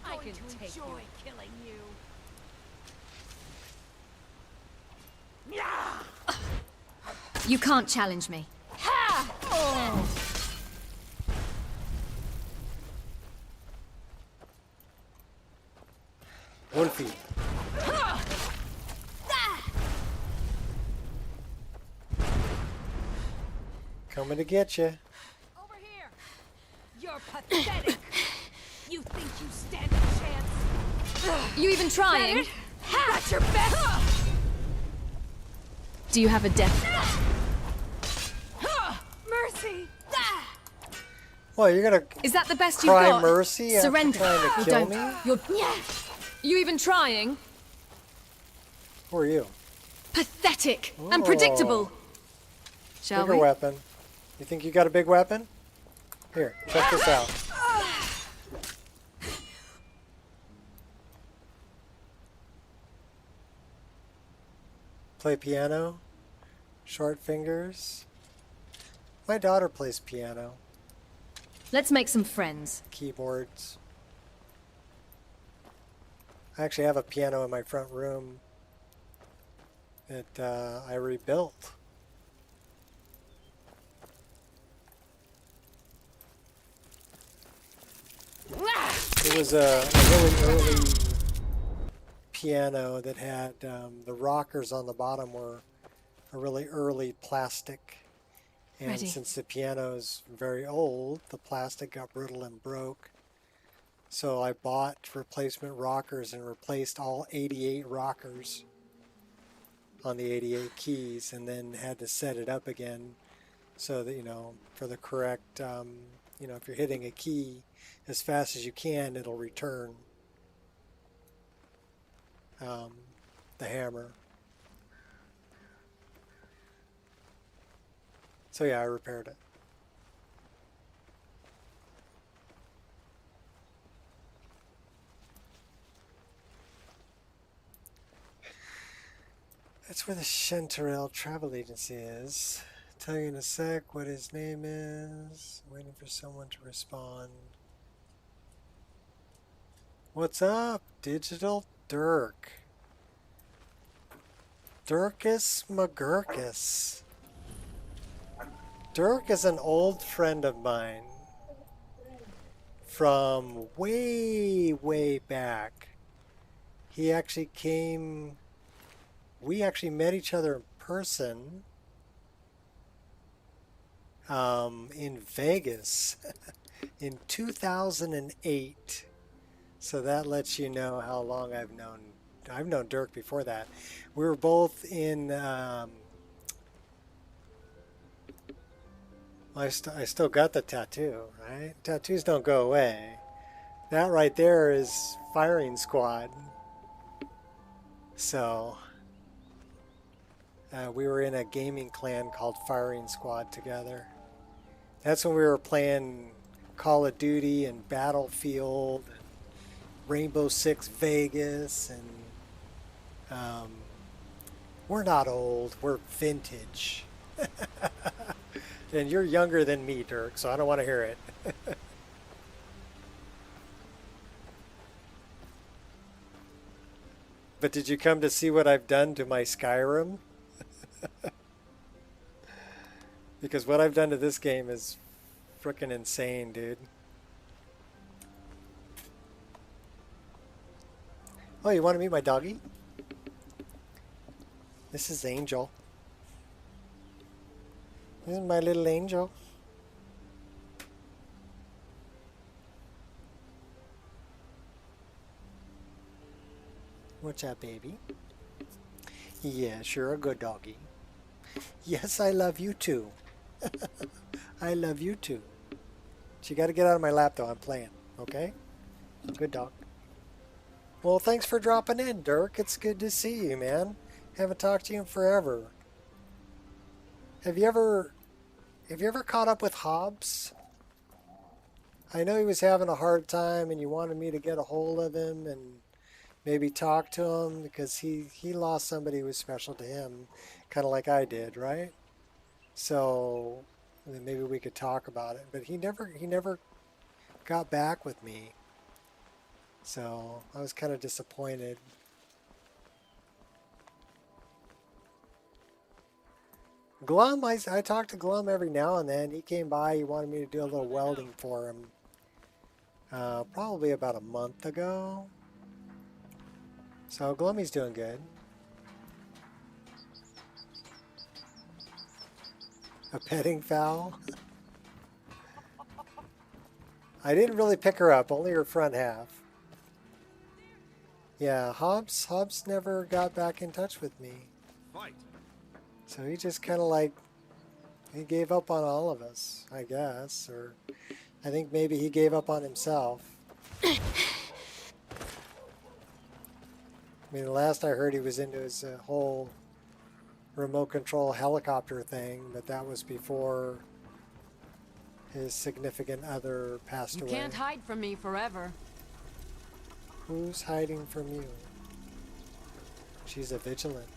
I can enjoy killing you. You can't challenge me. Ha! Oh. Wolfie. Coming to get you. Over here. You're pathetic. You think you stand a chance? You even trying? That's your best. Do you have a death? Mercy. Well, you're gonna. Is that the best you've cry got? mercy after Surrender. trying to Or kill don't. me? You're. You even trying? Who are you? Pathetic Oh. and predictable. Shall Bigger we? weapon. You think you got a big weapon? Here, check this out. Play piano. Short fingers. My daughter plays piano. Let's make some friends. Keyboards. I actually have a piano in my front room that I rebuilt. It was a really early piano that had the rockers on the bottom were a really early plastic. And Ready. since the piano is very old, the plastic got brittle and broke. So I bought replacement rockers and replaced all 88 rockers on the 88 keys, and then had to set it up again so that, you know, for the correct, you know, if you're hitting a key as fast as you can, it'll return the hammer. So yeah, I repaired it. That's where the Chanterelle travel agency is. Tell you in a sec what his name is. Waiting for someone to respond. What's up, Digital Dirk? Dirkus McGurkus. Dirk is an old friend of mine from way, way back. He actually came... We actually met each other in person in Vegas in 2008. So that lets you know how long I've known Dirk before that. We were both in I still got the tattoo, right? Tattoos don't go away. That right there is firing squad. So we were in a gaming clan called Firing Squad together. That's when we were playing Call of Duty and Battlefield and Rainbow Six Vegas, and we're not old, we're vintage. And you're younger than me, Dirk, so I don't want to hear it. But did you come to see what I've done to my Skyrim? Because what I've done to this game is frickin' insane, dude. Oh, you want to meet my doggy? This is Angel. This is my little angel. What's up, baby? Yes, you're a good doggy. Yes, I love you too. I love you too. So you got to get out of my lap, though. I'm playing. Okay? Good dog. Well, thanks for dropping in, Dirk. It's good to see you, man. Haven't talked to you in forever. Have you ever caught up with Hobbs? I know he was having a hard time, and you wanted me to get a hold of him and maybe talk to him because he lost somebody who was special to him, kind of like I did, right? So then maybe we could talk about it. But he never got back with me. So I was kind of disappointed. Glum, I talk to Glum every now and then. He came by. He wanted me to do a little welding for him. Probably about a month ago. So Glummy's doing good. A petting fowl. I didn't really pick her up, only her front half. Yeah, Hobbs never got back in touch with me. So he just kind of like, he gave up on all of us, I guess. Or I think maybe he gave up on himself. I mean, the last I heard he was into his whole remote control helicopter thing, but that was before his significant other passed away. You can't hide from me forever. Who's hiding from you? She's a vigilant.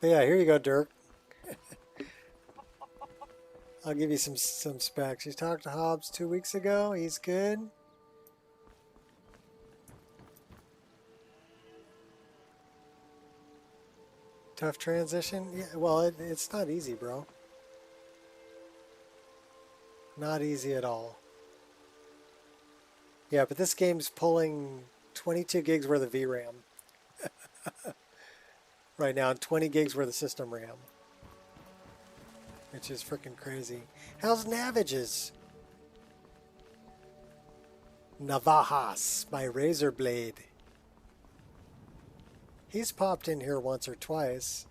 But yeah, here you go, Dirk. I'll give you some specs. You talked to Hobbs 2 weeks ago. He's good. Tough transition? Yeah, well, it's not easy, bro. Not easy at all. Yeah, but this game's pulling 22 gigs worth of VRAM. Right now, 20 gigs worth of system RAM. Which is freaking crazy. How's Navages? Navajas, my razor blade. He's popped in here once or twice.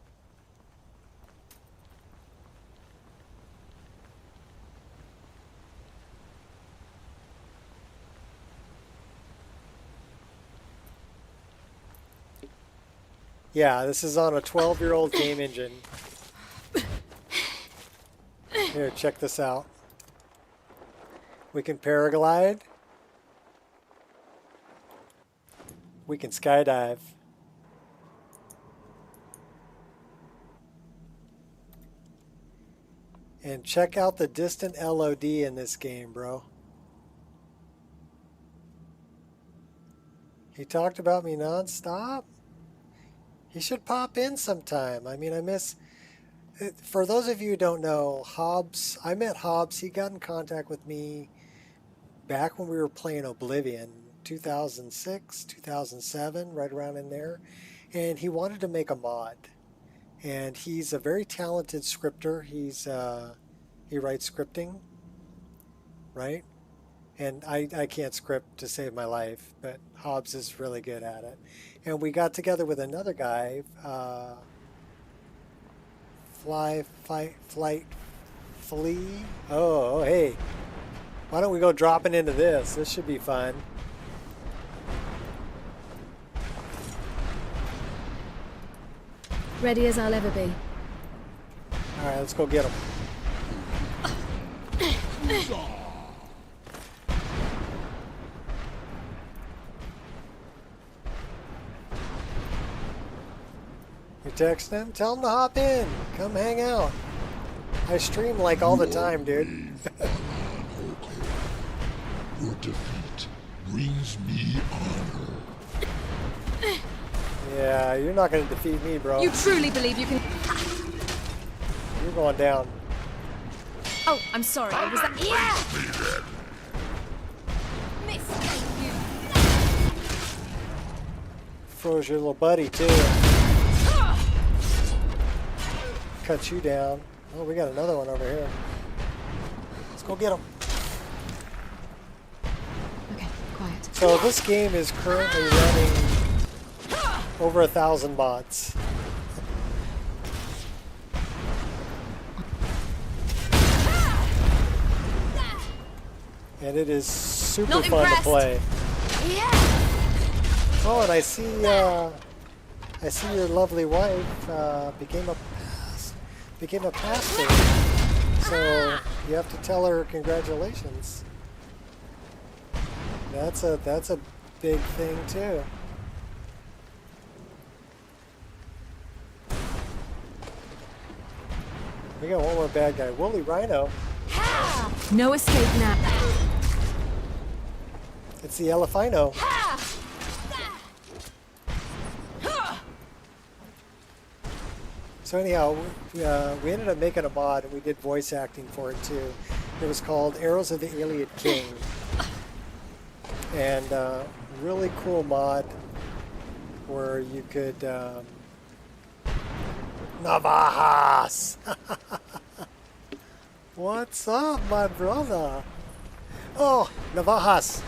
Yeah, this is on a 12-year-old game engine. Here, check this out. We can paraglide. We can skydive. And check out the distant LOD in this game, bro. He talked about me non-stop. He should pop in sometime. I mean, I miss... For those of you who don't know, Hobbs, I met Hobbs. He got in contact with me back when we were playing Oblivion, 2006, 2007, right around in there. And he wanted to make a mod. And he's a very talented scripter. He writes scripting, right? And I can't script to save my life, but Hobbs is really good at it. And we got together with another guy, Flight, Flea. Oh, hey. Why don't we go dropping into this? This should be fun. Ready as I'll ever be. Alright, let's go get him. You text him? Tell him to hop in. Come hang out. I stream like all the time, dude. Your defeat brings me honor. Yeah, you're not going to defeat me, bro. You truly believe you can... You're going down. Oh, I'm sorry. Was that... Yeah! Froze your little buddy, too. Cut you down. Oh, we got another one over here. Let's go get him. Okay, quiet. So this game is currently running over 1,000 bots. And it is super fun to play. Yeah. Oh, and I see your lovely wife became a pastor. So you have to tell her congratulations. That's a big thing too. We got one more bad guy, Woolly Rhino. No escape now. It's the Elefino. So anyhow, we ended up making a mod, and we did voice acting for it too. It was called Arrows of the Iliad King. And really cool mod where you could... Navajas! What's up, my brother? Oh, Navajas!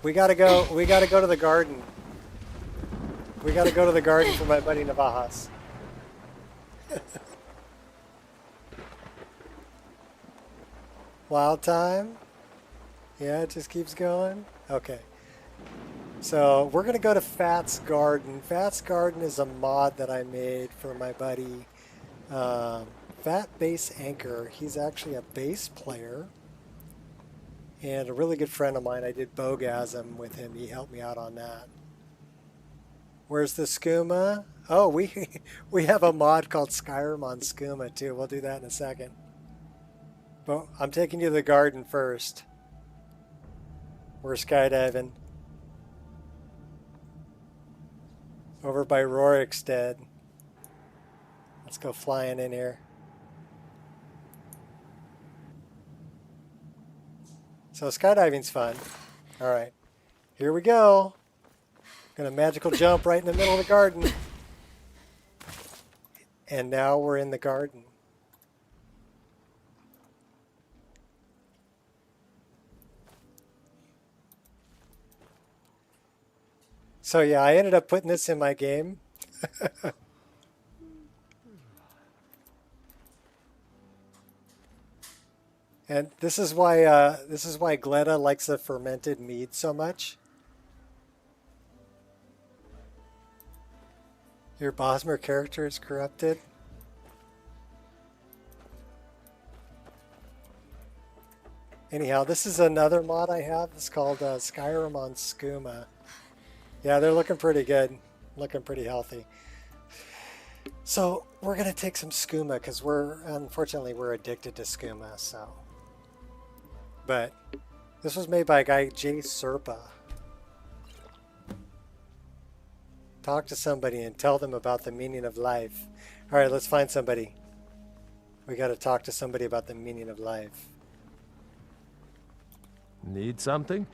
We gotta go to the garden. We gotta go to the garden for my buddy Navajas. Wild time? Yeah, it just keeps going? Okay. So we're gonna go to Fat's Garden. Fat's Garden is a mod that I made for my buddy Fat Bass Anchor. He's actually a bass player and a really good friend of mine. I did Bogasm with him. He helped me out on that. Where's the skooma? Oh, we have a mod called Skyrim on skooma too. We'll do that in a second. But I'm taking you to the garden first. We're skydiving. Over by Rorikstead. Let's go flying in here. So skydiving's fun. Alright. Here we go. Gonna magical jump right in the middle of the garden. And now we're in the garden. So yeah, I ended up putting this in my game. And this is why Gleda likes the fermented mead so much. Your Bosmer character is corrupted. Anyhow, this is another mod I have. It's called Skyrim on skooma. Yeah, they're looking pretty good. Looking pretty healthy. So we're going to take some skooma because unfortunately, we're addicted to skooma. So, but this was made by a guy, J Serpa. Talk to somebody and tell them about the meaning of life. All right, let's find somebody. We got to talk to somebody about the meaning of life. Need something?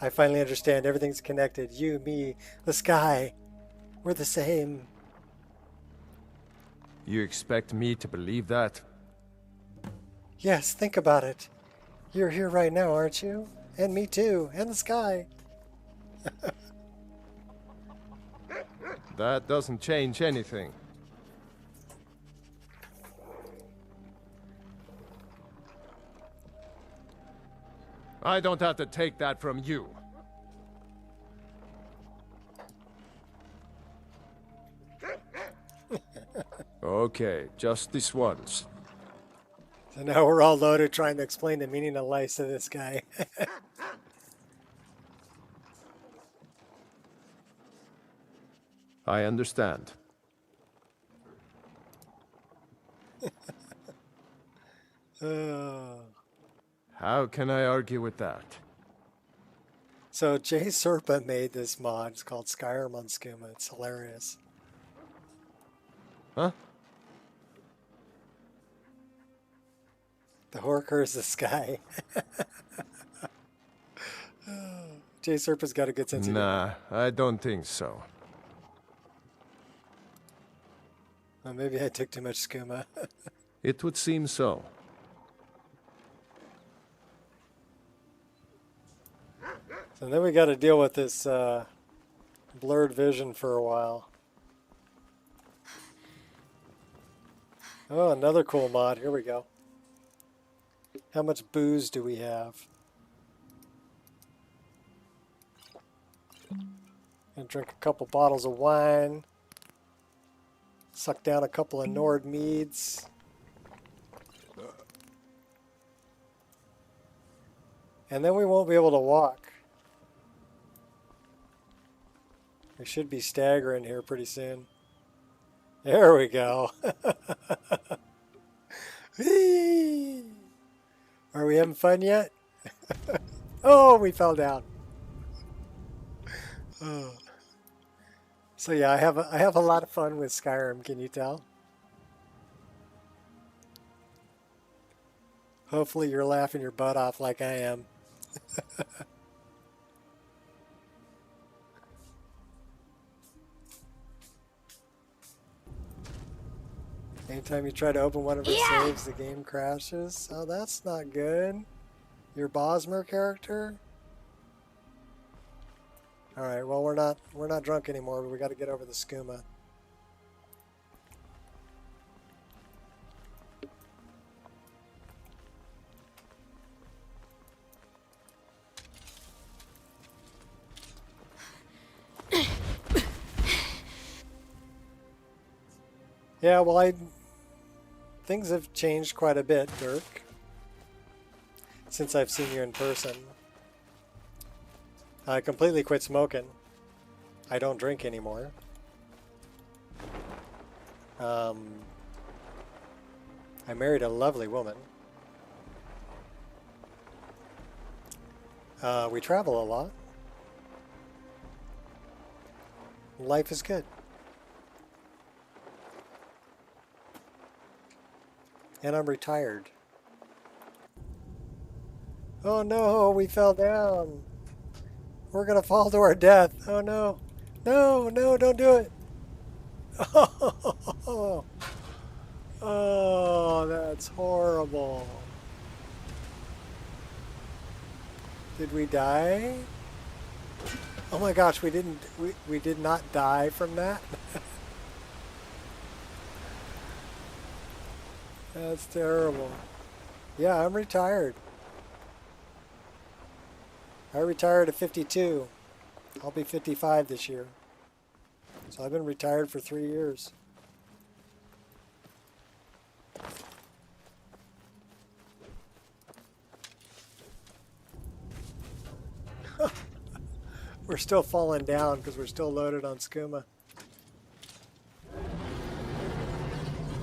I finally understand. Everything's connected. You, me, the sky. We're the same. You expect me to believe that? Yes, think about it. You're here right now, aren't you? And me too. And the sky. That doesn't change anything. I don't have to take that from you. Okay, just this once. So now we're all loaded trying to explain the meaning of life to this guy. I understand. How can I argue with that? So J Serpa made this mod. It's called Skyrim on skooma. It's hilarious. Huh? The Horker is the sky. J Serpa's got a good sense of humor. Nah, I don't think so. Well, maybe I took too much skooma. It would seem so. So then we got to deal with this blurred vision for a while. Oh, another cool mod. Here we go. How much booze do we have? And drink a couple bottles of wine. Suck down a couple of Nord meads. And then we won't be able to walk. We should be staggering here pretty soon. There we go. Are we having fun yet? Oh, we fell down. Oh. So yeah, I have a lot of fun with Skyrim, can you tell? Hopefully you're laughing your butt off like I am. Anytime you try to open one of her saves, the game crashes. Oh, that's not good. Your Bosmer character? Alright, well we're not drunk anymore, but we gotta get over the skooma. Yeah, well, things have changed quite a bit, Dirk, since I've seen you in person. I completely quit smoking. I don't drink anymore. I married a lovely woman. We travel a lot. Life is good. And I'm retired. Oh no, we fell down. We're gonna fall to our death. Oh no. No, no, don't do it. Oh, oh, that's horrible. Did we die? Oh my gosh, we did not die from that. That's terrible. Yeah, I'm retired. I retired at 52. I'll be 55 this year. So I've been retired for 3 years. We're still falling down because we're still loaded on skooma.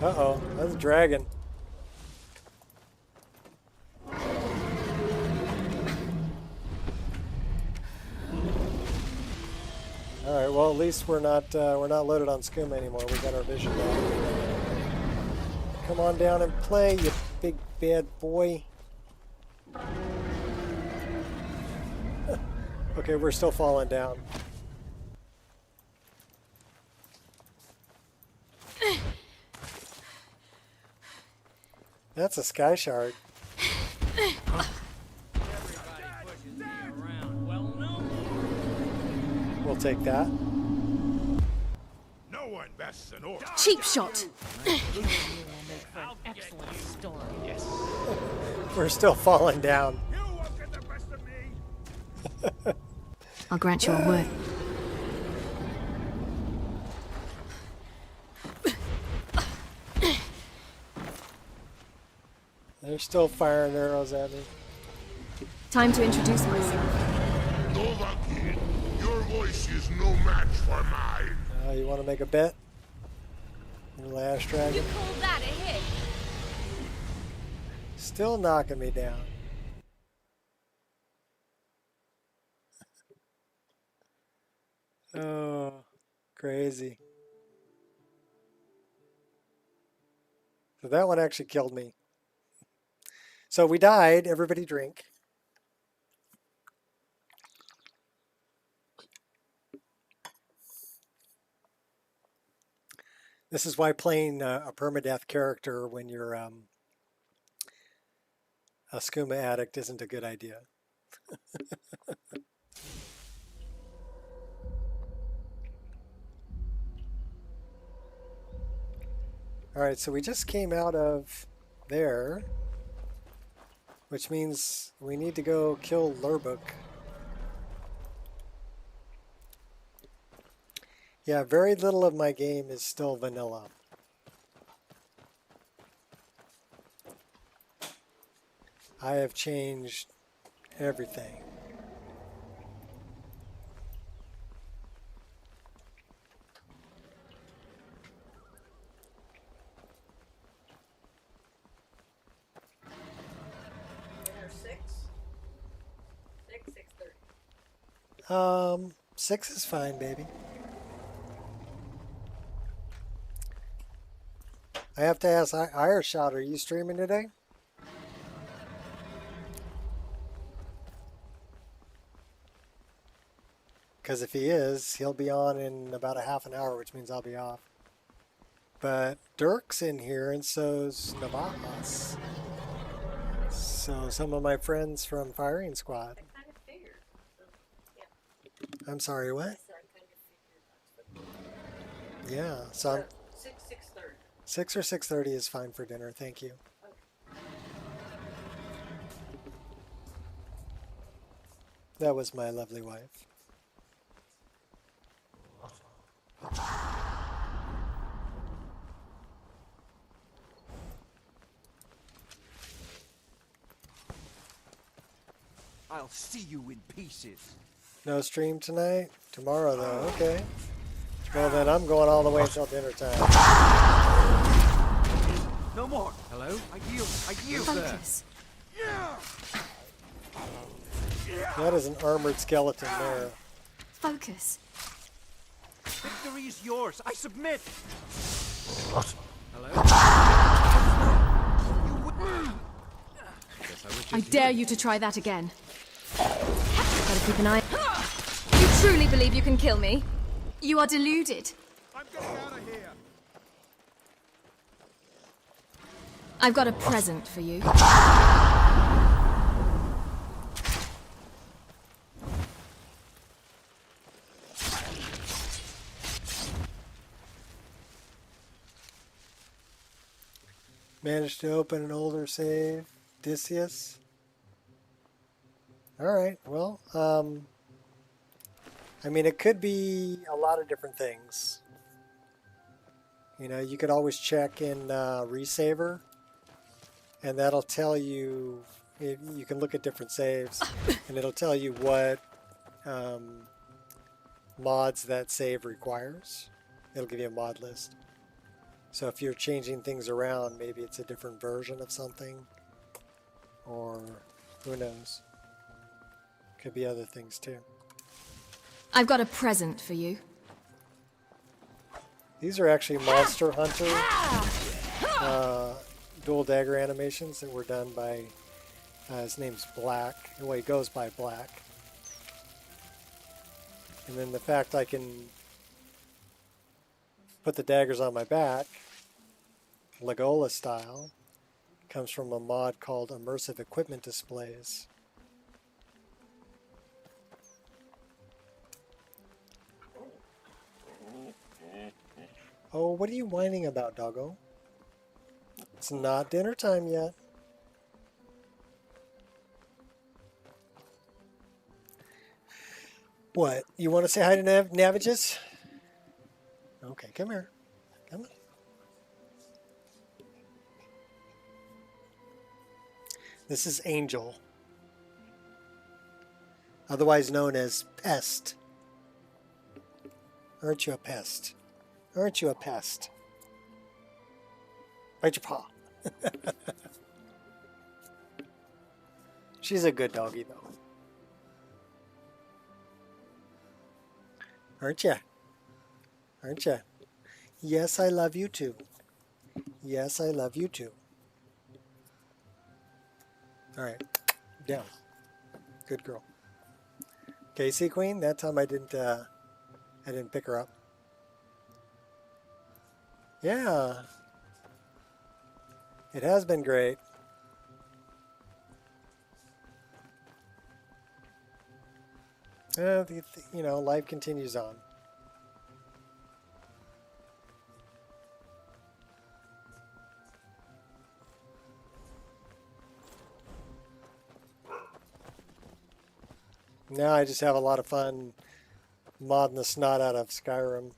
Uh-oh, that's a dragon. All right, well at least we're not loaded on skooma anymore. We got our vision down. Come on down and play, you big bad boy. Okay, we're still falling down. That's a sky shard. We'll take that. No one bests an orc. Cheap shot. Excellent story. Yes. We're still falling down. I'll grant you a word. They're still firing arrows at me. Time to introduce myself. Novakin, your voice is no match for mine. You want to make a bet? Your last dragon? You call that a hit? Still knocking me down. Oh, crazy. So that one actually killed me. So we died. Everybody drink. This is why playing a permadeath character when you're a skooma addict isn't a good idea. All right, so we just came out of there, which means we need to go kill Lurbuk. Yeah, very little of my game is still vanilla. I have changed everything. Six? 6:30. 6 is fine, baby. I have to ask Ireshot, are you streaming today? Because if he is, he'll be on in about a half an hour, which means I'll be off. But Dirk's in here, and so's Navajas. So some of my friends from Firing Squad. I'm sorry, what? Yeah, so I'm, 6:30. 6 or 6:30 is fine for dinner, thank you. That was my lovely wife. I'll see you in pieces. No stream tonight? Tomorrow though, okay. Well then I'm going all the way until dinner time. No more. Hello? I yield. I yield. Focus. That is an armored skeleton there. Focus. Victory is yours. I submit. Hello? I dare you to try that again. Gotta keep an eye. You truly believe you can kill me? You are deluded. I'm getting out of here. I've got a present for you. Managed to open an older save. Odysseus. Alright, well, I mean, it could be a lot of different things. You know, you could always check in Resaver, and that'll tell you, you can look at different saves, and it'll tell you what mods that save requires. It'll give you a mod list. So if you're changing things around, maybe it's a different version of something, or who knows. Could be other things too. I've got a present for you. These are actually Monster Hunter dual dagger animations that were done by, his name's Black. Well, he goes by Black. And then the fact I can put the daggers on my back, Legolas style, comes from a mod called Immersive Equipment Displays. Oh, what are you whining about, doggo? It's not dinner time yet. What? You want to say hi to Navages? Okay, come here. Come on. This is Angel, otherwise known as Pest. Aren't you a pest? Aren't you a pest? Bite your paw. She's a good doggy, though. Aren't ya? Aren't ya? Yes, I love you too. Yes, I love you too. Alright. Down. Good girl. Casey Queen, that time I didn't pick her up. Yeah. It has been great. You know, life continues on. Now I just have a lot of fun modding the snot out of Skyrim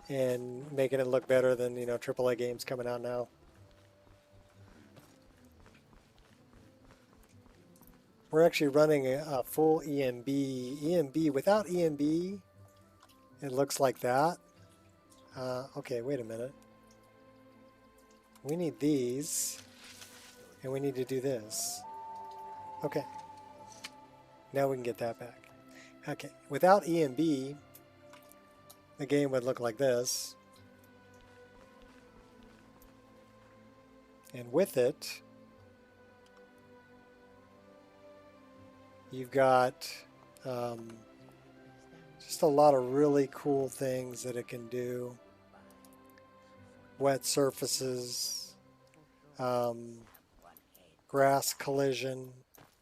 and making it look better than, you know, AAA games coming out now. We're actually running a full ENB. ENB, without ENB, it looks like that. Okay, wait a minute. We need these, and we need to do this. Okay. Now we can get that back. Okay, without ENB, the game would look like this. And with it, you've got just a lot of really cool things that it can do. Wet surfaces, grass collision,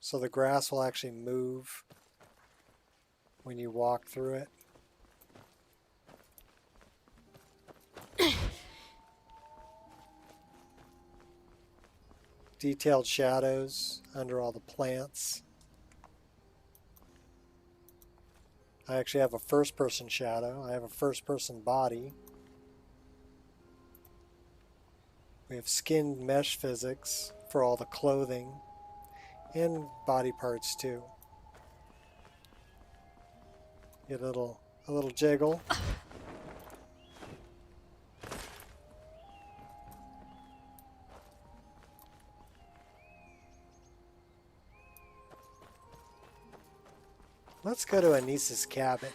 so the grass will actually move when you walk through it. Detailed shadows under all the plants. I actually have a first-person shadow. I have a first-person body. We have skinned mesh physics for all the clothing and body parts too. Get a little jiggle. Let's go to Anissa's cabin.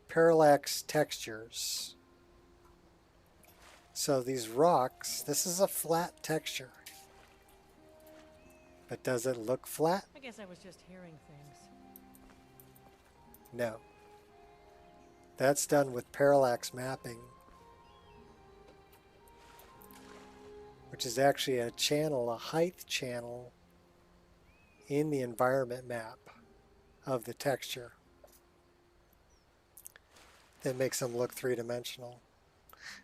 Parallax textures. So these rocks, this is a flat texture. But does it look flat? I guess I was just hearing things. No. That's done with parallax mapping, which is actually a channel, a height channel in the environment map of the texture that makes them look three-dimensional.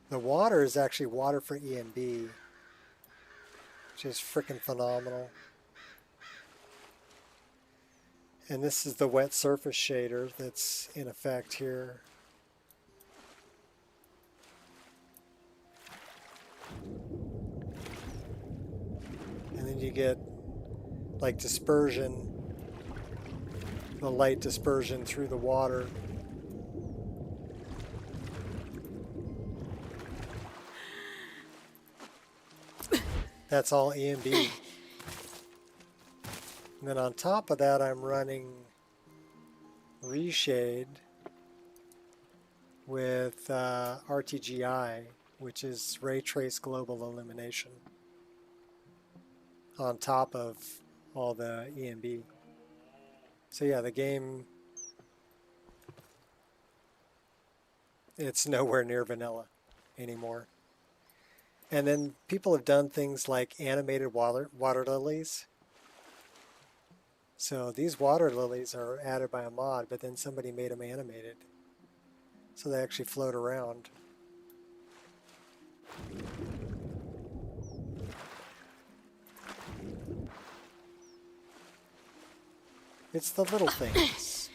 The water is actually water for ENB, which is freaking phenomenal. And this is the wet surface shader that's in effect here. And then you get like dispersion, the light dispersion through the water. That's all ENB. And then on top of that, I'm running Reshade with RTGI, which is Ray Trace Global Illumination, on top of all the ENB. So yeah, the game, it's nowhere near vanilla anymore. And then people have done things like animated water lilies. So these water lilies are added by a mod, but then somebody made them animated. So they actually float around. It's the little things.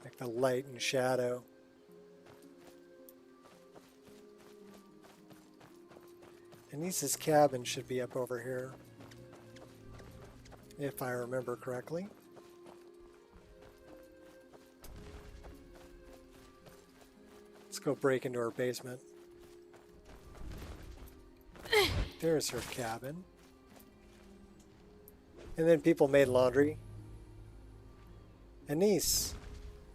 Like the light and shadow. Anissa's cabin should be up over here, if I remember correctly. Let's go break into her basement. There's her cabin. And then people made laundry. Anise,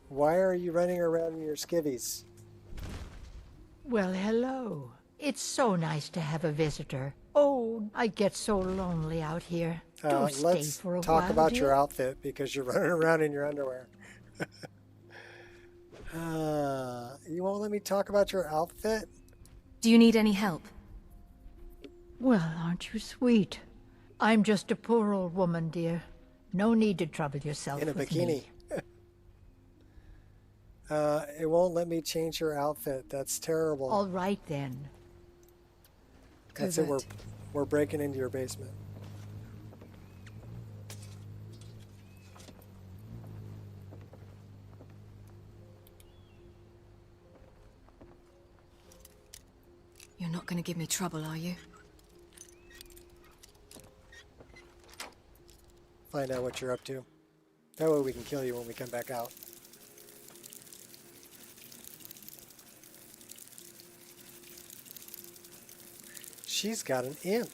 why are you running around in your skivvies? Well, hello. It's so nice to have a visitor. Oh, I get so lonely out here. Do stay Let's for a talk while, about dear. your outfit because you're running around in your underwear. You won't let me talk about your outfit? Do you need any help? Well, aren't you sweet? I'm just a poor old woman, dear. No need to trouble yourself In a with bikini. me. It won't let me change your outfit. That's terrible. All right, then. That's it. We're breaking into your basement. You're not going to give me trouble, are you? Find out what you're up to. That way we can kill you when we come back out. She's got an imp.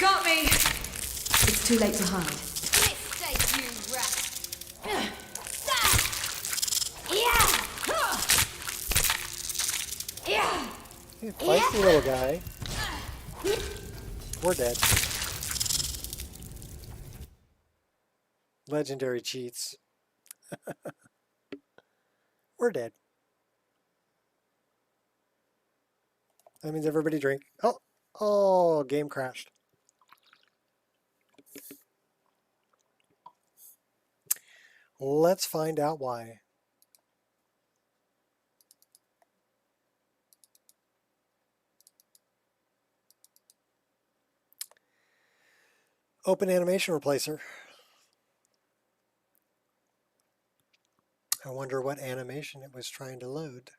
Got me! It's too late to hide. Mistake, you rat! Yeah! You feisty little guy. We're dead. Legendary cheats. We're dead. That means everybody drink. Oh, oh, game crashed. Let's find out why. Open animation replacer. I wonder what animation it was trying to load.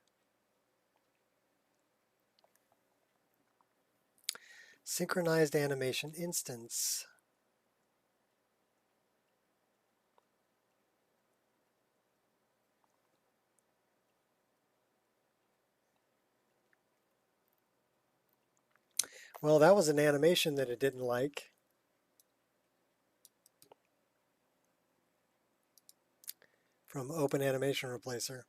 Synchronized animation instance. Well, that was an animation that it didn't like. From Open Animation Replacer.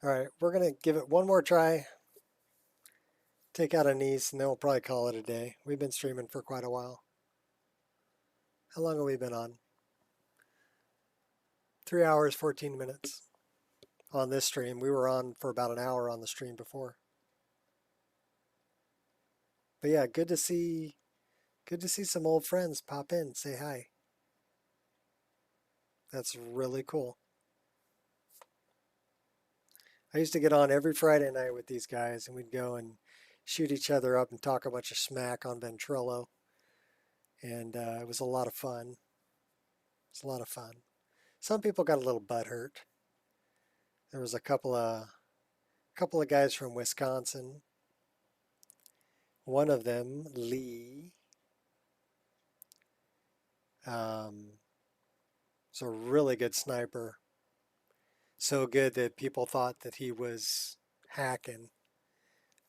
All right, we're going to give it one more try. Take out a niece, and then we'll probably call it a day. We've been streaming for quite a while. How long have we been on? 3 hours, 14 minutes on this stream. We were on for about an hour on the stream before. But yeah, good to see some old friends pop in, say hi. That's really cool. I used to get on every Friday night with these guys, and we'd go and shoot each other up and talk a bunch of smack on Ventrilo. And it was a lot of fun. It's a lot of fun. Some people got a little butthurt. There was a couple of guys from Wisconsin. One of them, Lee, was a really good sniper. So good that people thought that he was hacking,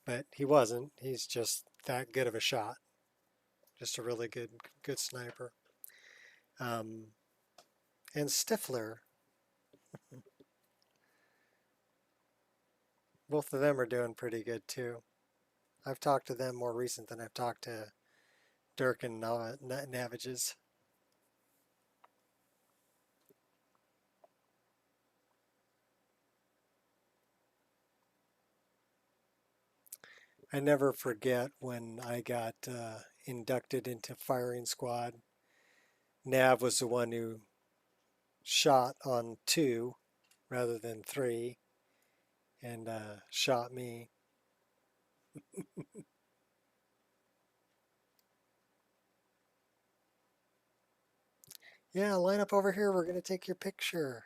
but he wasn't. He's just that good of a shot. Just a really good sniper. And Stifler. Both of them are doing pretty good too. I've talked to them more recent than I've talked to Dirk and Navages. I never forget when I got inducted into firing squad. Nav was the one who shot on 2 rather than 3 and shot me. Yeah, line up over here. We're going to take your picture.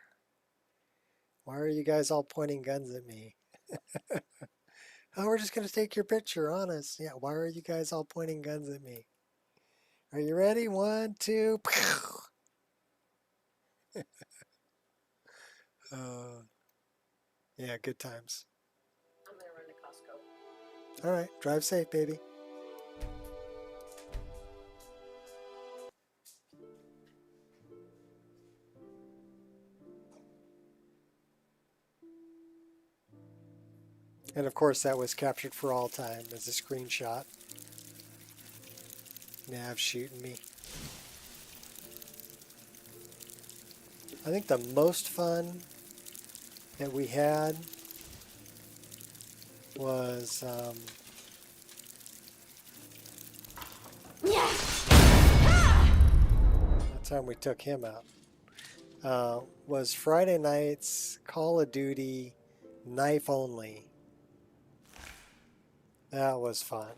Why are you guys all pointing guns at me? Oh, we're just going to take your picture, honest. Yeah, why are you guys all pointing guns at me? Are you ready? 1, 2. Yeah, good times. I'm going to run to Costco. All right, drive safe, baby. And of course, that was captured for all time as a screenshot. Nav shooting me. I think the most fun that we had was that time we took him out. Was Friday night's Call of Duty knife only. That was fun.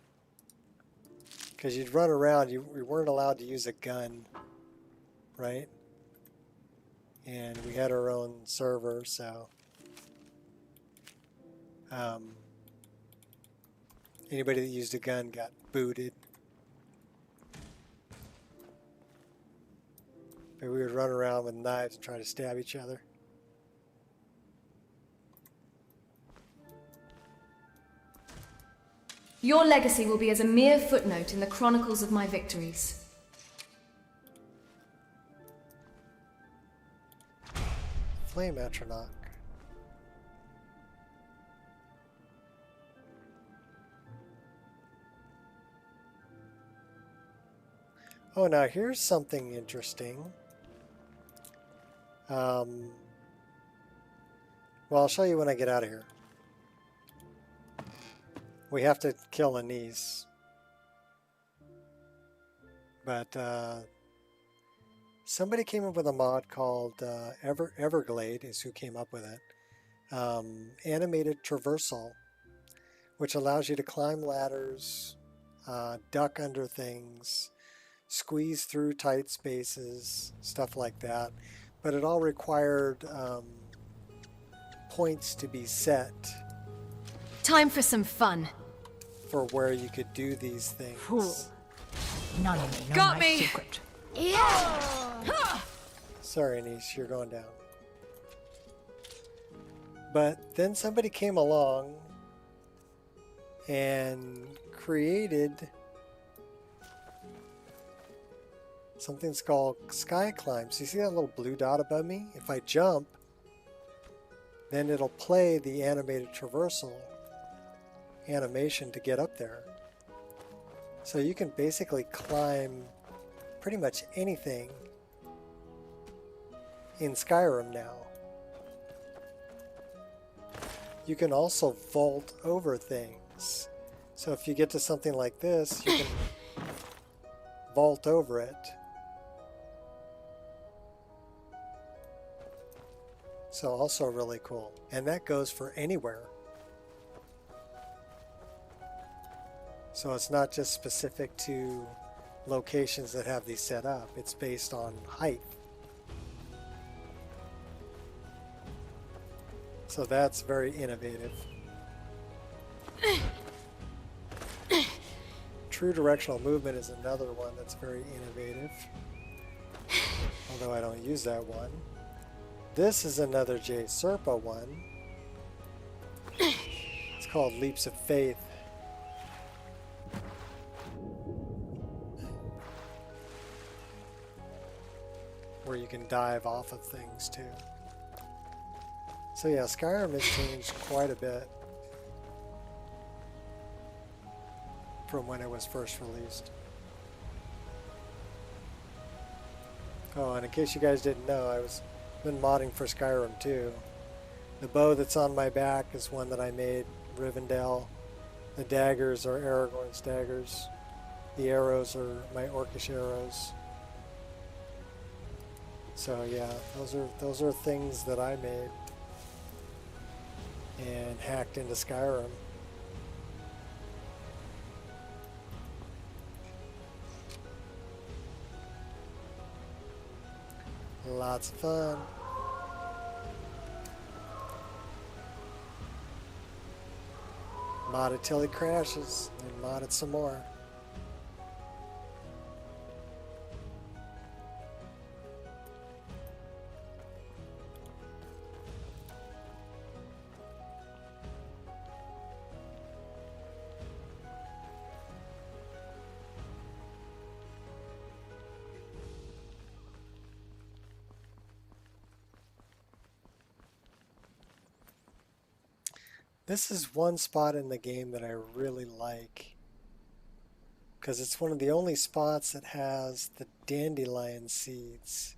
Because you'd run around, you weren't allowed to use a gun, right? And we had our own server, so anybody that used a gun got booted. But we would run around with knives and try to stab each other. Your legacy will be as a mere footnote in the chronicles of my victories. Flame Atronach. Oh, now here's something interesting. Well, I'll show you when I get out of here. We have to kill Anise. But somebody came up with a mod called Everglade, is who came up with it. Animated traversal, which allows you to climb ladders, duck under things, squeeze through tight spaces, stuff like that. But it all required points to be set. Time for some fun. For where you could do these things. Fool. None of me know Got my me. secret. Yeah. Sorry, niece, you're going down. But then somebody came along and created something called Sky Climb. So you see that little blue dot above me? If I jump, then it'll play the animated traversal animation to get up there. So you can basically climb pretty much anything in Skyrim now. You can also vault over things. So if you get to something like this, you can vault over it. So also really cool. And that goes for anywhere. So it's not just specific to locations that have these set up. It's based on height. So that's very innovative. True directional movement is another one that's very innovative. Although I don't use that one. This is another J Serpa one. It's called Leaps of Faith. Where you can dive off of things too. So yeah, Skyrim has changed quite a bit from when it was first released. Oh, and in case you guys didn't know, I've been modding for Skyrim too. The bow that's on my back is one that I made, Rivendell. The daggers are Aragorn's daggers. The arrows are my Orcish arrows. So yeah, those are things that I made and hacked into Skyrim. Lots of fun. Mod it till he crashes, and mod it some more. This is one spot in the game that I really like, because it's one of the only spots that has the dandelion seeds.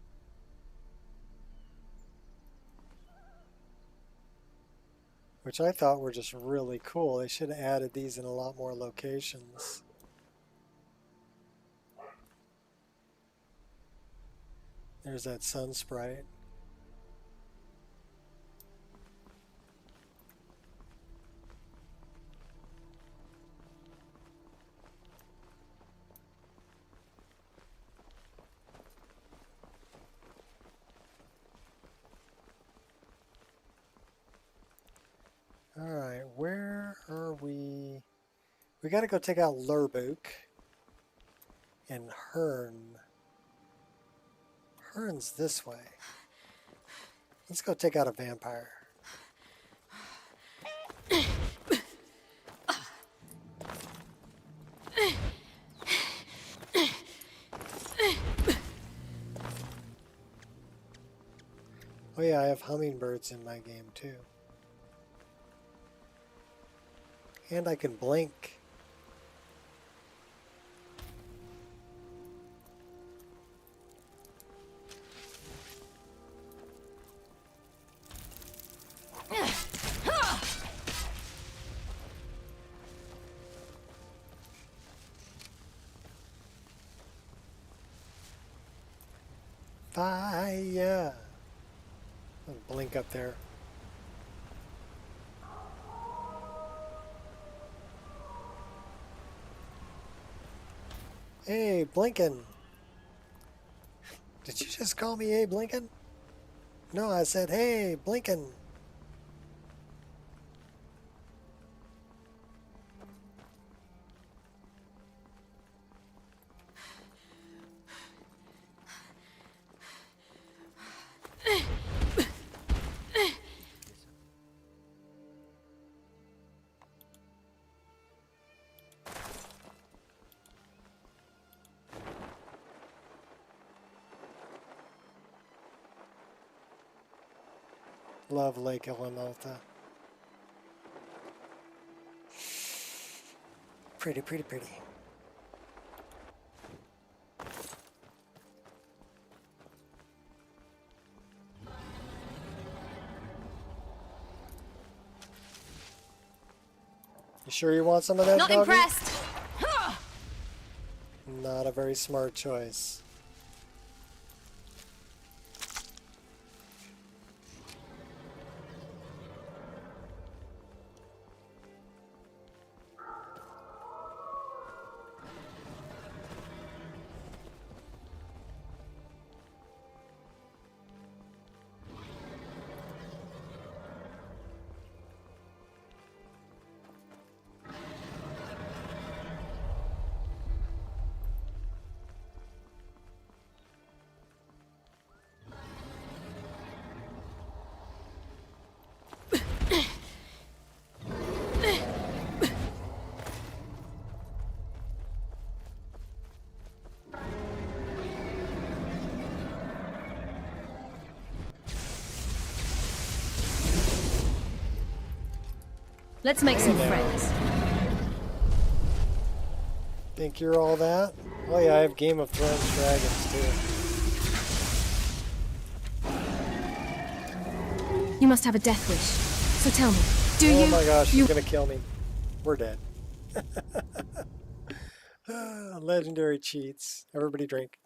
Which I thought were just really cool. They should have added these in a lot more locations. There's that sun sprite. Alright, where are we? We gotta go take out Lurbuk and Hearn. Hearn's this way. Let's go take out a vampire. Oh yeah, I have hummingbirds in my game too. And I can blink. Fire! I'll blink up there. Hey, Blinken! Did you just call me Hey, Blinken? No, I said, hey, Blinken! Love Lake Ilamalta. Pretty, pretty, pretty. You sure you want some of that, Not doggy? impressed. Not a very smart choice. Let's make some friends. Think you're all that? Oh yeah, I have Game of Thrones dragons too. You must have a death wish. So tell me, do you? Oh my gosh, he's gonna kill me. We're dead. Legendary cheats. Everybody drink.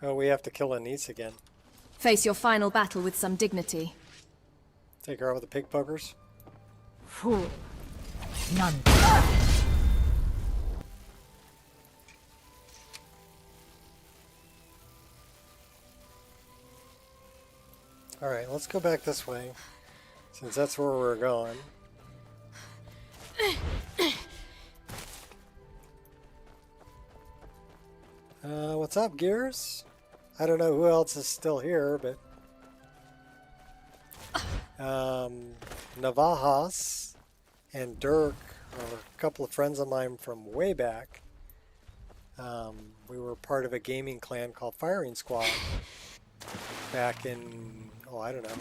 Oh, we have to kill Anise again. Face your final battle with some dignity. Take her out with the pig pokers. Fool. None. Alright, let's go back this way, since that's where we're going. What's up, Gears? I don't know who else is still here, but Navajas and Dirk are a couple of friends of mine from way back. We were part of a gaming clan called Firing Squad back in, oh, I don't know,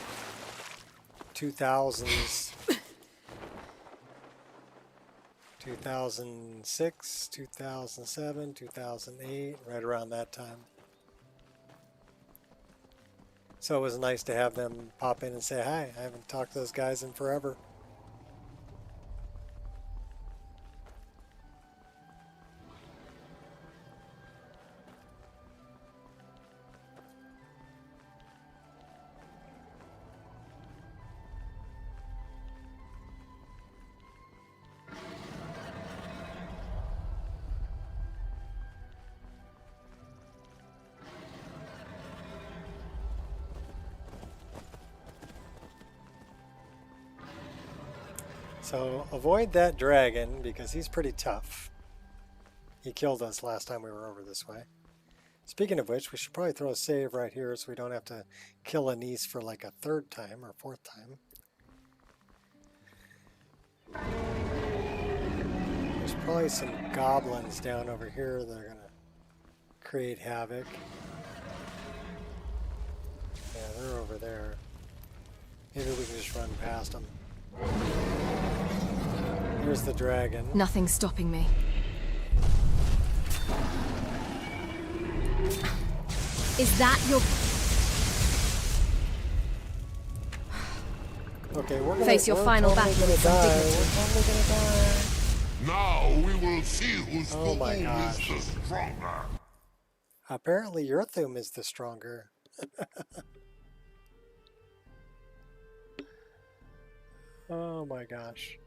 2000s. 2006, 2007, 2008, right around that time. So it was nice to have them pop in and say hi. I haven't talked to those guys in forever. So avoid that dragon because he's pretty tough. He killed us last time we were over this way. Speaking of which, we should probably throw a save right here so we don't have to kill a niece for like a third time or fourth time. There's probably some goblins down over here that are going to create havoc. Yeah, they're over there. Maybe we can just run past them. Here's the dragon. Nothing's stopping me. Is that your... Okay, we're gonna face your final battle with some dignity. Now we will see whose Oh my fool gosh. is the stronger. Apparently your Thum is the stronger. Oh my gosh.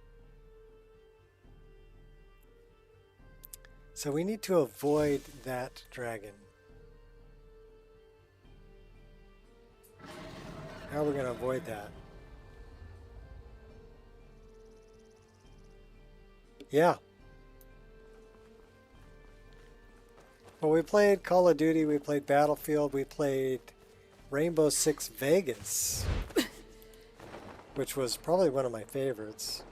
So we need to avoid that dragon. How are we going to avoid that? Yeah. Well, we played Call of Duty, we played Battlefield, we played Rainbow Six Vegas, which was probably one of my favorites.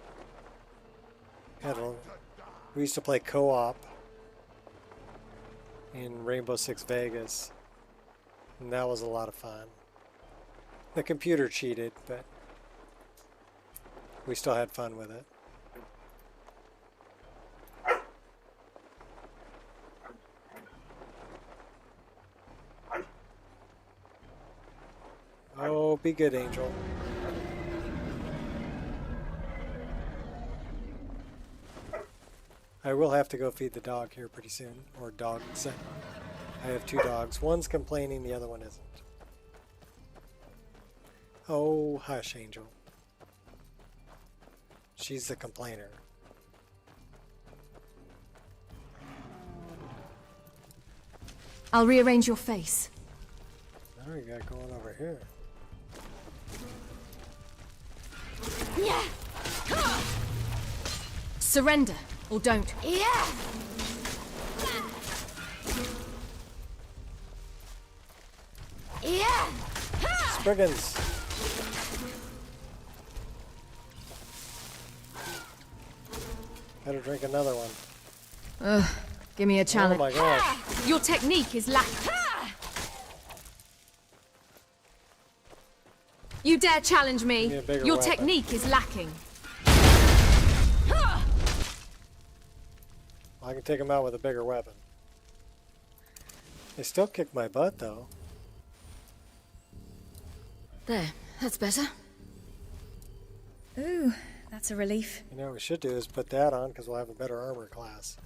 We used to play co-op in Rainbow Six Vegas, and that was a lot of fun. The computer cheated, but we still had fun with it. Oh, be good, Angel. I will have to go feed the dog here pretty soon, or dogs. I have two dogs. One's complaining, the other one isn't. Oh, hush, Angel. She's the complainer. I'll rearrange your face. What do we got going over here? Surrender, or don't. Yeah. Yeah. Spriggans. Better drink another one. Ugh, give me a challenge. Oh my gosh. Your technique is lacking. You dare challenge me? Your weapon. technique is lacking. I can take him out with a bigger weapon. They still kick my butt, though. There, that's better. Ooh, that's a relief. You know what we should do is put that on because we'll have a better armor class.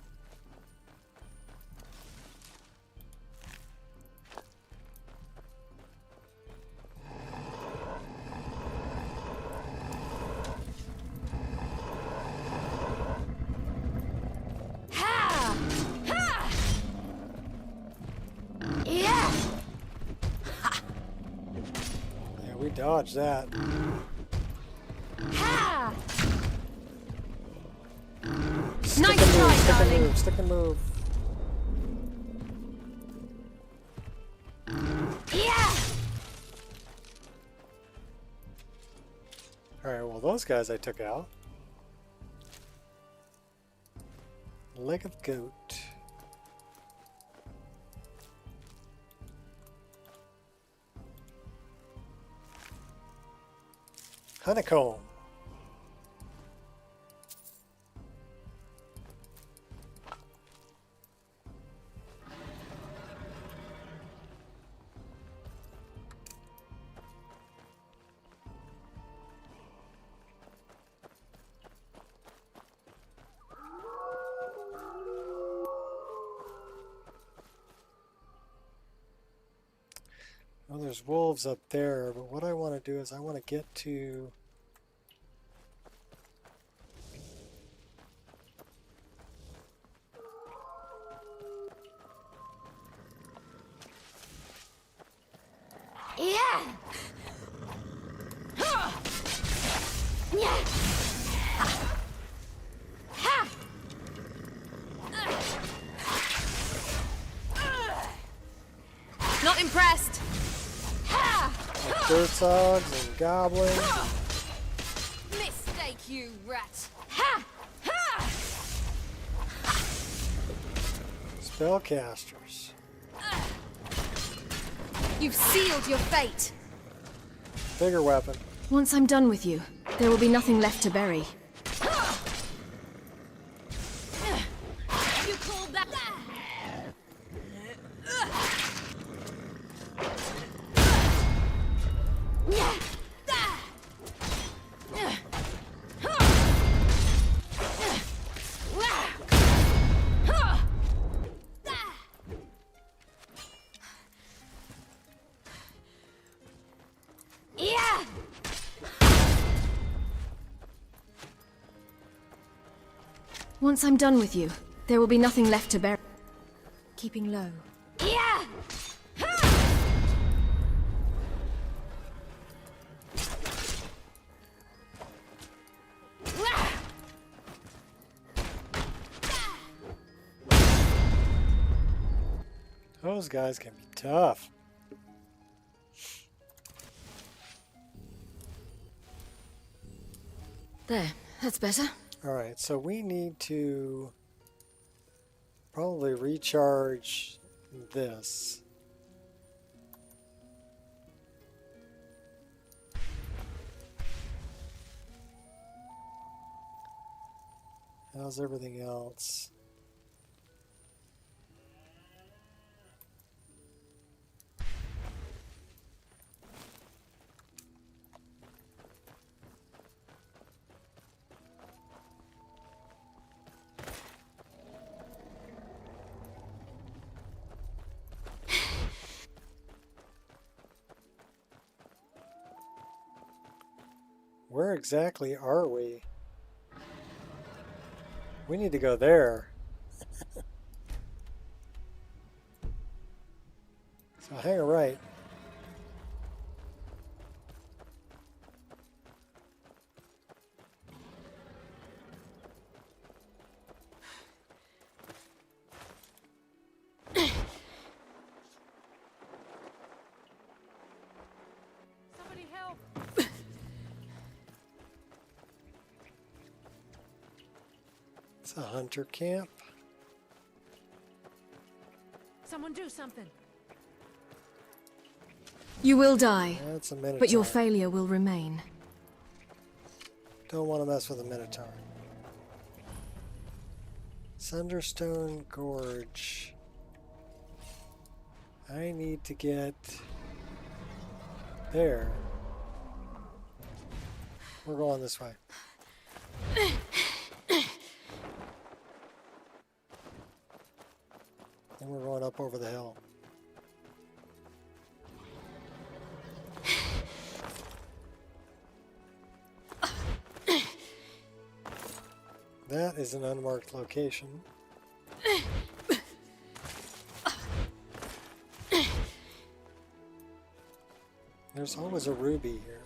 Dodge that. Ha! Stick Nice and move, try, stick darling. and move, stick and move. Yeah! Alright, well those guys I took out. Leg of goat. Honeycomb. Well, there's wolves up there, but what I want to do is I want to get to... Yeah. Yeah. Not impressed. Ha! Like dirtsogs and goblins. Mistake, you rat. Ha! Ha! Spellcasters. You've sealed your fate. Bigger weapon. Once I'm done with you, there will be nothing left to bury. You called that? Yeah. Once I'm done with you, there will be nothing left to bury. Keeping low. Yeah. Those guys can be tough. There, that's better. Alright, so we need to probably recharge this. How's everything else? Where exactly are we? We need to go there. So hang a right. Somebody help! It's a hunter camp. Someone do something. You will die, That's a minotaur. but your failure will remain. Don't want to mess with a minotaur. Sunderstone Gorge. I need to get there. We're going this way. And we're going up over the hill. That is an unmarked location. There's always a ruby here.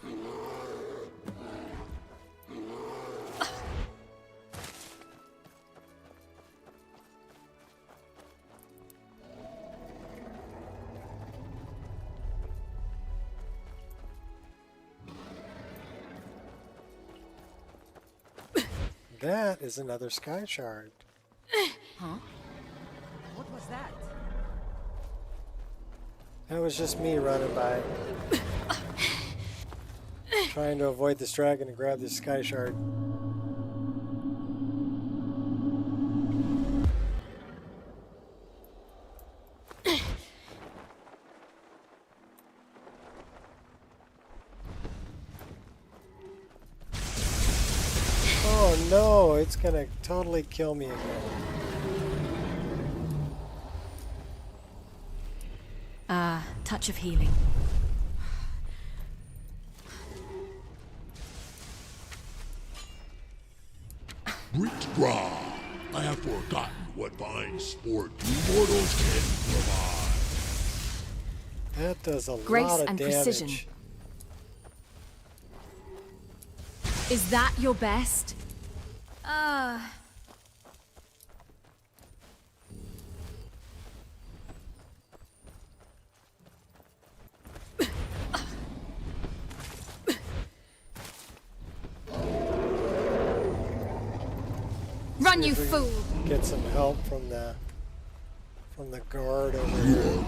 That is another sky shard. Huh? What was that? That was just me running by. Trying to avoid this dragon and grab this sky shard. Oh no, it's gonna totally kill me again. Ah, touch of healing. Britgra, I have forgotten what fine sport you mortals can provide. That does a Grace lot of and damage. precision. Is that your best? Run, See you if we fool! can get some help from the guard over here.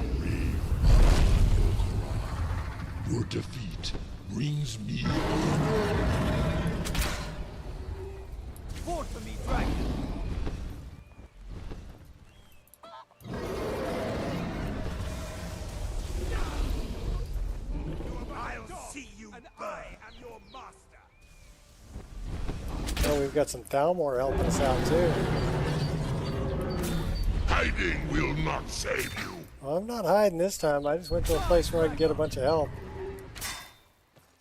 Your defeat brings me honor. Fought for me, dragon! I'll see you burn! I am your master! Oh, we've got some Thalmor helping us out too. Hiding will not save you. Well, I'm not hiding this time. I just went to a place where I can get a bunch of help.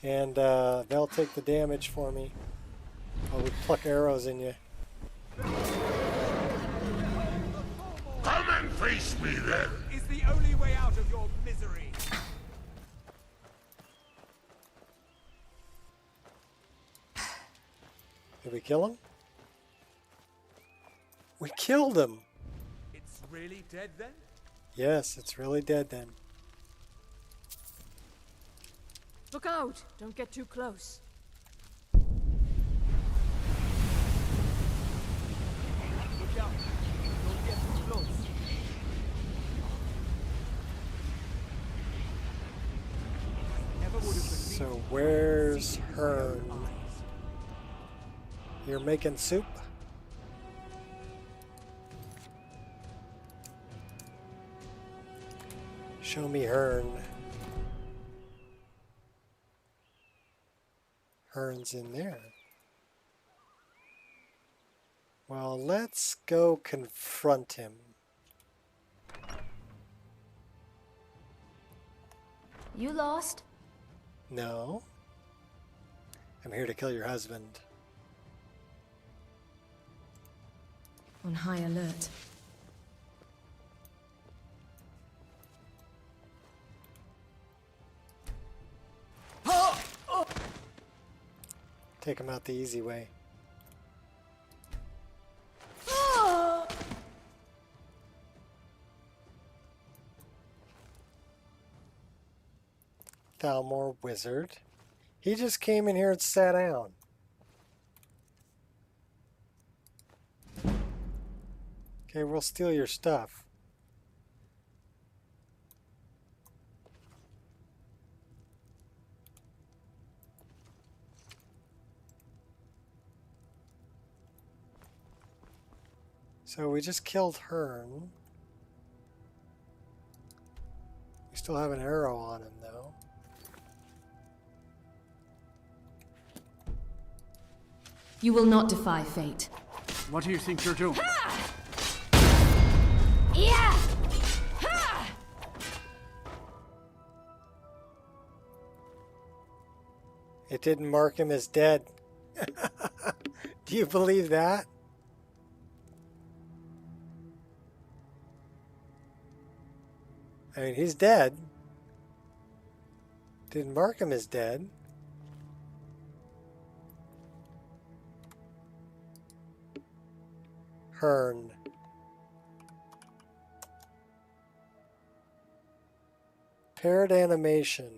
And they'll take the damage for me. I would pluck arrows in you. Come and face me then. Is the only way out of your misery. Did we kill him? We killed him! It's really dead then? Yes, it's really dead then. Look out! Don't get too close. Look out! Don't get too close. Never would have believed. So where's Hearn? You're making soup? Show me Hearn. Hearn's in there. Well, let's go confront him. You lost? No. I'm here to kill your husband. On high alert. Take him out the easy way. Thalmor wizard. He just came in here and sat down. Okay, we'll steal your stuff. So we just killed Hearn. We still have an arrow on him, though. You will not defy fate. What do you think you're doing? Yeah! It didn't mark him as dead. Do you believe that? I mean, he's dead. Didn't mark him as dead. Hearn. Paired animation.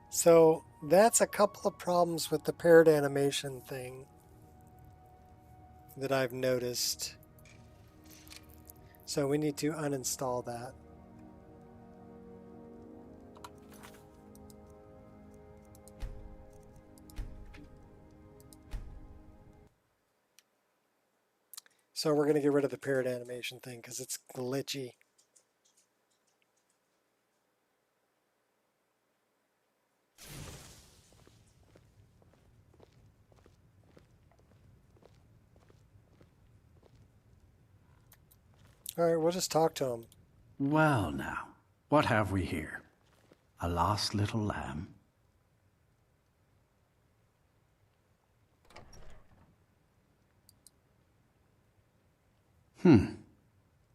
So that's a couple of problems with the paired animation thing that I've noticed. So we need to uninstall that. So we're going to get rid of the paired animation thing because it's glitchy. All right, we'll just talk to him. Well now, what have we here? A lost little lamb?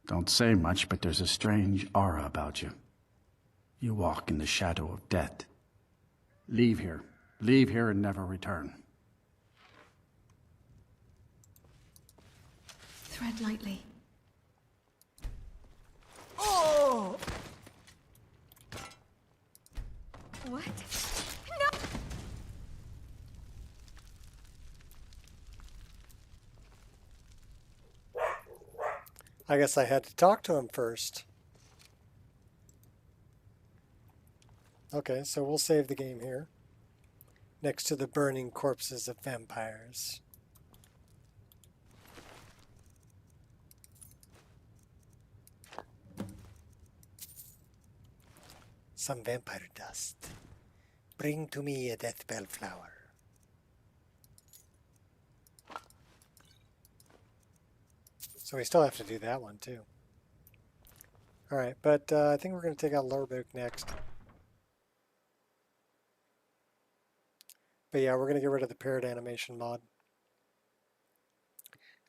Don't say much, but there's a strange aura about you. You walk in the shadow of death. Leave here. Leave here and never return. Tread lightly. Oh! What? No! I guess I had to talk to him first. Okay, so we'll save the game here. Next to the burning corpses of vampires. Some vampire dust. Bring to me a death bell flower. So we still have to do that one too. Alright, but I think we're going to take out Lurbook next. But yeah, we're going to get rid of the parrot animation mod.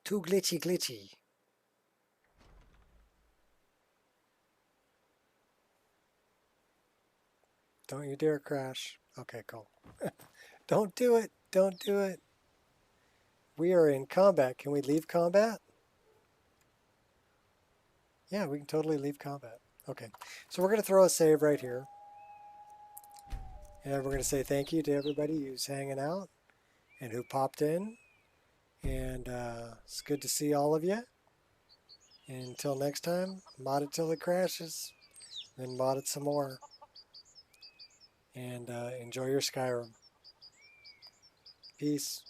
Too glitchy. Don't you dare crash. Okay, cool. Don't do it. Don't do it. We are in combat. Can we leave combat? Yeah, we can totally leave combat. Okay, so we're going to throw a save right here. And we're going to say thank you to everybody who's hanging out and who popped in. And it's good to see all of you. And until next time, mod it till it crashes. Then mod it some more. And enjoy your Skyrim. Peace.